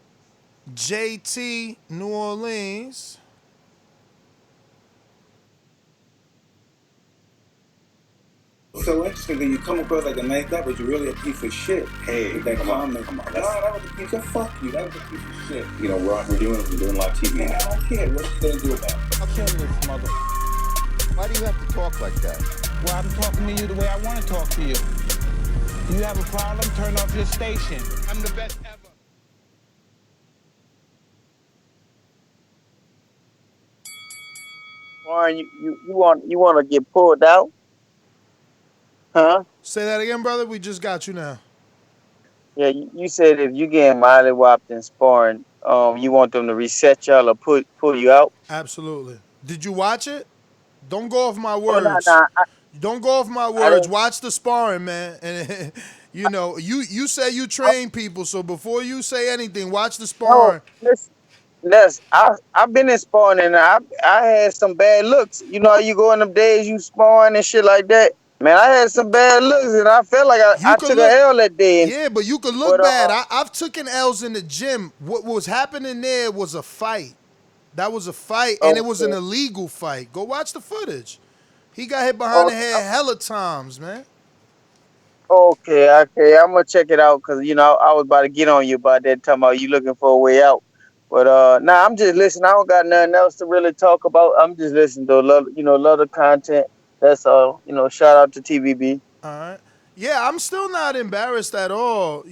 JT, New Orleans. So interesting that you come across like a nice guy, but you're really a piece of shit. Hey, with that comment. Come on. No, that was a piece of fuck you. That was a piece of shit. You know, we're doing live TV. Man, I don't care. What you gonna do about it? I'll kill this mother. Why do you have to talk like that? Well, I'm talking to you the way I want to talk to you. You have a problem? Turn off your station. I'm the best ever. Warren, you want to get pulled out? Huh? Say that again, brother. We just got you now. Yeah, you said if you get mollywopped and sparring, you want them to reset y'all or pull you out? Absolutely. Did you watch it? Don't go off my words. Don't go off my words. Watch the sparring, man. And you say you train people, so before you say anything, watch the sparring. Listen, I've been in sparring and I had some bad looks. You know how you go in them days you sparring and shit like that? Man, I had some bad looks, and I felt like I took an L that day. Yeah, but you could look bad. I've taken L's in the gym. What was happening there was a fight. That was a fight, and it was an illegal fight. Go watch the footage. He got hit behind the head hella times, man. Okay, I'm going to check it out, because, I was about to get on you about that, talking about you looking for a way out. But, I'm just listening. I don't got nothing else to really talk about. I'm just listening to a lot of content. That's all. Shout out to TVB. All right. Yeah, I'm still not embarrassed at all,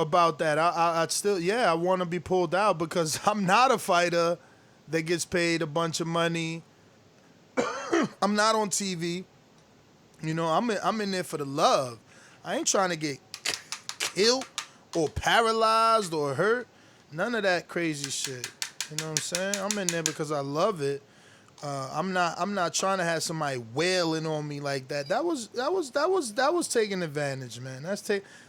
about that. I want to be pulled out because I'm not a fighter that gets paid a bunch of money. I'm not on TV. I'm in there for the love. I ain't trying to get killed or paralyzed or hurt. None of that crazy shit. You know what I'm saying? I'm in there because I love it. I'm not trying to have somebody wailing on me like that. That was taking advantage, man.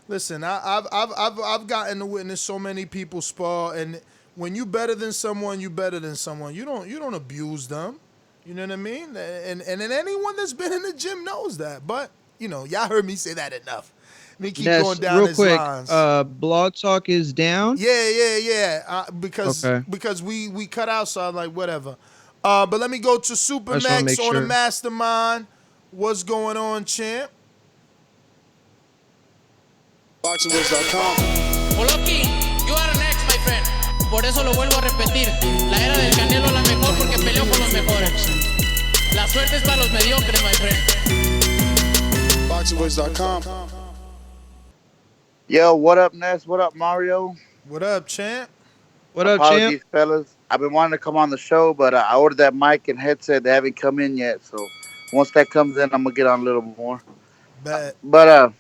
Listen, I've gotten to witness so many people spar, and when you better than someone, you better than someone. You don't abuse them. You know what I mean? And anyone that's been in the gym knows that. But y'all heard me say that enough. Let me keep going down real his quick, lines. Blog Talk is down. Yeah. Because we cut out, so I'm like whatever. But let me go to Supermax on the Mastermind. What's going on, champ? BoxingWorks.com. Oloki, you are next, my friend. Por eso lo vuelvo a repetir. La era del Canelo es la mejor porque peleó con los mejores. La suerte es para los mediocres, my friend. BoxingVoice.com. Yo, what up, Ness? What up, Mario? What up, champ? What up, Apologies, champ? fellas. I've been wanting to come on the show, but I ordered that mic and headset. They haven't come in yet, so once that comes in, I'm gonna get on a little more. Bet. But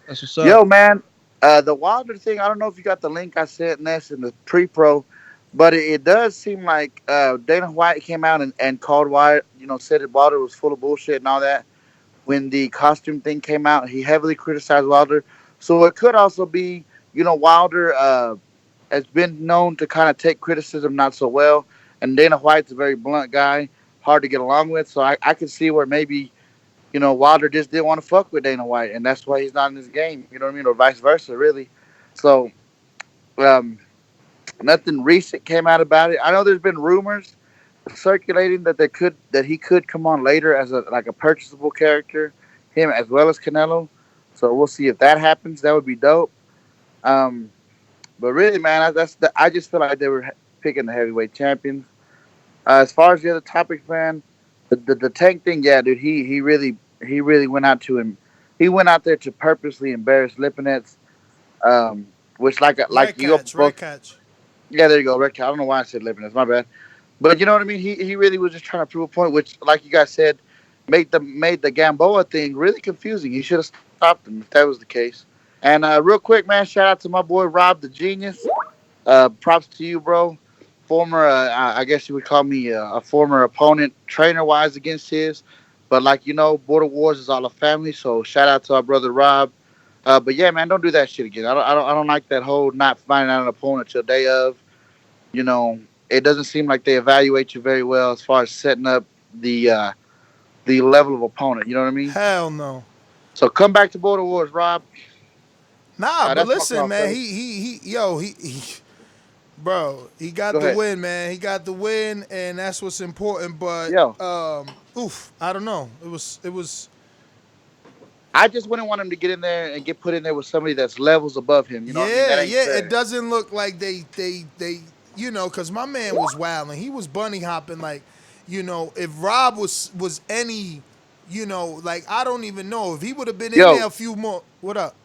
That's what's up. yo, man, the Wilder thing. I don't know if you got the link I sent Ness in the pre-pro, but it does seem like Dana White came out and called Wilder. Said that Wilder was full of bullshit and all that. When the costume thing came out, he heavily criticized Wilder. So it could also be, Wilder has been known to kind of take criticism not so well. And Dana White's a very blunt guy, hard to get along with. So I can see where maybe, Wilder just didn't want to fuck with Dana White. And that's why he's not in this game. You know what I mean? Or vice versa, really. So nothing recent came out about it. I know there's been rumors circulating that he could come on later as a purchasable character, him as well as Canelo. So we'll see if that happens. That would be dope. But really, man, I just feel like they were picking the heavyweight champions. As far as the other topics, man, the Tank thing, yeah, dude, he really went out to him. He went out there to purposely embarrass Lipinets, which Redkach. Yeah, there you go, Redkach. I don't know why I said Lipinets. My bad. But you know what I mean? He really was just trying to prove a point, which, like you guys said, made the Gamboa thing really confusing. He should have stopped him if that was the case. And real quick, man, shout out to my boy Rob the Genius. Props to you, bro. Former, I guess you would call me a former opponent, trainer-wise against his. But Border Wars is all a family, so shout out to our brother Rob. But yeah, man, don't do that shit again. I don't like that whole not finding out an opponent till day of. It doesn't seem like they evaluate you very well as far as setting up the level of opponent. You know what I mean? Hell no. So come back to Border Wars, Rob. Nah, but listen, man, bro, he got the win, man. He got the win, and that's what's important. But I don't know. It was. I just wouldn't want him to get in there and get put in there with somebody that's levels above him. You know what I mean? That ain't fair. It doesn't look like they because my man was wilding. He was bunny hopping if Rob was any, I don't even know if he would have been in there a few more. What up?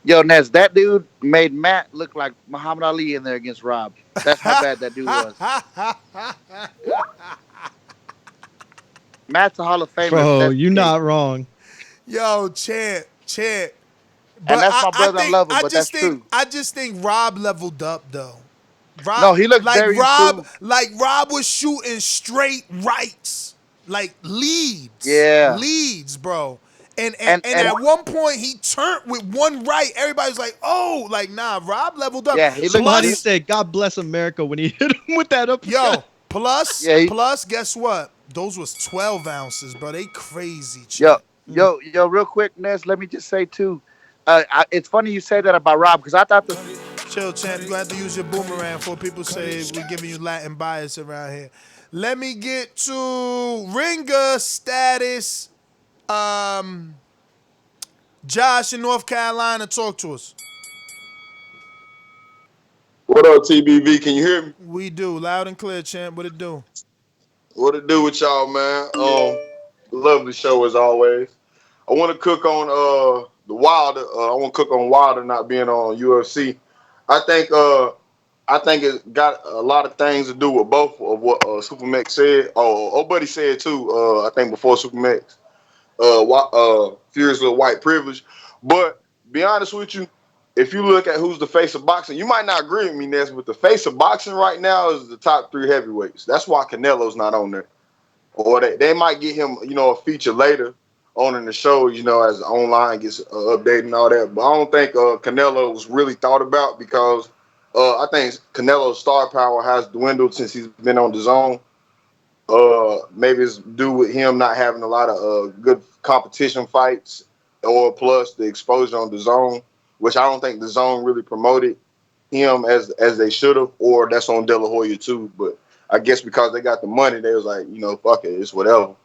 Yo, Nez, that dude made Matt look like Muhammad Ali in there against Rob. That's how bad that dude was. Matt's a Hall of Famer. Bro, you're not wrong. Yo, champ. But and that's my brother. I love him, but that's true. I just think Rob leveled up, though. Rob, no, he looked very improved. Rob was shooting straight rights, leads. Yeah. Leads, bro. And at one point he turned with one right. Everybody was like, "Oh, nah." Rob leveled up. Yeah, he looked. Somebody said, "God bless America" when he hit him with that uppercut. Yo, plus, guess what? Those was 12 ounces, bro. They crazy. Yo, real quick, Ness. Let me just say too. It's funny you say that about Rob because I thought the. Chill, champ. You have to use your boomerang for people say we're giving you Latin bias around here. Let me get to ringer status. Josh in North Carolina, talk to us. What up, TBV? Can you hear me? We do. Loud and clear, champ. What it do? What it do with y'all, man? Lovely show as always. I want to cook on the Wilder. I want to cook on Wilder not being on UFC. I think it's got a lot of things to do with both of what Supermax said. Buddy said too. I think before Supermax, Furious with white privilege. But be honest with you, if you look at who's the face of boxing, you might not agree with me, Ness, but the face of boxing right now is the top 3 heavyweights. That's why Canelo's not on there. Or they might get him, a feature later on in the show, as online gets updated and all that. But I don't think Canelo was really thought about because I think Canelo's star power has dwindled since he's been on DAZN. Maybe it's due with him not having a lot of good competition fights, or plus the exposure on DAZN, which I don't think DAZN really promoted him as they should have, or that's on De La Hoya too. But I guess because they got the money, they was like, fuck it, it's whatever.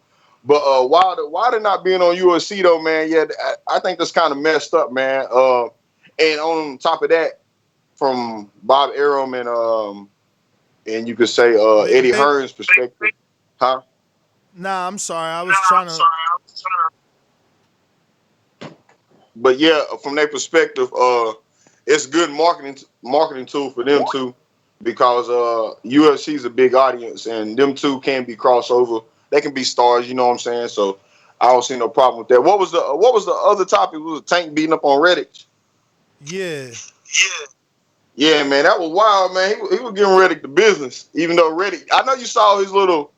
But Wilder not being on UFC though, man, yeah, I think that's kind of messed up, man. And on top of that, from Bob Arum and you could say Eddie Hearn's perspective, huh? Nah, I'm sorry. I was trying to. But yeah, from their perspective, it's good marketing tool for them too, because UFC is a big audience, and them two can be crossover. They can be stars, you know what I'm saying? So I don't see no problem with that. What was the other topic? It was Tank beating up on Redkach? Yeah. Yeah, man, that was wild, man. He was giving Redkach the business, even though Redkach. I know you saw his little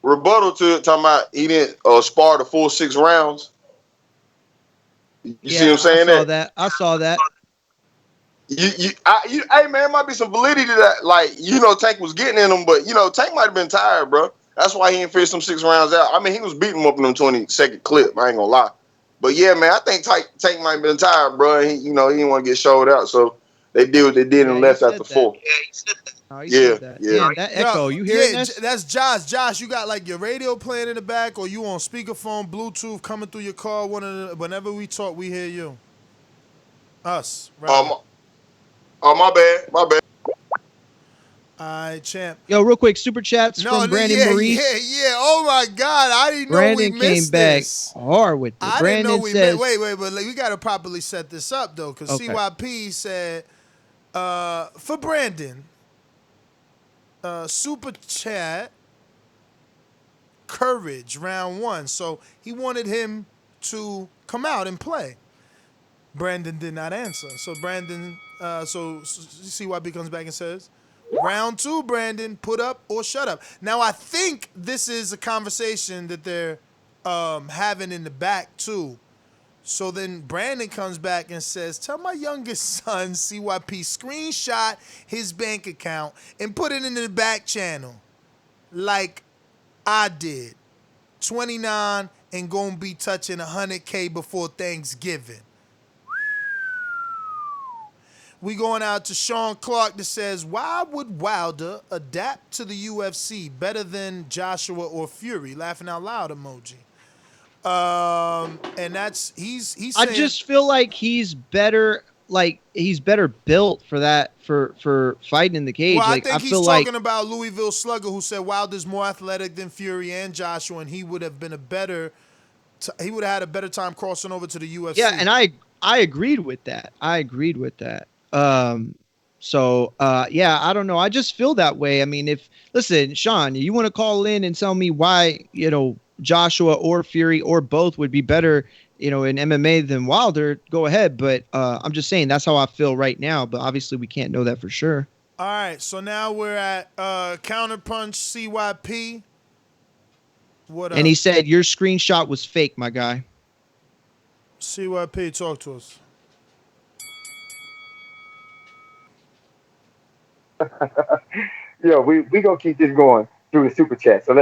rebuttal to it, talking about he didn't spar the full 6 rounds. You see him saying that? I saw that. Hey man, it might be some validity to that. Like, Tank was getting in him, but Tank might have been tired, bro. That's why he didn't finish them 6 rounds out. I mean, he was beating him up in them 20-second clip. I ain't gonna lie. But yeah, man, I think Tank might have been tired, bro. He didn't want to get showed out, so they did what they did and left after 4. Yeah, he said that. Damn, that echo. You hearing this? That's Josh. Josh, you got like your radio playing in the back, or you on speakerphone, Bluetooth coming through your car. Whenever we talk, we hear you. Us. Right. My bad. All right, champ. Yo, real quick, super chats from Brandon Maurice. Yeah. Oh my God, I didn't know Brandon we missed came back this. hard with it. Brandon says, wait, but we got to properly set this up though, because CYP said for Brandon, super chat, courage round 1. So he wanted him to come out and play. Brandon did not answer. So Brandon, so CYB comes back and says, round 2, Brandon, put up or shut up. Now I think this is a conversation that they're having in the back too. So then Brandon comes back and says, tell my youngest son, CYP, screenshot his bank account and put it in the back channel like I did. 29 and gonna be touching 100K before Thanksgiving. We going out to Sean Clark that says, why would Wilder adapt to the UFC better than Joshua or Fury? Laughing out loud emoji. And that's he's saying, I just feel like he's better built for that for fighting in the cage. Well, like I think I feel he's like talking about Louisville Slugger, who said Wilder's more athletic than Fury and Joshua, and he would have been he would have had a better time crossing over to the UFC. Yeah, and I agreed with that. Yeah, I don't know. I just feel that way. I mean, listen, Sean, you want to call in and tell me why, Joshua or Fury or both would be better, in MMA than Wilder, go ahead. But I'm just saying that's how I feel right now. But obviously we can't know that for sure. All right, so now we're at Counterpunch CYP. What up? And he said your screenshot was fake, my guy. CYP, talk to us. Yo, we gonna keep this going through the super chat. So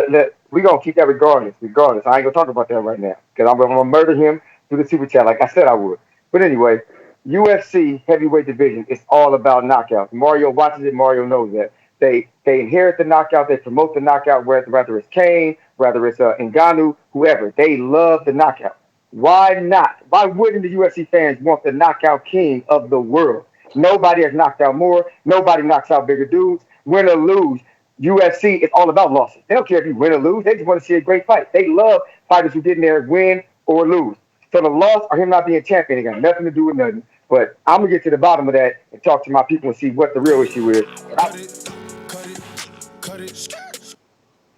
we gonna keep that regardless. I ain't gonna talk about that right now because I'm gonna murder him through the super chat like I said I would. But anyway, UFC heavyweight division is all about knockouts. Mario watches it. Mario knows that they inherit the knockout. They promote the knockout. Whether it's Kane, whether it's Ngannou, whoever, they love the knockout. Why not? Why wouldn't the UFC fans want the knockout king of the world? Nobody has knocked out more. Nobody knocks out bigger dudes. Win or lose, UFC is all about losses. They don't care if you win or lose. They just want to see a great fight. They love fighters who get in there, win or lose. So the loss or him not being champion, it got nothing to do with nothing. But I'm going to get to the bottom of that and talk to my people and see what the real issue is.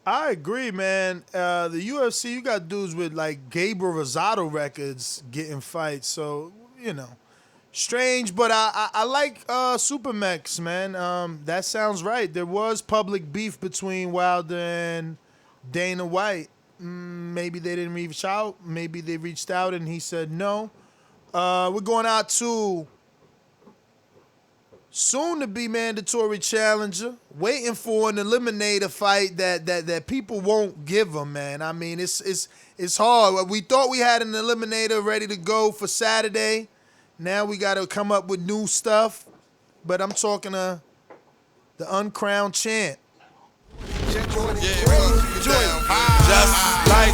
I agree, man. The UFC, you got dudes with like Gabriel Rosado records getting fights. So, strange, but I like Supermax, man. That sounds right. There was public beef between Wilder and Dana White. Maybe they didn't reach out. Maybe they reached out and he said no. We're going out to soon-to-be mandatory challenger, waiting for an eliminator fight that people won't give him, man. I mean, it's hard. We thought we had an eliminator ready to go for Saturday. Now we got to come up with new stuff. But I'm talking to the uncrowned champ. Just like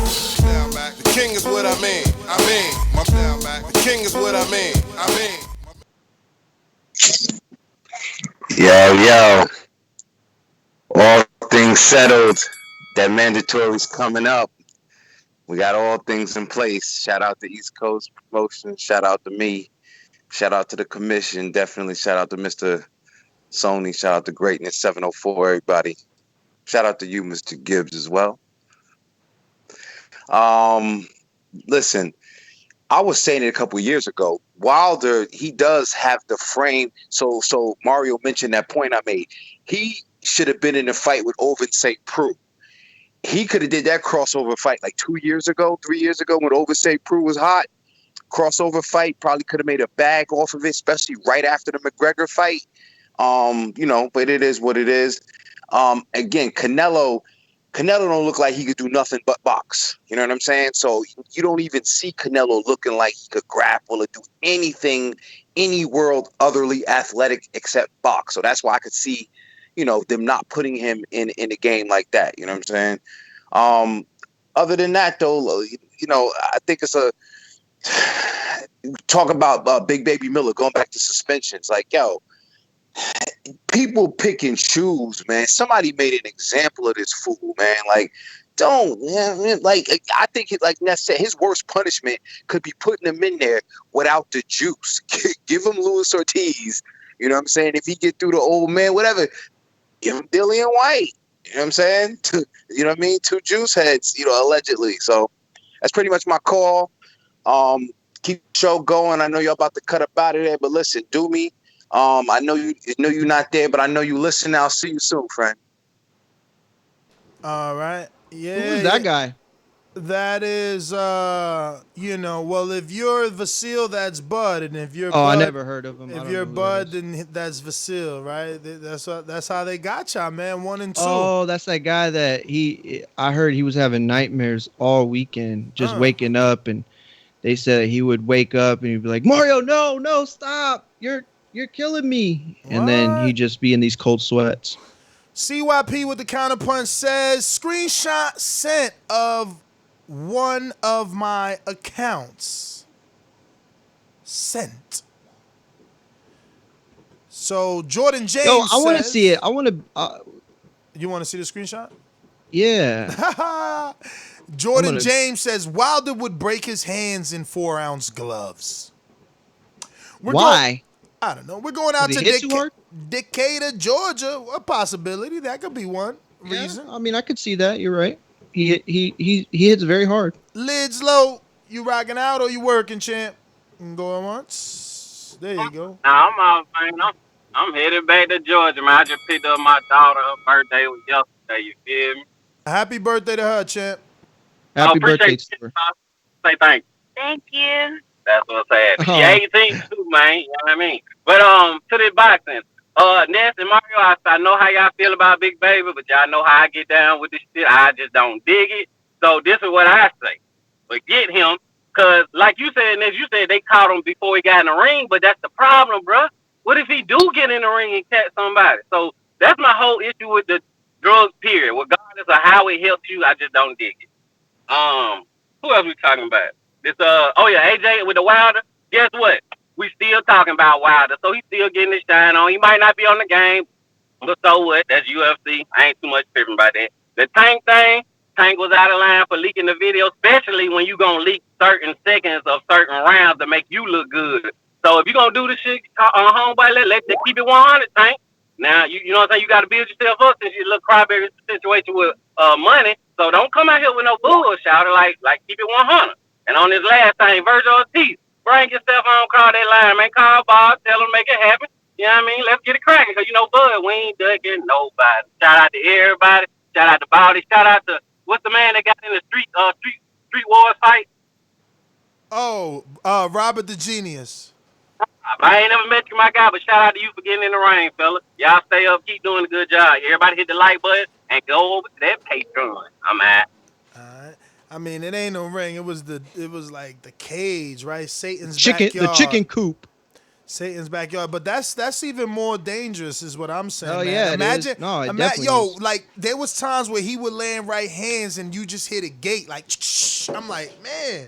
the king is what I mean. The king is what I mean. Yo. All things settled. That mandatory's coming up. We got all things in place. Shout out to East Coast Promotions. Shout out to me. Shout out to the commission. Definitely shout out to Mr. Sony. Shout out to Greatness 704, everybody. Shout out to you, Mr. Gibbs, as well. Listen, I was saying it a couple of years ago. Wilder, he does have the frame. So Mario mentioned that point I made. He should have been in a fight with Ovin St. Preux. He could have did that crossover fight like 2 years ago, 3 years ago when Ovin St. Preux was hot. Crossover fight, probably could have made a bag off of it, especially right after the McGregor fight. But it is what it is. Again, Canelo don't look like he could do nothing but box. You know what I'm saying? So you don't even see Canelo looking like he could grapple or do anything, any world otherly athletic except box. So that's why I could see, them not putting him in a game like that. You know what I'm saying? Other than that, though, I think it's talk about Big Baby Miller going back to suspensions. Like, yo, people pick and choose, man. Somebody made an example of this fool, man. Like, I think like Ness said, his worst punishment could be putting him in there without the juice. Give him Luis Ortiz. You know what I'm saying? If he get through the old man, whatever, give him Dillian White. You know what I'm saying? You know what I mean? 2 juice heads, allegedly. So that's pretty much my call. Keep the show going. I know you're about to cut up out of there, but listen, do me. I know you're not there, but I know you listen. I'll see you soon, friend. All right. Yeah. Who is that guy? That is, well, if you're Vasil, that's Bud, and if you're I Bud, never heard of him. If you're Bud, then that's Vasil, right? That's how they got y'all, man. 1 and 2. Oh, that's that guy that I heard he was having nightmares all weekend, just waking up, and they said he would wake up and he'd be like, Mario, no, stop. You're killing me. What? And then he'd just be in these cold sweats. CYP with the counterpunch says, screenshot sent of one of my accounts. Sent. So Jordan James I want to see it. I want to. You want to see the screenshot? Yeah. Jordan James says Wilder would break his hands in 4-ounce gloves. Why? I don't know. We're going out to Decatur, Georgia. A possibility. That could be one reason. I mean, I could see that. You're right. He hits very hard. Lids low. You rocking out or you working, champ? Going once. There you go. Nah, I'm out, man. I'm headed back to Georgia, man. I just picked up my daughter. Her birthday was yesterday. You feel me? Happy birthday to her, champ. Happy birthday to her. Say thank you. Thank you. That's what's happening. She 18 too, man. You know what I mean? But to the boxing. Ness and Mario, I know how y'all feel about Big Baby, but y'all know how I get down with this shit. I just don't dig it. So this is what I say. Forget him, because like you said, Ness, you said they caught him before he got in the ring, but that's the problem, bruh. What if he do get in the ring and catch somebody? So that's my whole issue with the drugs, period. Regardless of how it helps you, I just don't dig it. Who else we talking about? This AJ with the Wilder. Guess what? We still talking about Wilder, so he's still getting his shine on. He might not be on the game, but so what? That's UFC. I ain't too much tripping about that. The Tank thing, Tank was out of line for leaking the video, especially when you gonna leak certain seconds of certain rounds to make you look good. So if you gonna do the shit, homeboy, let's keep it 100, Tank. Now, you know what I'm saying? You got to build yourself up since you look crybaby situation with money. So don't come out here with no bullshit, like keep it 100. And on this last thing, Vergil Ortiz, bring yourself on, call that line, man. Call Bob, tell him, make it happen. You know what I mean? Let's get it cracking. Because, Bud, we ain't ducking nobody. Shout out to everybody. Shout out to Baldy. Shout out to, what's the man that got in the street wars fight? Oh, Robert the Genius. I ain't never met you, my guy, but shout out to you for getting in the ring, fella. Y'all stay up, keep doing a good job. Everybody hit the like button and go over to that Patreon. I'm at. All right. I mean, it ain't no ring. It was like the cage, right? Satan's backyard. The chicken coop. Satan's backyard. But that's even more dangerous, is what I'm saying. Oh man. yeah, imagine. It is. No, it definitely is. Like there was times where he would land right hands and you just hit a gate. Like, I'm like, man.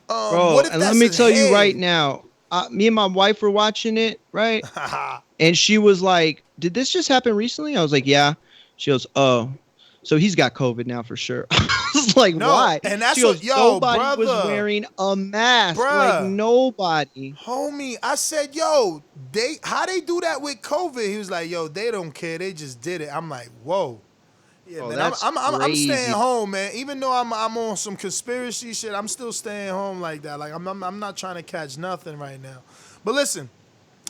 Bro, what if and that's let me his tell you head? right now. Me and my wife were watching it, right? And she was like, "Did this just happen recently?" I was like, "Yeah." She goes, "Oh, so he's got COVID now for sure." I was was like, No, why? and that's she goes, what, yo, nobody was brother. wearing a mask. Like, Bruh. nobody. Homie, I said, yo, how they do that with COVID? He was like, yo, they don't care. They just did it. I'm like, whoa. Yeah, Oh, man, that's I'm crazy. staying home, man. Even though I'm on some conspiracy shit, I'm still staying home like that. Like I'm not trying to catch nothing right now. But listen.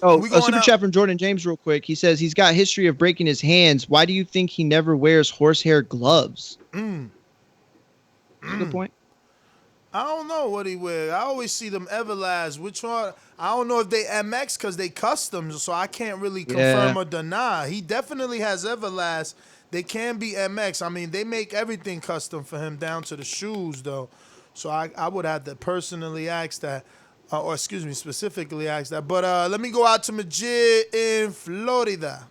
Oh, we a going super out- chat from Jordan James real quick. He says he's got history of breaking his hands. Why do you think he never wears horsehair gloves? That's a good point. I don't know what he wear. I always see them Everlast. Which one? I don't know if they MX because they customs, so I can't really confirm or deny. He definitely has Everlast. They can be MX. I mean, they make everything custom for him down to the shoes, though. So I would have to personally ask that, or excuse me, specifically ask that. But let me go out to Majid in Florida.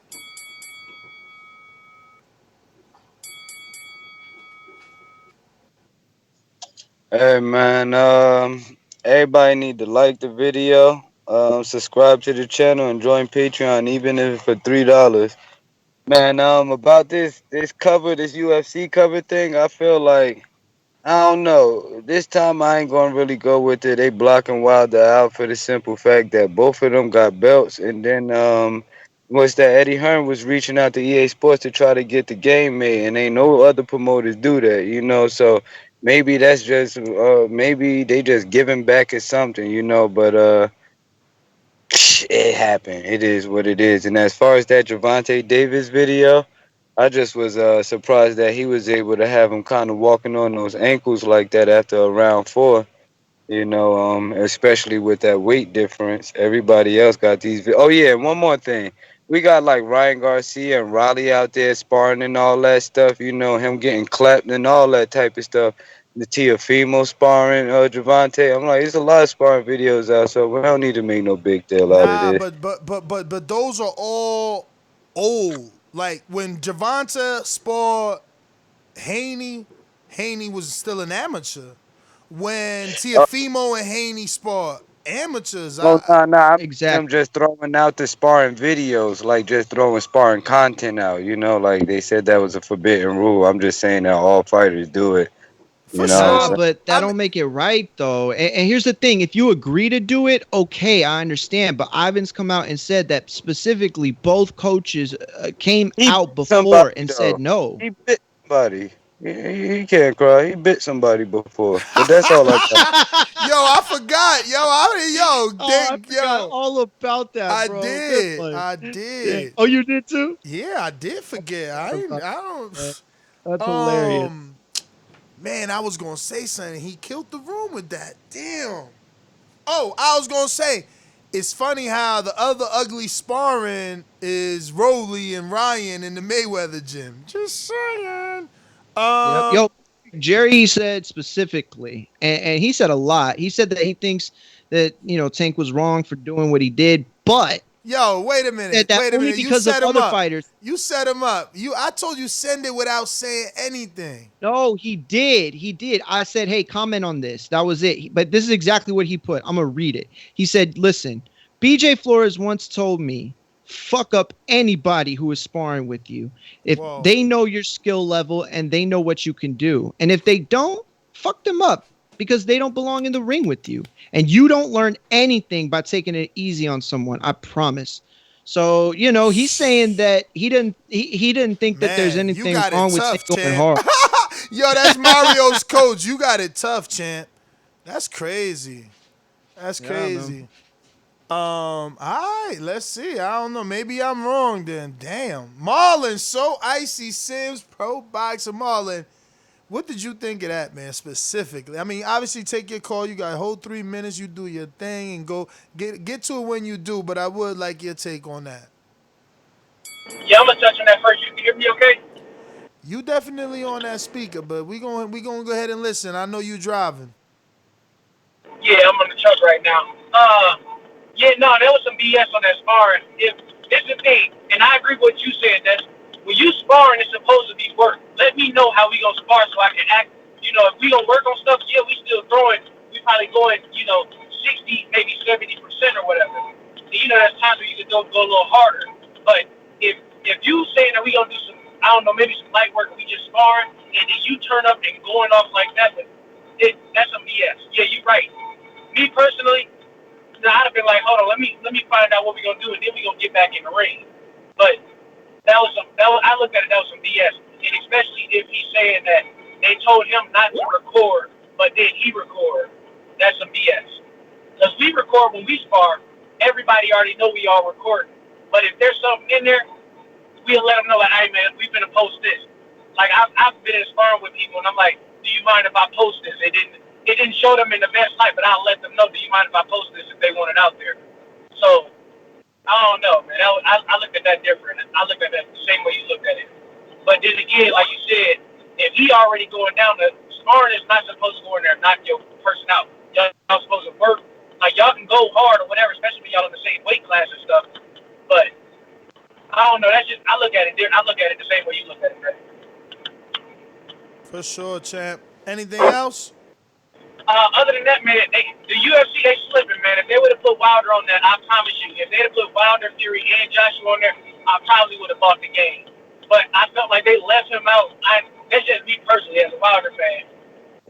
Hey man, everybody need to like the video, subscribe to the channel, and join Patreon, even if it's for $3. Man, about this cover, this UFC cover thing, I feel like I don't know. This time I ain't gonna really go with it. They blocking Wilder out for the simple fact that both of them got belts, and then what's that? Eddie Hearn was reaching out to EA Sports to try to get the game made, and ain't no other promoters do that, you know. So maybe that's just maybe they just giving back at something, you know. But it happened. It is what it is. And as far as that Gervonta Davis video, I just was surprised that he was able to have him kind of walking on those ankles like that after round 4. You know, especially with that weight difference. Everybody else got these. Oh yeah, and one more thing. We got like Ryan Garcia and Raleigh out there sparring and all that stuff. You know, him getting clapped and all that type of stuff. The Teofimo sparring, Gervonta. I'm like, there's a lot of sparring videos out, so we don't need to make no big deal out of Nah, this. but those are all old. Like when Gervonta sparred Haney was still an amateur. When Teofimo and Haney sparred amateurs, I'm just throwing out the sparring videos, like just throwing sparring content out. You know, like they said that was a forbidden rule. I'm just saying that all fighters do it. You know, what I'm saying? But that don't make it right, though. And here's the thing: if you agree to do it, okay, I understand. But Ivan's come out and said that specifically, both coaches came out before and said no. He bit somebody. He can't cry. He bit somebody before, but that's all I got. Yo, I forgot. I forgot all about that, bro. I did. Yeah. Oh, you did too? Yeah, I did forget. I don't. That's hilarious. Man, I was gonna say something. He killed the room with that. Damn. Oh, I was gonna say, it's funny how the other ugly sparring is Rowley and Ryan in the Mayweather gym. Just saying. Yo, Jerry said specifically, and he said a lot. He said that he thinks that Tank was wrong for doing what he did, but yo, wait a minute. Wait a only minute. because you of set him other up. fighters. You set him up. I told you send it without saying anything. No, he did. He did. I said, hey, comment on this. That was it. But this is exactly what he put. I'm going to read it. He said, listen, BJ Flores once told me, fuck up anybody who is sparring with you. If they know your skill level and they know what you can do. And if they don't, fuck them up because they don't belong in the ring with you. And you don't learn anything by taking it easy on someone. I promise. So, he's saying that he didn't think that there's anything wrong with Tank going hard. Yo, that's Mario's coach. You got it tough, champ. That's crazy. That's crazy. All right, let's see. I don't know. Maybe I'm wrong then. Damn. Marlon, so icy Sims, pro boxer Marlon. What did you think of that, man, specifically? I mean, obviously take your call. You got a whole 3 minutes. You do your thing and go get to it when you do, but I would like your take on that. Yeah, I'm going to touch on that first. You can hear me okay? You definitely on that speaker, but we gonna go ahead and listen. I know you driving. Yeah, I'm on the truck right now. There was some BS on that sparring. It's the thing, and I agree with what you said. That when you sparring, it's supposed to be work. Let me know how we gonna spar so I can act. If we gonna work on stuff, yeah, we still throwing. We probably going, 60, maybe 70% or whatever. And, there's times where you can go a little harder. But if you saying that we gonna do some, I don't know, maybe some light work, we just sparring, and then you turn up and going off like that, but that's some BS. Yeah, you're right. Me personally, I'd have been like, hold on, let me find out what we're gonna do, and then we're gonna get back in the ring. But I looked at it, that was some BS, and especially if he's saying that they told him not to record, but then he record. That's some BS. Because we record when we spar, everybody already know we all record. But if there's something in there, we'll let them know, like, hey man, we're gonna post this. Like I've been in sparring with people, and I'm like, do you mind if I post this? It didn't show them in the best light, but I'll let them know. Do you mind if I post this if they want it out there? So I don't know, man. I looked at that different. I looked at that the same way you looked at it. But then again, like you said, if he already going down, the sparring is not supposed to go in there and knock your person out. Y'all supposed to work. Like y'all can go hard or whatever, especially when y'all in the same weight class and stuff. But I don't know. That's just I look at it the same way you look at it, man. For sure, champ. Anything else? Other than that, man, the UFC, they slipping, man. If they would have put Wilder on that, I promise you, if they had put Wilder, Fury, and Joshua on there, I probably would have bought the game. But I felt like they left him out. That's just me personally as a Wilder fan.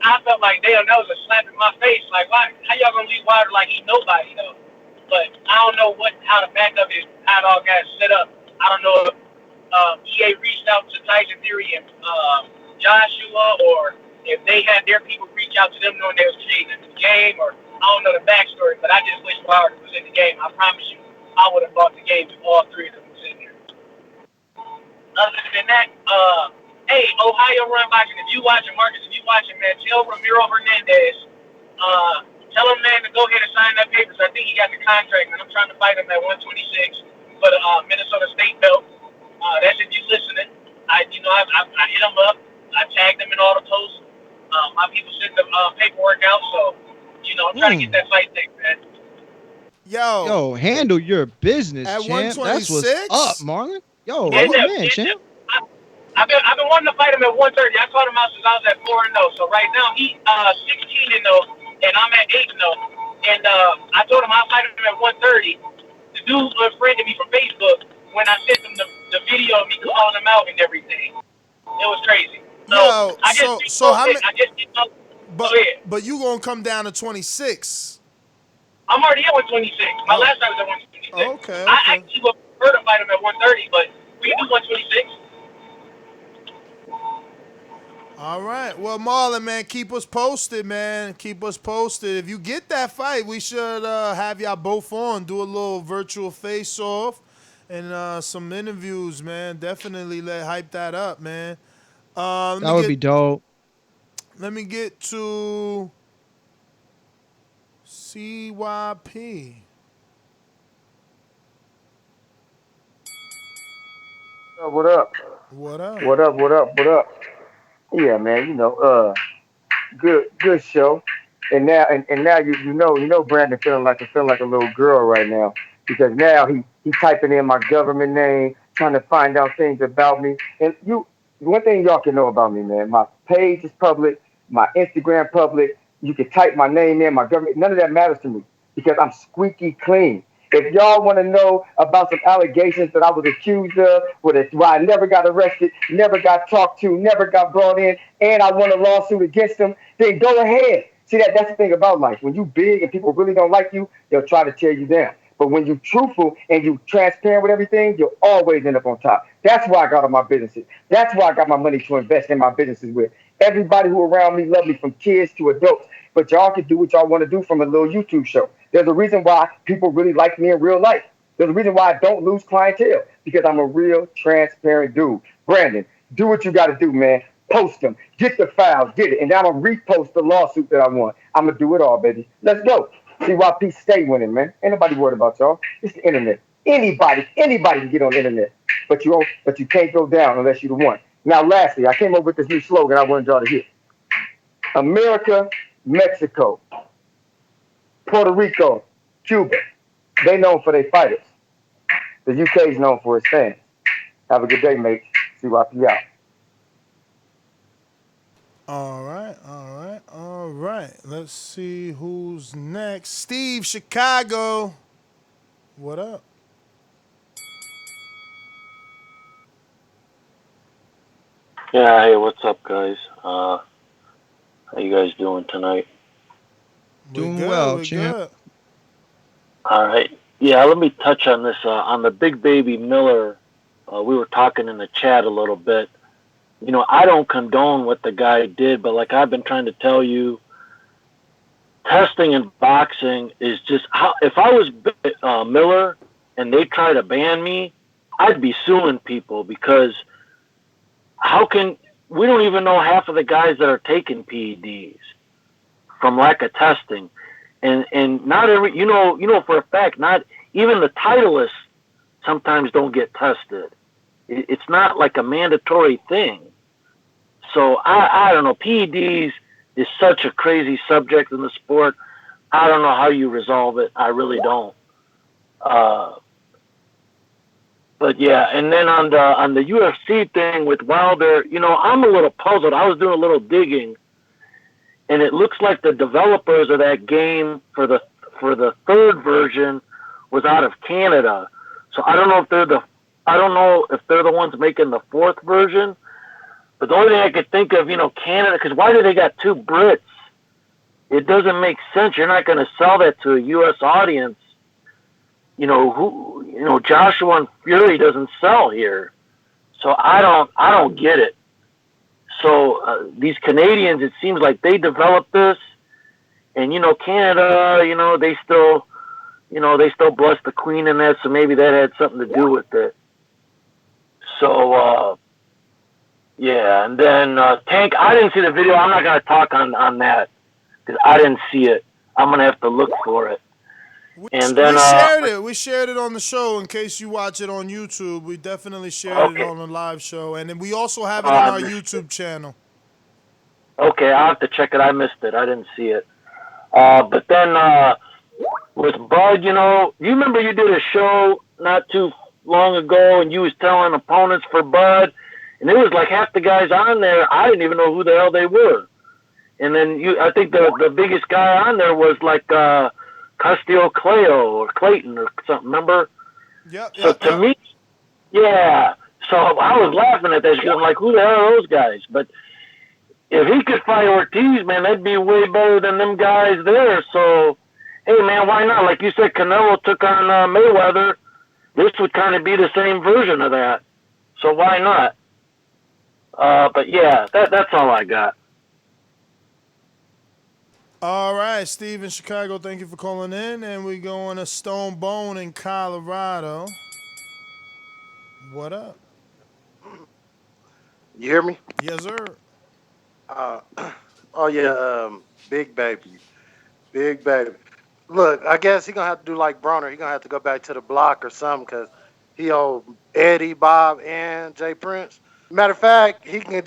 I felt like that was a slap in my face. Like, why? How y'all gonna leave Wilder like he's nobody though? But I don't know how the backup is, how it all got set up. I don't know if EA reached out to Tyson Fury and Joshua, or if they had their people reach out to them knowing they was creating a new game, or I don't know the backstory. But I just wish Wilder was in the game. I promise you, I would have bought the game if all three of them was in there. Other than that, hey, Ohio Run Boxing, if you watching, Marcus, if you watching, man, tell Ramiro Hernandez, tell him, man, to go ahead and sign that paper. So I think he got the contract, and I'm trying to fight him at 126 for the Minnesota State belt. That's if you listening. I hit him up. I tagged him in all the posts. My people sent the paperwork out, so I'm trying to get that fight thing, man. Yo, handle your business, at champ. 126? That's what's up, Marlon. Yo, Yeah, my man, champ. I've been wanting to fight him at 130. I called him out since I was at 4-0. So right now he's 16-0, and I'm at 8-0. And I told him I'll fight him at 130. The dude unfriended me from Facebook when I sent him the video of me calling him out and everything. It was crazy. So how many? Go ahead. But you gonna come down to 26? I'm already at 126. My last time was at 126. Okay. I actually would prefer to fight him at 130, but we can do 126. All right. Well, Marlon, man, keep us posted, man. Keep us posted. If you get that fight, we should have y'all both on, do a little virtual face-off and some interviews, man. Definitely hype that up, man. That would be dope. Let me get to CYP. What up? What up? What up? What up? What up? Yeah, man. Good show. And now you know Brandon feeling like a little girl right now because now he typing in my government name, trying to find out things about me. And one thing y'all can know about me, man, my page is public, my Instagram public. You can type my name in, my government. None of that matters to me because I'm squeaky clean. If y'all want to know about some allegations that I was accused of, where I never got arrested, never got talked to, never got brought in, and I won a lawsuit against them, then go ahead. See, that's the thing about life. When you big and people really don't like you, they'll try to tear you down. But when you truthful and you transparent with everything, you'll always end up on top. That's why I got all my businesses. That's why I got my money to invest in my businesses with. Everybody who around me love me, from kids to adults. But y'all can do what y'all want to do from a little YouTube show. There's a reason why people really like me in real life. There's a reason why I don't lose clientele, because I'm a real transparent dude. Brandon, do what you got to do, man. Post them. Get the files. Get it. And then I'm going to repost the lawsuit that I won. I'm going to do it all, baby. Let's go. CYP stay winning, man. Ain't nobody worried about y'all. It's the internet. Anybody can get on the internet. But you can't go down unless you're the one. Now, lastly, I came up with this new slogan I wanted y'all to hear. America, Mexico, Puerto Rico, Cuba, they known for their fighters. The UK is known for its fans. Have a good day, mate. CYP out. All right. Let's see who's next. Steve, Chicago. What up? Yeah, hey, what's up, guys? How you guys doing tonight? Doing well, We champ. good. All right. Yeah, let me touch on this. On the Big Baby Miller, we were talking in the chat a little bit. You know, I don't condone what the guy did, but like I've been trying to tell you, testing in boxing is just how. If I was Miller and they try to ban me, I'd be suing people because how can we don't even know half of the guys that are taking PEDs from lack of testing, and not every you know for a fact not even the titleists sometimes don't get tested. It's not like a mandatory thing. So I don't know. PEDs is such a crazy subject in the sport. I don't know how you resolve it. I really don't. But yeah, and then on the UFC thing with Wilder, you know, I'm a little puzzled. I was doing a little digging, and it looks like the developers of that game for the third version was out of Canada. So I don't know if they're the ones making the fourth version. But the only thing I could think of, you know, Canada, because why do they got two Brits? It doesn't make sense. You're not going to sell that to a U.S. audience. You know, Joshua and Fury doesn't sell here. So I don't get it. So these Canadians, it seems like they developed this, and you know, Canada, you know, they still bless the Queen in that, so maybe that had something to do with it. So yeah, and then Tank, I didn't see the video. I'm not gonna talk on that because I didn't see it. I'm gonna have to look for it. And then We shared it on the show in case you watch it on YouTube. We definitely shared it on the live show, and then we also have it on our YouTube channel. Okay, I'll have to check it. I missed it. I didn't see it. But then with Bud, you know, you remember you did a show not too long ago, and you was telling opponents for Bud, and it was like half the guys on there, I didn't even know who the hell they were. And then I think the biggest guy on there was like Castillo or Clayton or something, remember? Yep. So to me, yeah. So I was laughing at that. I'm like, who the hell are those guys? But if he could fight Ortiz, man, that'd be way better than them guys there. So, hey, man, why not? Like you said, Canelo took on Mayweather. This would kind of be the same version of that. So why not? But yeah, that's all I got. All right, Steve in Chicago, thank you for calling in. And we going to Stone Bone in Colorado. What up? You hear me? Yes, sir. Oh yeah, Big Baby. Look, I guess he gonna have to do like Broner. He gonna have to go back to the block or something because he owe Eddie, Bob, and Jay Prince. Matter of fact, he can.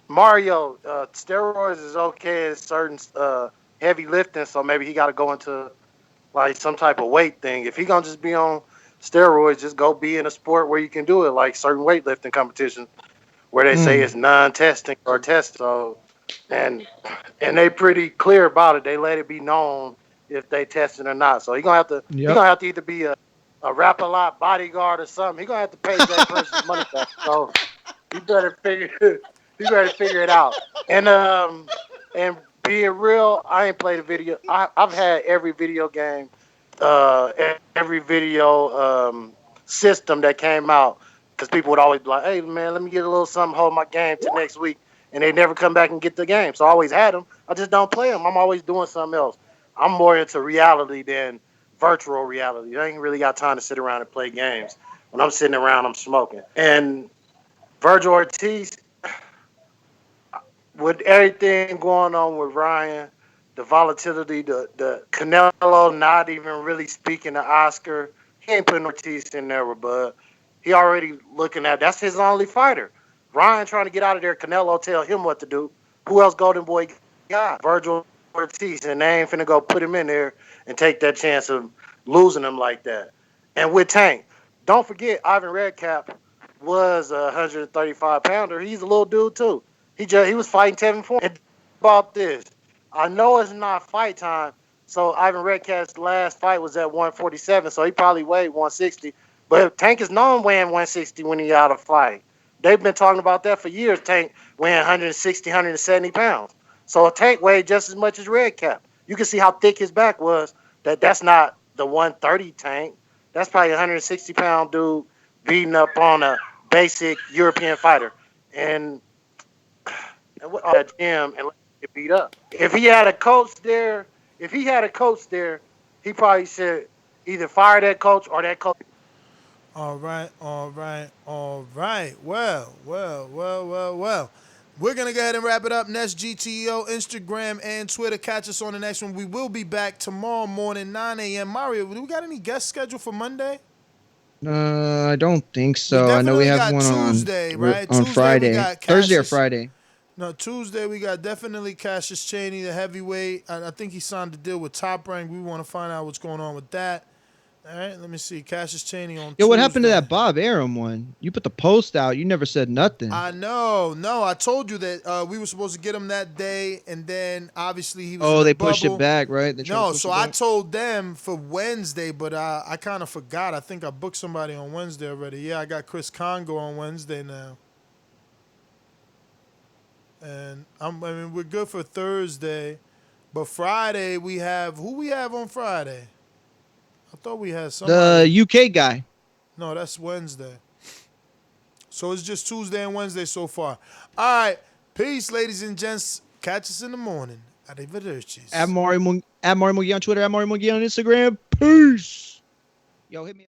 Mario, steroids is okay at certain heavy lifting, so maybe he got to go into like some type of weight thing. If he gonna just be on steroids, just go be in a sport where you can do it, like certain weightlifting competitions where they say it's non-testing or test. So, and they pretty clear about it. They let it be known if they testing or not. So he gonna have to either be a rap-a-lot bodyguard or something. He gonna have to pay Jay Prince's money back. So he better figure it out. And being real, I ain't played a video. I've had every video game, every video system that came out, because people would always be like, "Hey man, let me get a little something, hold my game till next week," and they never come back and get the game. So I always had them. I just don't play them. I'm always doing something else. I'm more into reality than virtual reality. I ain't really got time to sit around and play games. When I'm sitting around, I'm smoking. And Vergil Ortiz, with everything going on with Ryan, the volatility, the Canelo not even really speaking to Oscar, he ain't putting Ortiz in there with Bud. He already looking at, that's his only fighter. Ryan trying to get out of there, Canelo tell him what to do. Who else Golden Boy got? Vergil Ortiz, and they ain't finna go put him in there and take that chance of losing him like that. And with Tank, don't forget Ivan Redkach was a 135 pounder. He's a little dude too. He was fighting Tevin Foreman. And about this, I know it's not fight time. So Ivan Redkach's last fight was at 147, so he probably weighed 160. But Tank is known weighing 160 when he out of fight. they've been talking about that for years. Tank weighing 160, 170 pounds. So Tank weighed just as much as Redkach. You can see how thick his back was. That's not the 130 Tank. That's probably a 160-pound dude beating up on a basic European fighter. And what gym and let him get beat up. If he had a coach there, he probably should either fire that coach or that coach. All right. Well. We're going to go ahead and wrap it up. Next GTO, Instagram, and Twitter. Catch us on the next one. We will be back tomorrow morning, 9 a.m. Mario, do we got any guests scheduled for Monday? I don't think so. I know we have one Tuesday, right? on Tuesday Friday. we got Thursday or Cassius. Friday. No, Tuesday we got definitely Cassius Chaney, the heavyweight. I think he signed a deal with Top Rank. We want to find out what's going on with that. All right, let me see. Cassius Chaney on Tuesday. What happened to that Bob Arum one? You put the post out. You never said nothing. I know. No, I told you that we were supposed to get him that day, and then obviously he was in they the pushed bubble. it back, right? No, so I told them for Wednesday, but I kind of forgot. I think I booked somebody on Wednesday already. Yeah, I got Chris Congo on Wednesday now. And we're good for Thursday. But Friday we have, who we have on Friday? I thought we had somebody. The UK guy. No, that's Wednesday. So it's just Tuesday and Wednesday so far. All right. Peace, ladies and gents. Catch us in the morning. Arrivederci. At Mario Mugi on Twitter, at Mario Mugi on Instagram. Peace. Yo, hit me.